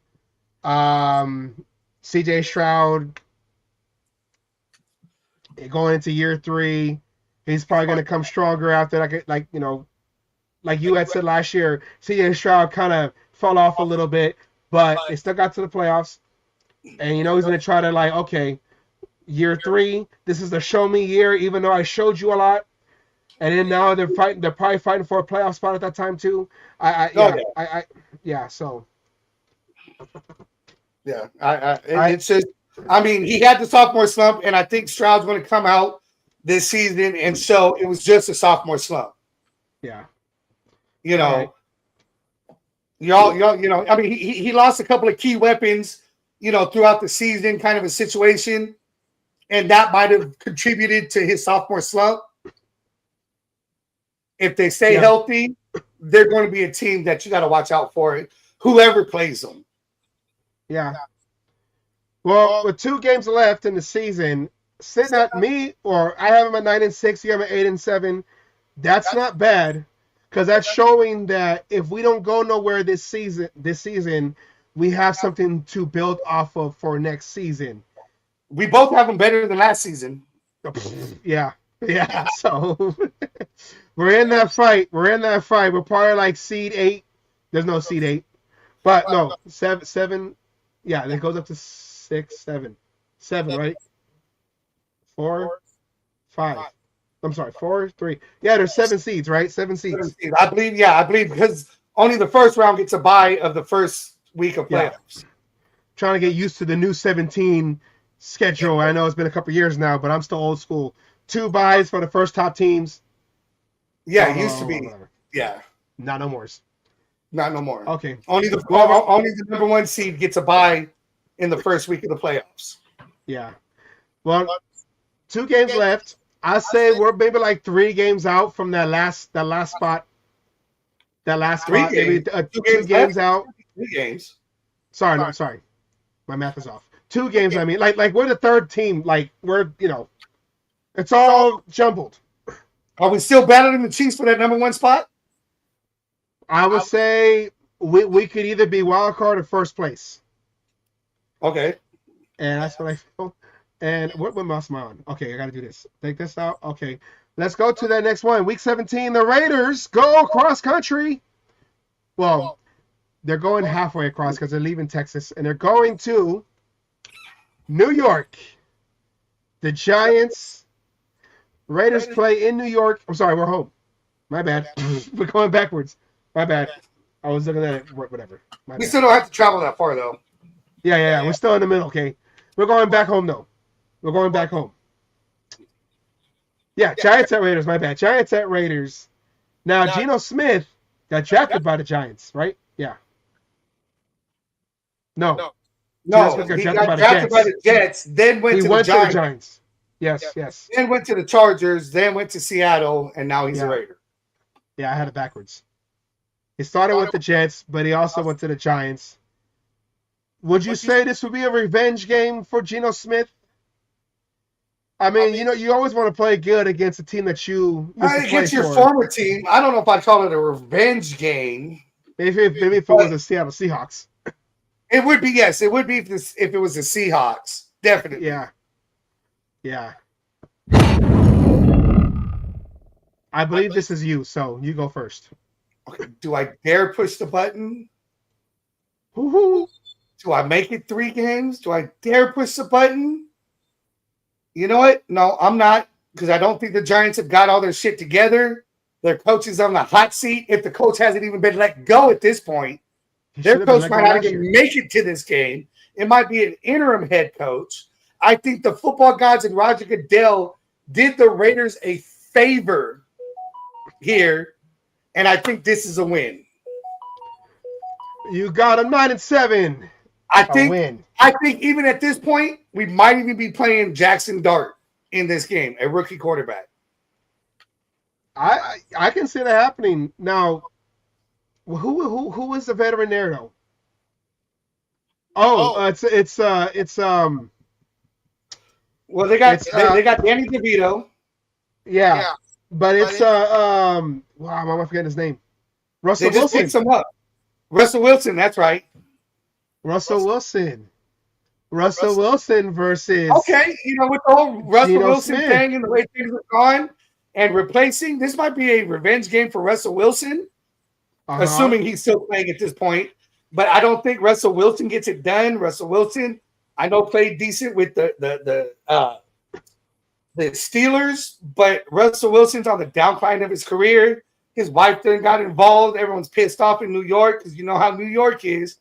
CJ Stroud going into year 3, he's probably going to come stronger after like you know, like you had said last year. CJ Stroud kind of fell off a little bit, but they still got to the playoffs, and you know he's going to try to like, okay, year 3, this is the show me year, even though I showed you a lot. And then now they're probably fighting for a playoff spot at that time too. So yeah, it's just, I mean, he had the sophomore slump, and I think Stroud's going to come out this season and show it was just a sophomore slump. Yeah, you know, y'all, you know, I mean, he lost a couple of key weapons, you know, throughout the season, kind of a situation, and that might have contributed to his sophomore slump. If they stay healthy, they're going to be a team that you got to watch out for. Whoever plays them. Yeah. Well, with 2 games left in the season, sitting at me, or I have him at 9-6, you have him at 8-7. That's not bad, because that's showing that if we don't go nowhere this season, we have something to build off of for next season. We both have them better than last season. Yeah. So we're in that fight. We're probably like seed 8. There's no seed 8, but no, 7. Yeah, it goes up to 6, 7, right? 4, 5. I'm sorry, 4, 3. Yeah, there's 7 seeds, right? 7 seeds. I believe because only the first round gets a bye of the first week of playoffs. Trying to get used to the new 17 schedule. I know it's been a couple years now, but I'm still old school. 2 buys for the first top teams. Yeah, it used to be. Yeah. Not no more. Not no more. Okay. Only the number 1 seed gets a bye in the first week of the playoffs. Yeah. Well, 2 games left. I say we're maybe like 3 games out from that last spot. That last spot. Maybe 2 games out. 3 games. Sorry, no, sorry. My math is off. 2 games, I mean. Like we're the 3rd team. Like we're, you know, it's all jumbled. Are we still battling the Chiefs for that number 1 spot? I would say we could either be wild card or first place. Okay. And that's what I feel. And what mouse am I on? Okay, I got to do this. Take this out. Okay. Let's go to that next one. Week 17, the Raiders go cross country. Well, they're going halfway across because they're leaving Texas. And they're going to New York. The Giants. Raiders play in New York. I'm sorry, we're home. My bad. We're going backwards. My bad. I was looking at it. Whatever. We still don't have to travel that far, though. Yeah. We're still in the middle, okay? We're going back home, though. We're going back home. Yeah, Giants at Raiders. My bad. Giants at Raiders. Now, Geno Smith got drafted by the Giants, right? Yeah. No. He got drafted by the Jets, then went to the Giants. Yes. Then went to the Chargers, then went to Seattle, and now he's a Raider. Yeah, I had it backwards. He started with the Jets, but he also went to the Giants. Would you say this would be a revenge game for Geno Smith? I mean, you always want to play good against a team that you used to play Against your for. former team, I don't know if I call it a revenge game. Maybe if it was the Seattle Seahawks. It would be, yes. It would be if it was the Seahawks. Definitely. Yeah. I believe this is you, so you go first. Okay. Do I dare push the button? Woo-hoo. Do I make it 3 games? Do I dare push the button? You know what? No, I'm not, because I don't think the Giants have got all their shit together. Their coach is on the hot seat. If the coach hasn't even been let go at this point, their coach might not even make it to this game. It might be an interim head coach. I think the football gods and Roger Goodell did the Raiders a favor here, and I think this is a win. You got a 9-7. I think even at this point, we might even be playing Jackson Dart in this game, a rookie quarterback. I can see that happening. Now, who is the veteran there though? It's Well, they got Danny DeVito. Yeah. But it's wow, I'm forgetting his name. Russell Wilson. Picks him up. Russell Wilson, that's right. Russell Wilson versus okay. With the whole Russell Wilson Smith thing and the way things are gone and replacing, this might be a revenge game for Russell Wilson, assuming he's still playing at this point. But I don't think Russell Wilson gets it done. Russell Wilson, I know, played decent with the Steelers, but Russell Wilson's on the downcline of his career. His wife then got involved. Everyone's pissed off in New York because you know how New York is.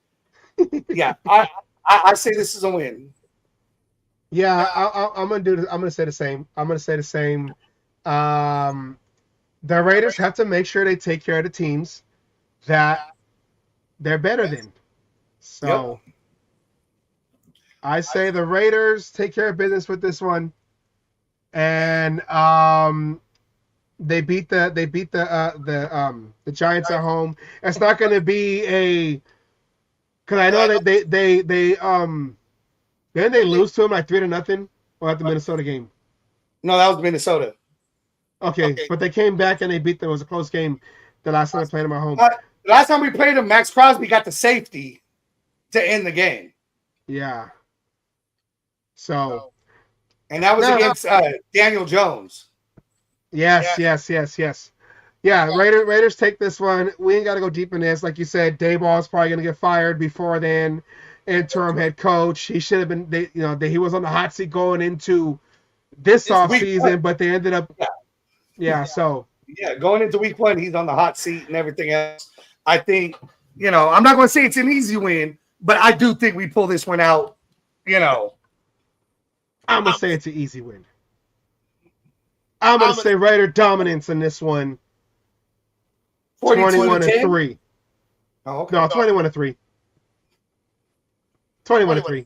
Yeah, I say this is a win. Yeah, I'm gonna do this. I'm gonna say the same. The Raiders have to make sure they take care of the teams that they're better than. So I say the Raiders take care of business with this one, and they beat the Giants at home. It's not going to be because I know that they didn't they lose to them like 3-0 or at the Minnesota game. No, that was Minnesota. Okay, but they came back and they beat them. It was a close game the last time I played them at home. Last time we played them, Max Crosby got the safety to end the game. Yeah. So. And that was against Daniel Jones. Yes. Yeah, Raiders take this one. We ain't got to go deep in this. Like you said, Dayball's probably going to get fired before then. Interim head coach. He should have been, he was on the hot seat going into this offseason, but they ended up. Yeah, so. Yeah, going into week 1, he's on the hot seat and everything else. I think, I'm not going to say it's an easy win, but I do think we pull this one out, I'm going to say it's an easy win. I'm going to say Raider dominance in this one. 21-3. Oh, okay. No, 21-3. 21-3.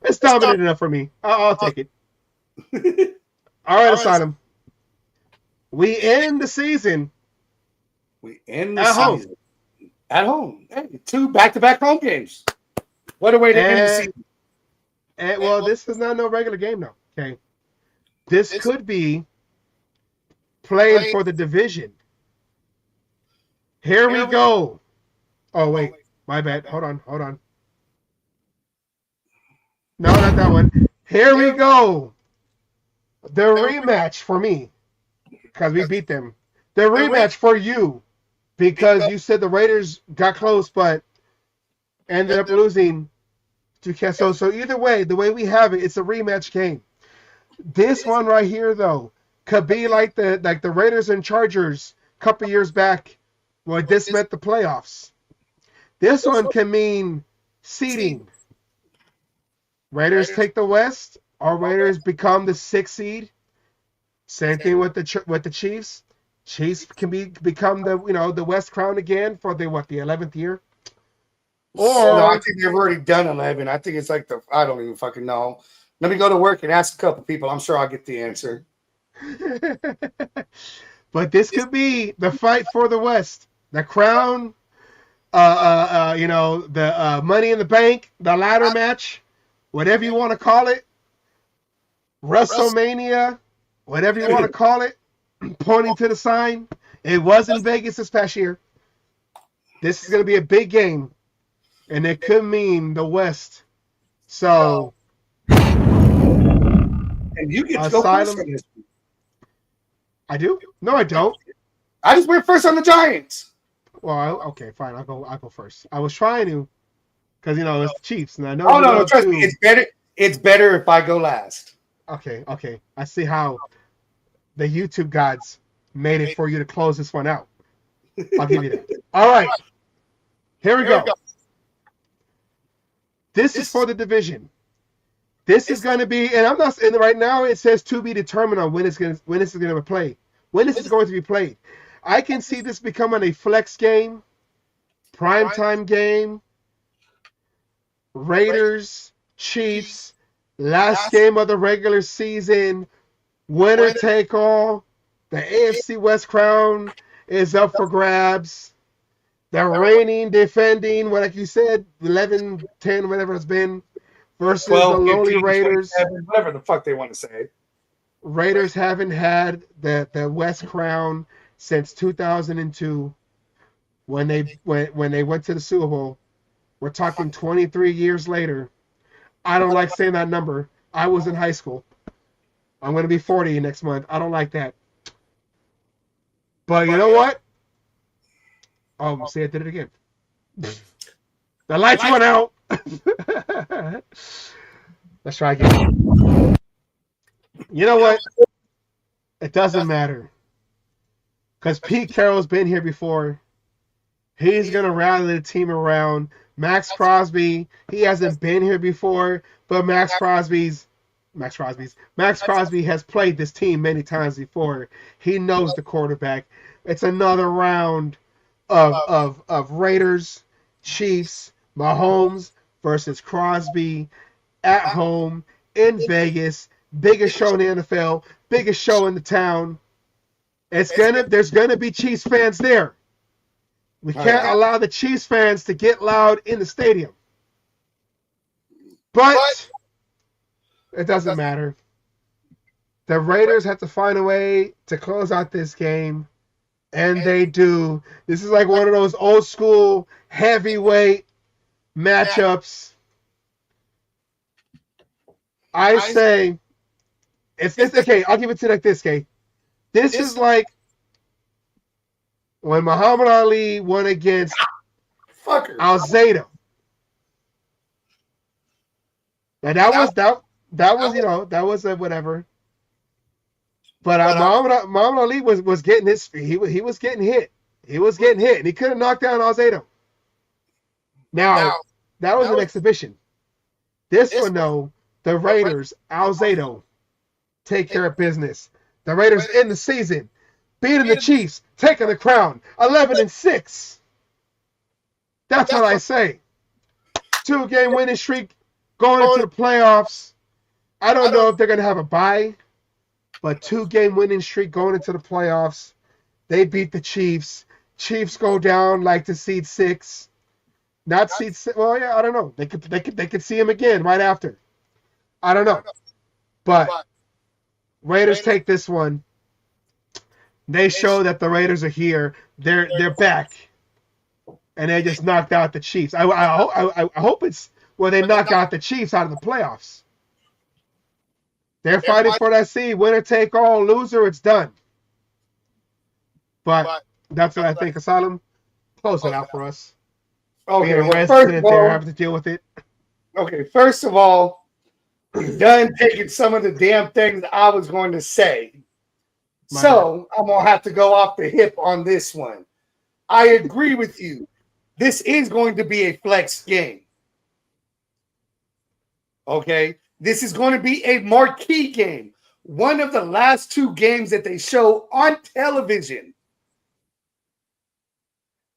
It's dominant enough for me. I'll take it. All right, Asylum. We end the season. At home. Hey, 2 back-to-back home games. What a way to end the season. Well, this is not no regular game, though. Okay. This could be playing for the division. Here we go. Oh, wait. My bad. Hold on. No, not that one. Here we go. The rematch for me, because we beat them. The rematch for you, because you said the Raiders got close, but ended up losing to Kesso. So either way, the way we have it, it's a rematch game. This one right here, though, could be like the Raiders and Chargers a couple years back, where this meant the playoffs. This one can mean seeding. Raiders take the West, or Raiders become the 6th seed. Same thing with the Chiefs. Chiefs can become the West crown again for the 11th year. Or no, I think they've already done 11. I think it's like I don't even fucking know. Let me go to work and ask a couple people. I'm sure I'll get the answer. But this could be the fight for the West, the crown the Money in the Bank, the ladder match, whatever you want to call it, WrestleMania, whatever you want to call it, pointing to the sign. It was in Vegas this past year. This is going to be a big game, and it could mean the West. So, and you get to go first on this. I do? No, I don't. I just went first on the Giants. Well, okay, fine. I'll go first. I was trying to, because it's the Chiefs, and I know. Oh no, trust me, it's better. It's better if I go last. Okay. I see how the YouTube gods made it for you to close this one out. I'll give you that. All right. Here we go. This is for the division. This is going to be, and I'm not. And right now it says to be determined on when this is going to be played. When this is going to be played. I can see this becoming a flex game, primetime game. Raiders, Chiefs, last game of the regular season, winner take all. The AFC West crown is up for grabs. The reigning, defending, like you said, 11, 10, whatever it's been, versus 12, the lowly 15, Raiders. Whatever the fuck they want to say. Raiders haven't had the West crown since 2002 when they went to the Super Bowl. We're talking 23 years later. I don't like saying that number. I was in high school. I'm going to be 40 next month. I don't like that. But you know what? Oh, see, I did it again. The lights went out. Let's try again. You know what? It doesn't matter. Because Pete Carroll's been here before. He's going to rally the team around. Max Crosby, he hasn't been here before, but Max Crosby has played this team many times before. He knows the quarterback. It's another round of Raiders, Chiefs, Mahomes versus Crosby at home in Vegas. Biggest show in the NFL, biggest show in the town. There's gonna be Chiefs fans there. We can't allow the Chiefs fans to get loud in the stadium. But it doesn't matter. The Raiders have to find a way to close out this game, and they do. This is like one of those old school heavyweight matchups. I say it's okay. I'll give it to you like this, okay? This is like when Muhammad Ali won against Alzado. Now that was a whatever. But Muhammad Ali was getting he was getting hit. He was getting hit, and he could have knocked down Alzado. Now that was an exhibition. This one, though, the Raiders, Alzado, take care of business. The Raiders end the season, beating the Chiefs, taking the crown, 11-6. That's what I say. 2-game winning streak going into the playoffs. I don't know if they're going to have a bye, but 2-game winning streak going into the playoffs. They beat the Chiefs. Chiefs go down like to seed 6. Not seed 6. Well, yeah, I don't know. They could see him again right after. I don't know. But Raiders take this one. They show that the Raiders are here. They're back, and they just knocked out the Chiefs. I hope it's where they knock out the Chiefs out of the playoffs. They're fighting for that seed. Winner take all. Loser, it's done. But that's what I think. Asylum, close it out for us. Okay, well, first of all, there having to deal with it. Okay, first of all, you're done taking some of the damn things I was going to say. So I'm going to have to go off the hip on this one. I agree with you. This is going to be a flex game. Okay? This is going to be a marquee game. One of the last 2 games that they show on television.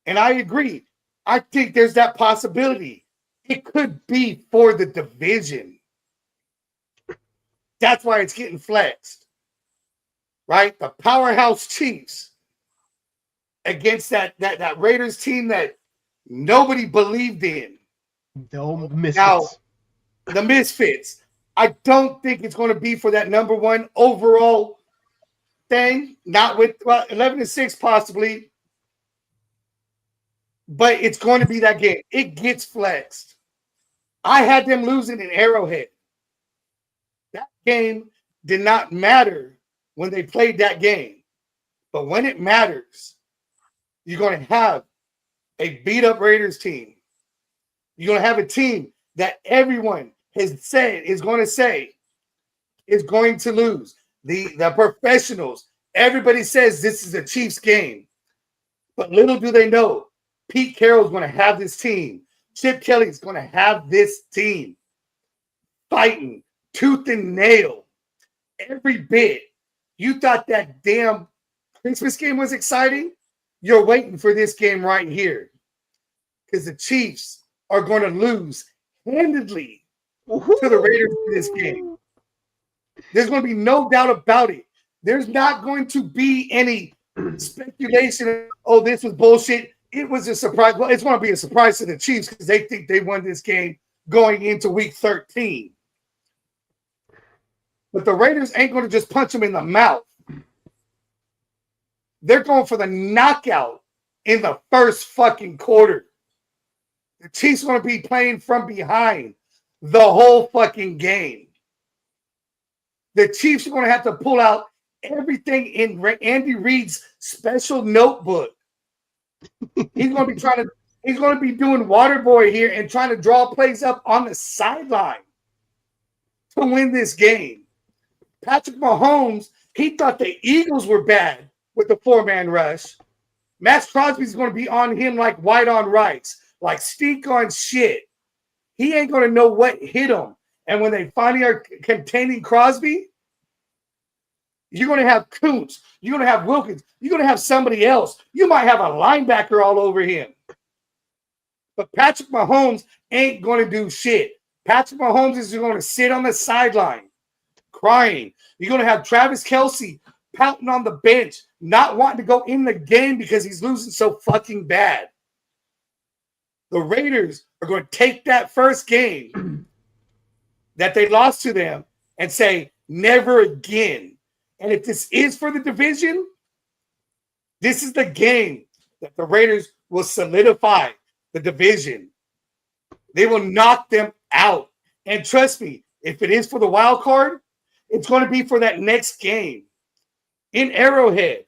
And I agree. I think there's that possibility. It could be for the division. That's why it's getting flexed. Right? The powerhouse Chiefs against that Raiders team that nobody believed in. No misfits. Now, the Misfits, I don't think it's going to be for that number one overall thing. Not with 11-6 possibly, but it's going to be that game. It gets flexed. I had them losing in Arrowhead. That game did not matter when they played that game, but when it matters, you're going to have a beat up Raiders team. You're going to have a team that everyone has said is going to say is going to lose. The professionals, everybody says this is a Chiefs game. But little do they know, Pete Carroll's going to have this team. Chip Kelly's going to have this team fighting tooth and nail every bit. You thought that damn Christmas game was exciting? You're waiting for this game right here because the Chiefs are going to lose handedly to the Raiders in this game. There's going to be no doubt about it. There's not going to be any speculation. Oh, this was bullshit. It was a surprise. Well, it's going to be a surprise to the Chiefs because they think they won this game going into week 13. But the Raiders ain't going to just punch them in the mouth. They're going for the knockout in the first fucking quarter. The Chiefs are going to be playing from behind the whole fucking game. The Chiefs are going to have to pull out everything in Andy Reid's special notebook. He's going to be doing Waterboy here and trying to draw plays up on the sideline to win this game. Patrick Mahomes, he thought the Eagles were bad with the 4-man rush. Max Crosby's going to be on him like white on rice, like stink on shit. He ain't going to know what hit him. And when they finally are containing Crosby, you're going to have Kuntz. You're going to have Wilkins. You're going to have somebody else. You might have a linebacker all over him. But Patrick Mahomes ain't going to do shit. Patrick Mahomes is going to sit on the sideline crying. You're going to have Travis Kelce pouting on the bench, not wanting to go in the game because he's losing so fucking bad. The Raiders are going to take that first game that they lost to them and say, never again. And if this is for the division, this is the game that the Raiders will solidify the division. They will knock them out. And trust me, if it is for the wild card, it's going to be for that next game in Arrowhead.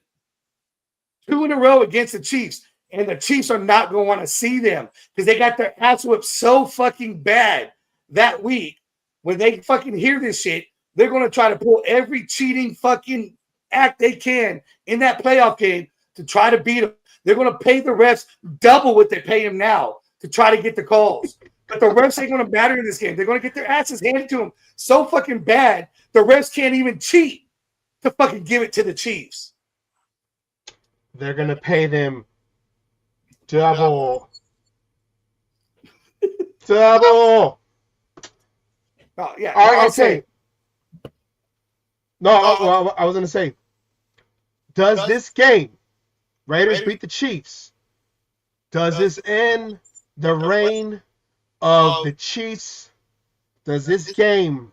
2 in a row against the Chiefs. And the Chiefs are not going to want to see them because they got their ass whipped so fucking bad that week. When they fucking hear this shit, they're going to try to pull every cheating fucking act they can in that playoff game to try to beat them. They're going to pay the refs double what they pay them now to try to get the calls. But the refs ain't going to matter in this game. They're going to get their asses handed to them so fucking bad, the refs can't even cheat to fucking give it to the Chiefs. They're going to pay them double. Double. Oh, yeah. I say. No, I was going to say, does this game, Raiders beat the Chiefs, does this end the reign of the Chiefs? Does this game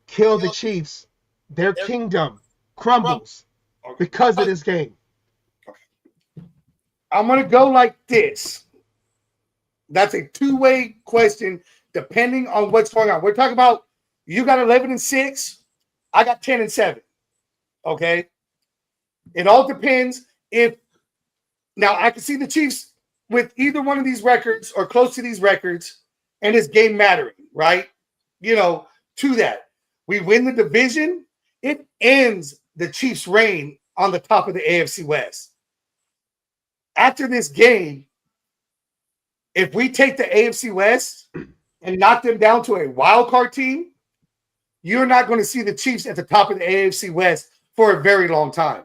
kill the Chiefs? Their kingdom crumbles because of this game. I'm going to go like this. That's a two-way question depending on what's going on. We're talking about you got 11-6, I got 10-7. Okay? It all depends if now I can see the Chiefs with either one of these records or close to these records and this game mattering, right? You know, to that. We win the division, it ends the Chiefs' reign on the top of the AFC West. After this game, if we take the AFC West and knock them down to a wild card team, you're not going to see the Chiefs at the top of the AFC West for a very long time.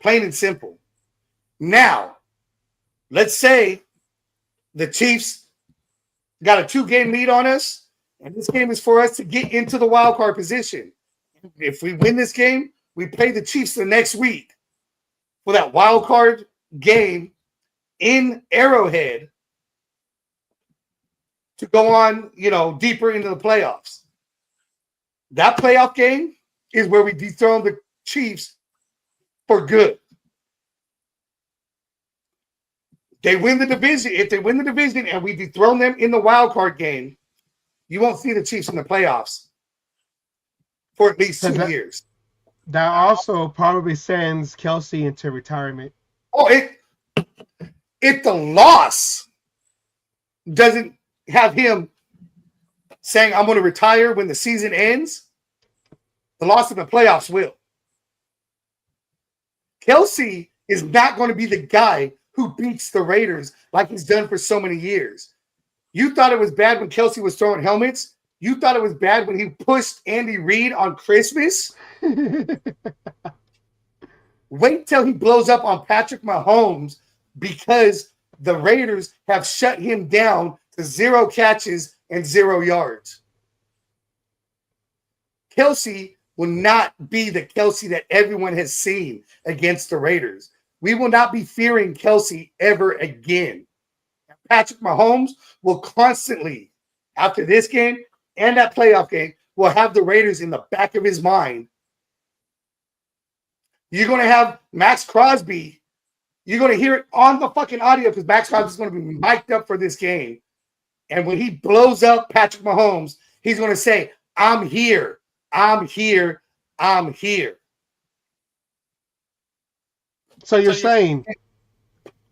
Plain and simple. Now, let's say the Chiefs got a 2-game lead on us, and this game is for us to get into the wild card position. If we win this game, we play the Chiefs the next week. for that wild card game in Arrowhead to go on, deeper into the playoffs. That playoff game is where we dethrone the Chiefs for good. They win the division. If they win the division and we dethrone them in the wild card game, you won't see the Chiefs in the playoffs for at least 2 years. That also probably sends Kelsey into retirement. Oh, if the loss doesn't have him saying, I'm going to retire when the season ends, the loss in the playoffs will. Kelsey is not going to be the guy who beats the Raiders like he's done for so many years. You thought it was bad when Kelsey was throwing helmets? You thought it was bad when he pushed Andy Reid on Christmas? Wait till he blows up on Patrick Mahomes because the Raiders have shut him down to 0 catches and 0 yards. Kelsey will not be the Kelsey that everyone has seen against the Raiders. We will not be fearing Kelsey ever again. Patrick Mahomes will constantly, after this game and that playoff game, will have the Raiders in the back of his mind. You're going to have Max Crosby. You're going to hear it on the fucking audio because Max Crosby is going to be mic'd up for this game. And when he blows up Patrick Mahomes, he's going to say, I'm here. I'm here. I'm here. So you're saying,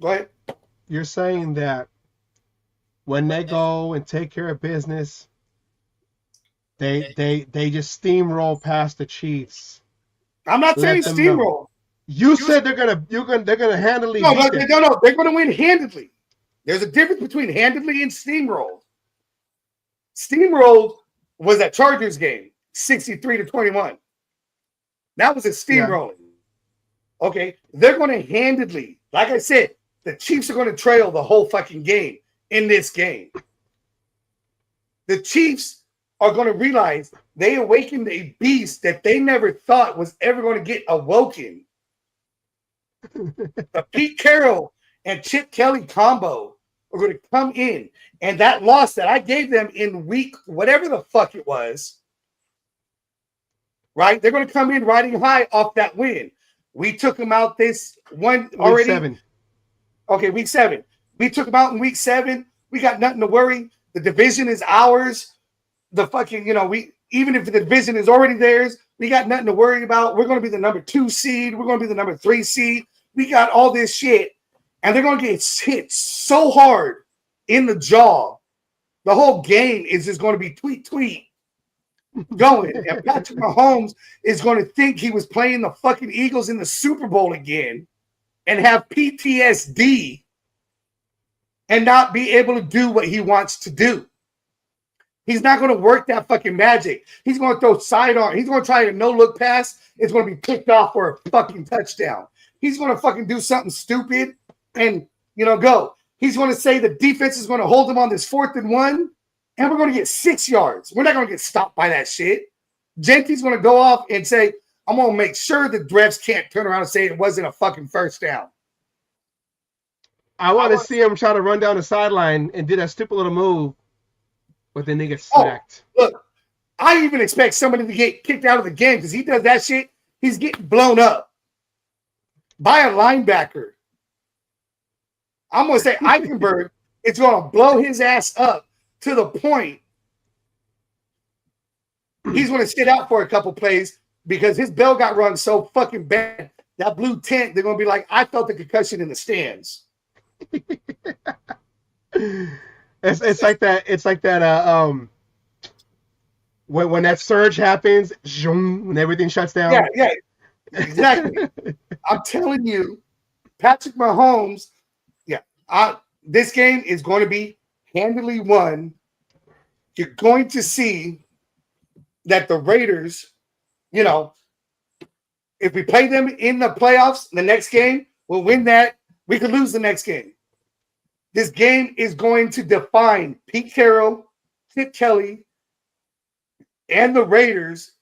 go ahead. You're saying that when they go and take care of business, they just steamroll past the Chiefs. I'm not saying steamroll. You said they're gonna handily. No, they're gonna win handedly. There's a difference between handedly and steamrolled. Steamrolled was that Chargers game, 63-21. That was a steamrolling. Yeah. Okay, they're going to handedly, like I said, the Chiefs are going to trail the whole fucking game in this game. The Chiefs are going to realize they awakened a beast that they never thought was ever going to get awoken. The Pete Carroll and Chip Kelly combo are going to come in, and that loss that I gave them in week, whatever the fuck it was, right? They're going to come in riding high off that win. We took them out this one already. Week 7. Okay, week 7. We took them out in week 7. We got nothing to worry. The division is ours. The fucking, even if the division is already theirs, we got nothing to worry about. We're going to be the number 2 seed. We're going to be the number 3 seed. We got all this shit. And they're going to get hit so hard in the jaw. The whole game is just going to be tweet going. And Patrick Mahomes is going to think he was playing the fucking Eagles in the Super Bowl again and have PTSD and not be able to do what he wants to do. He's not going to work that fucking magic. He's going to throw sidearm. He's going to try a no-look pass. It's going to be picked off for a fucking touchdown. He's going to fucking do something stupid and, go. He's going to say the defense is going to hold him on this 4th and 1, and we're going to get 6 yards. We're not going to get stopped by that shit. Gentry's going to go off and say, I'm going to make sure the refs can't turn around and say it wasn't a fucking first down. I want to see him try to run down the sideline and do that stupid little move, but then they get smacked. Oh, look, I even expect somebody to get kicked out of the game because he does that shit. He's getting blown up by a linebacker. I'm going to say Eichenberg is going to blow his ass up to the point he's going to sit out for a couple plays because his bell got rung so fucking bad. That blue tent, they're going to be like, I felt the concussion in the stands. It's like that. It's like that. When that surge happens, when everything shuts down. Yeah, exactly. I'm telling you, Patrick Mahomes. This game is going to be handily won. You're going to see that the Raiders, if we play them in the playoffs, the next game, we'll win that. We could lose the next game. This game is going to define Pete Carroll, Chip Kelly, and the Raiders.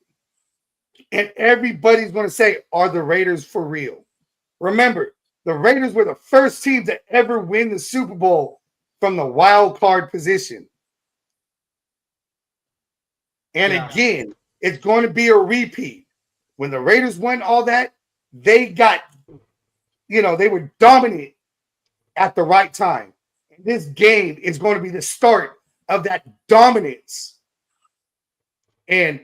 And everybody's going to say, are the Raiders for real? Remember, the Raiders were the first team to ever win the Super Bowl from the wild card position. And again, it's going to be a repeat. When the Raiders won all that, they got, they were dominant at the right time. And this game is going to be the start of that dominance. And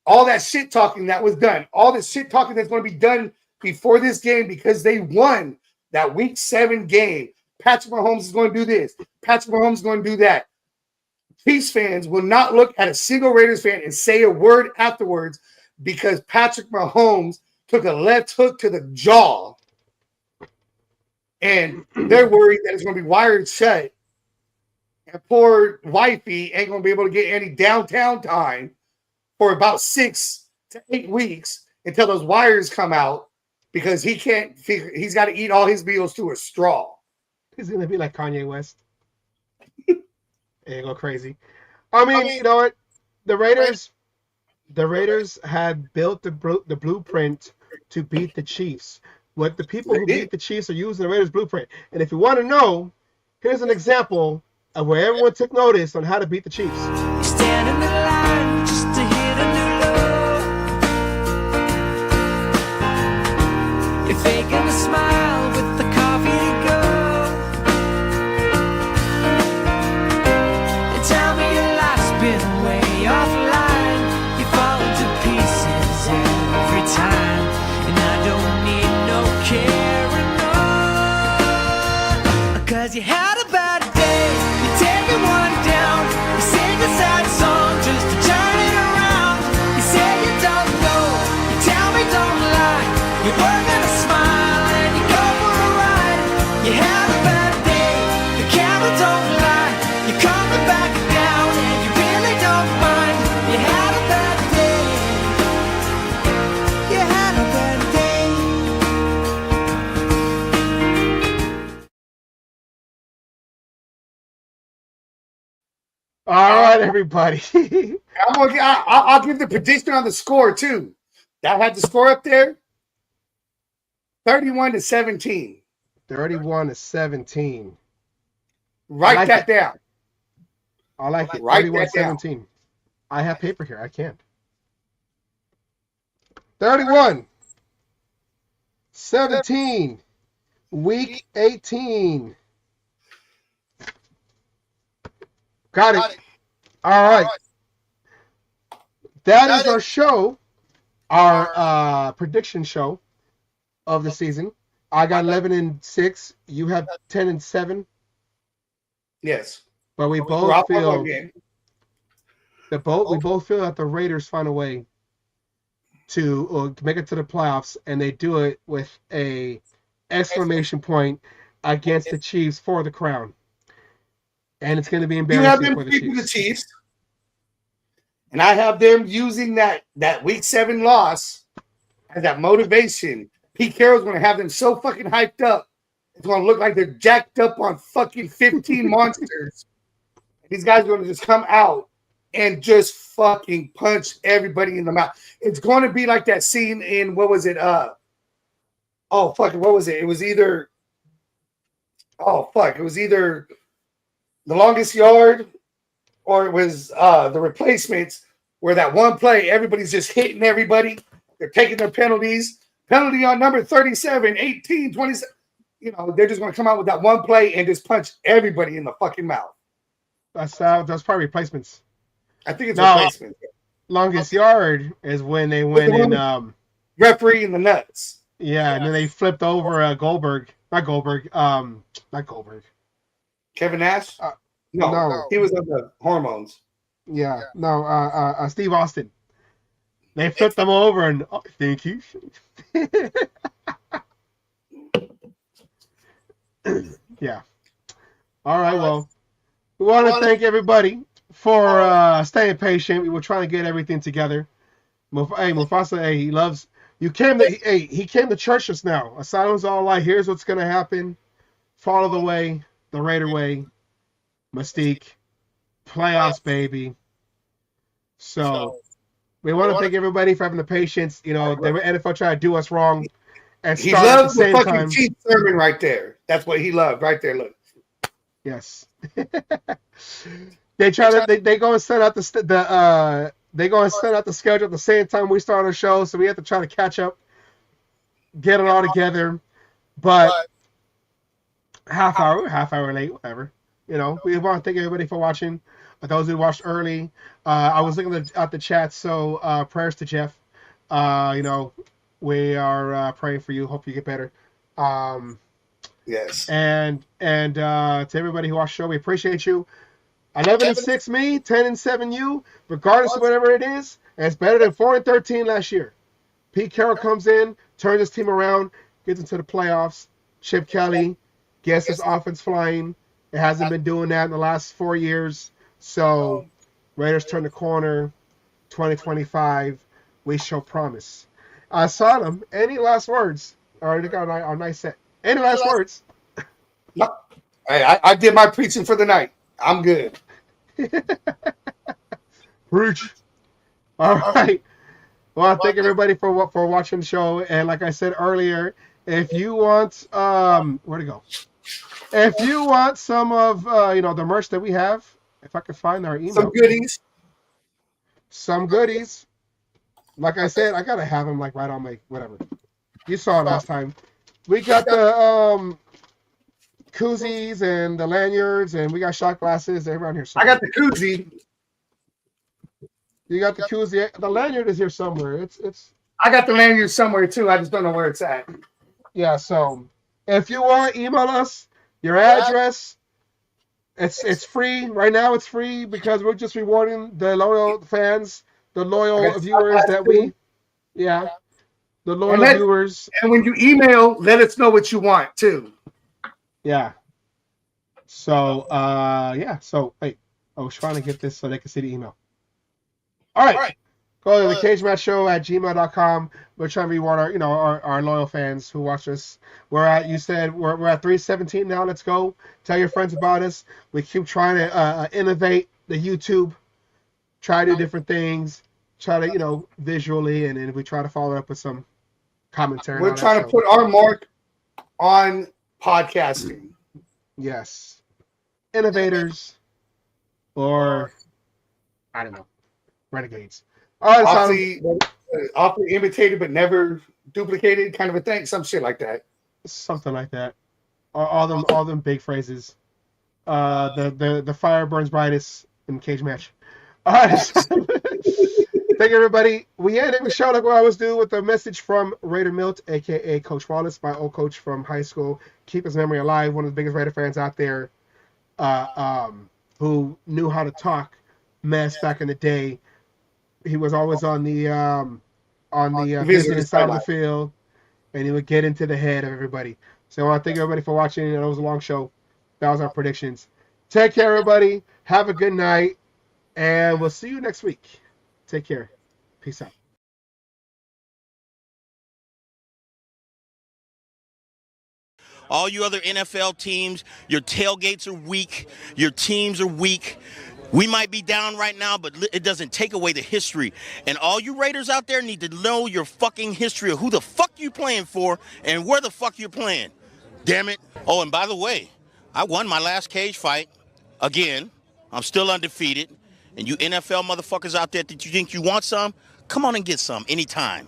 all that shit talking that was done, all the shit talking that's going to be done before this game because they won that Week 7 game. Patrick Mahomes is going to do this. Patrick Mahomes is going to do that. Chiefs fans will not look at a single Raiders fan and say a word afterwards because Patrick Mahomes took a left hook to the jaw. And they're worried that it's going to be wired shut. And poor wifey ain't going to be able to get any downtown time for about 6 to 8 weeks until those wires come out because he's got to eat all his meals through a straw. He's going to be like Kanye West. Go crazy. I mean, you know what? The Raiders had built the blueprint to beat the Chiefs. What the people who beat the Chiefs are using the Raiders blueprint. And if you want to know, here's an example of where everyone took notice on how to beat the Chiefs. You stand in the line just to hit a new low. You're faking a smile with the coffee to go. You tell me your life's been way offline. You fall to pieces every time. And I don't need no caring, no. 'Cause you had a bad day. You take it one down. You sing a sad song just to turn it around. You say you don't know. You tell me don't lie. You work on a smile and you go for a ride. You had a bad day. The camera don't lie. You're coming back down and you really don't mind. You had a bad day. You had a bad day. All right, everybody. I'll give the prediction on the score too. That had the score up there. 31-17. 31-17. Write that down. I like it. Write that down. 31-17. I have paper here. I can't. 31-17. Week 18. Got it. All right. That is our show, our prediction show of the season. I got 11-6. You have 10-7. Yes. But we both feel we both feel that the Raiders find a way to make it to the playoffs, and they do it with a exclamation point against the Chiefs for the crown. And it's going to be embarrassing for the Chiefs. And I have them using that Week 7 loss as that motivation. Pete Carroll's going to have them so fucking hyped up. It's going to look like they're jacked up on fucking 15 monsters. These guys are going to just come out and just fucking punch everybody in the mouth. It's going to be like that scene in, what was it? What was it? It was either The Longest Yard, or it was The Replacements, where that one play, everybody's just hitting everybody. They're taking their penalties. Penalty on number 37, 18, 27. They're just going to come out with that one play and just punch everybody in the fucking mouth. That's probably Replacements. I think it's Replacements. Longest Yard is when they went in. Referee in the nuts. Yeah, and then they flipped over Goldberg. Not Goldberg. Kevin Nash? No, he was on the hormones. Yeah, no, Steve Austin. They flipped them over, and I think he should. Yeah. All right, well, we want to thank everybody for staying patient. We were trying to get everything together. Mufasa, he loves you. He came to church just now. Asylum's all like, here's what's gonna happen. Follow the way, the Raider way, Mystique, playoffs, baby. So we want to thank everybody for having the patience. The NFL tried to do us wrong, and He start at the loved the same fucking time. Chief sermon right there. That's what he loved right there. Look. Yes. They go and send out they go and send out the schedule at the same time we start our show, so we have to try to catch up, get it all together. But half hour late, whatever. You know, we want to thank everybody for watching. Those who watched early, I was looking at the chat, so prayers to Jeff. You know, we are praying for you. Hope you get better. Yes. And to everybody who watched the show, we appreciate you. 11-6 me, 10-7 you. Regardless of whatever it is, and it's better than 4-13 last year. Pete Carroll comes in, turns his team around, gets into the playoffs. Chip Kelly gets his offense flying. It hasn't been doing that in the last 4 years. So Raiders turn the corner. 2025, we show promise. Sodom, any last words? All right, we got our nice set. Any last words? No. Hey, I did my preaching for the night. I'm good. Preach. All right. Well, thank everybody for watching the show. And like I said earlier, if you want where to go? If you want some of the merch that we have, if I can find our email. Some goodies. Like I said, I gotta have them like right on my whatever. You saw it last time. We got the koozies and the lanyards, and we got shot glasses. They're around here somewhere. I got the koozie. You got the koozie. The lanyard is here somewhere. It's. I got the lanyard somewhere too. I just don't know where it's at. Yeah. So if you want, email us your address. It's free right now. It's free because we're just rewarding the loyal fans, the loyal viewers that we. Yeah. The loyal viewers. And when you email, let us know what you want too. Yeah. So, yeah. So, wait. I was trying to get this so they can see the email. All right. Go to the cagematchshow@gmail.com. We're trying to reward our loyal fans who watch us. We're at 317 now. Let's go. Tell your friends about us. We keep trying to innovate the YouTube. Try to do different things. Try to, visually, and then we try to follow up with some commentary. We're trying to put our mark on podcasting. Yes. Innovators or I don't know. Renegades. All right, awfully imitated but never duplicated, kind of a thing. Some shit like that. Something like that. All them big phrases. The fire burns brightest in cage match. All right. Thank you, everybody. We end every show like we always do with a message from Raider Milt, aka Coach Wallace, my old coach from high school. Keep his memory alive. One of the biggest Raider fans out there, who knew how to talk mess back in the day. He was always on the visiting side of the field, and he would get into the head of everybody. So I want to thank everybody for watching. It was a long show. That was our predictions. Take care, everybody. Have a good night, and we'll see you next week. Take care. Peace out. All you other NFL teams, your tailgates are weak. Your teams are weak. We might be down right now, but it doesn't take away the history. And all you Raiders out there need to know your fucking history of who the fuck you playing for and where the fuck you're playing. Damn it. Oh, and by the way, I won my last cage fight. Again, I'm still undefeated. And you NFL motherfuckers out there that you think you want some, come on and get some anytime.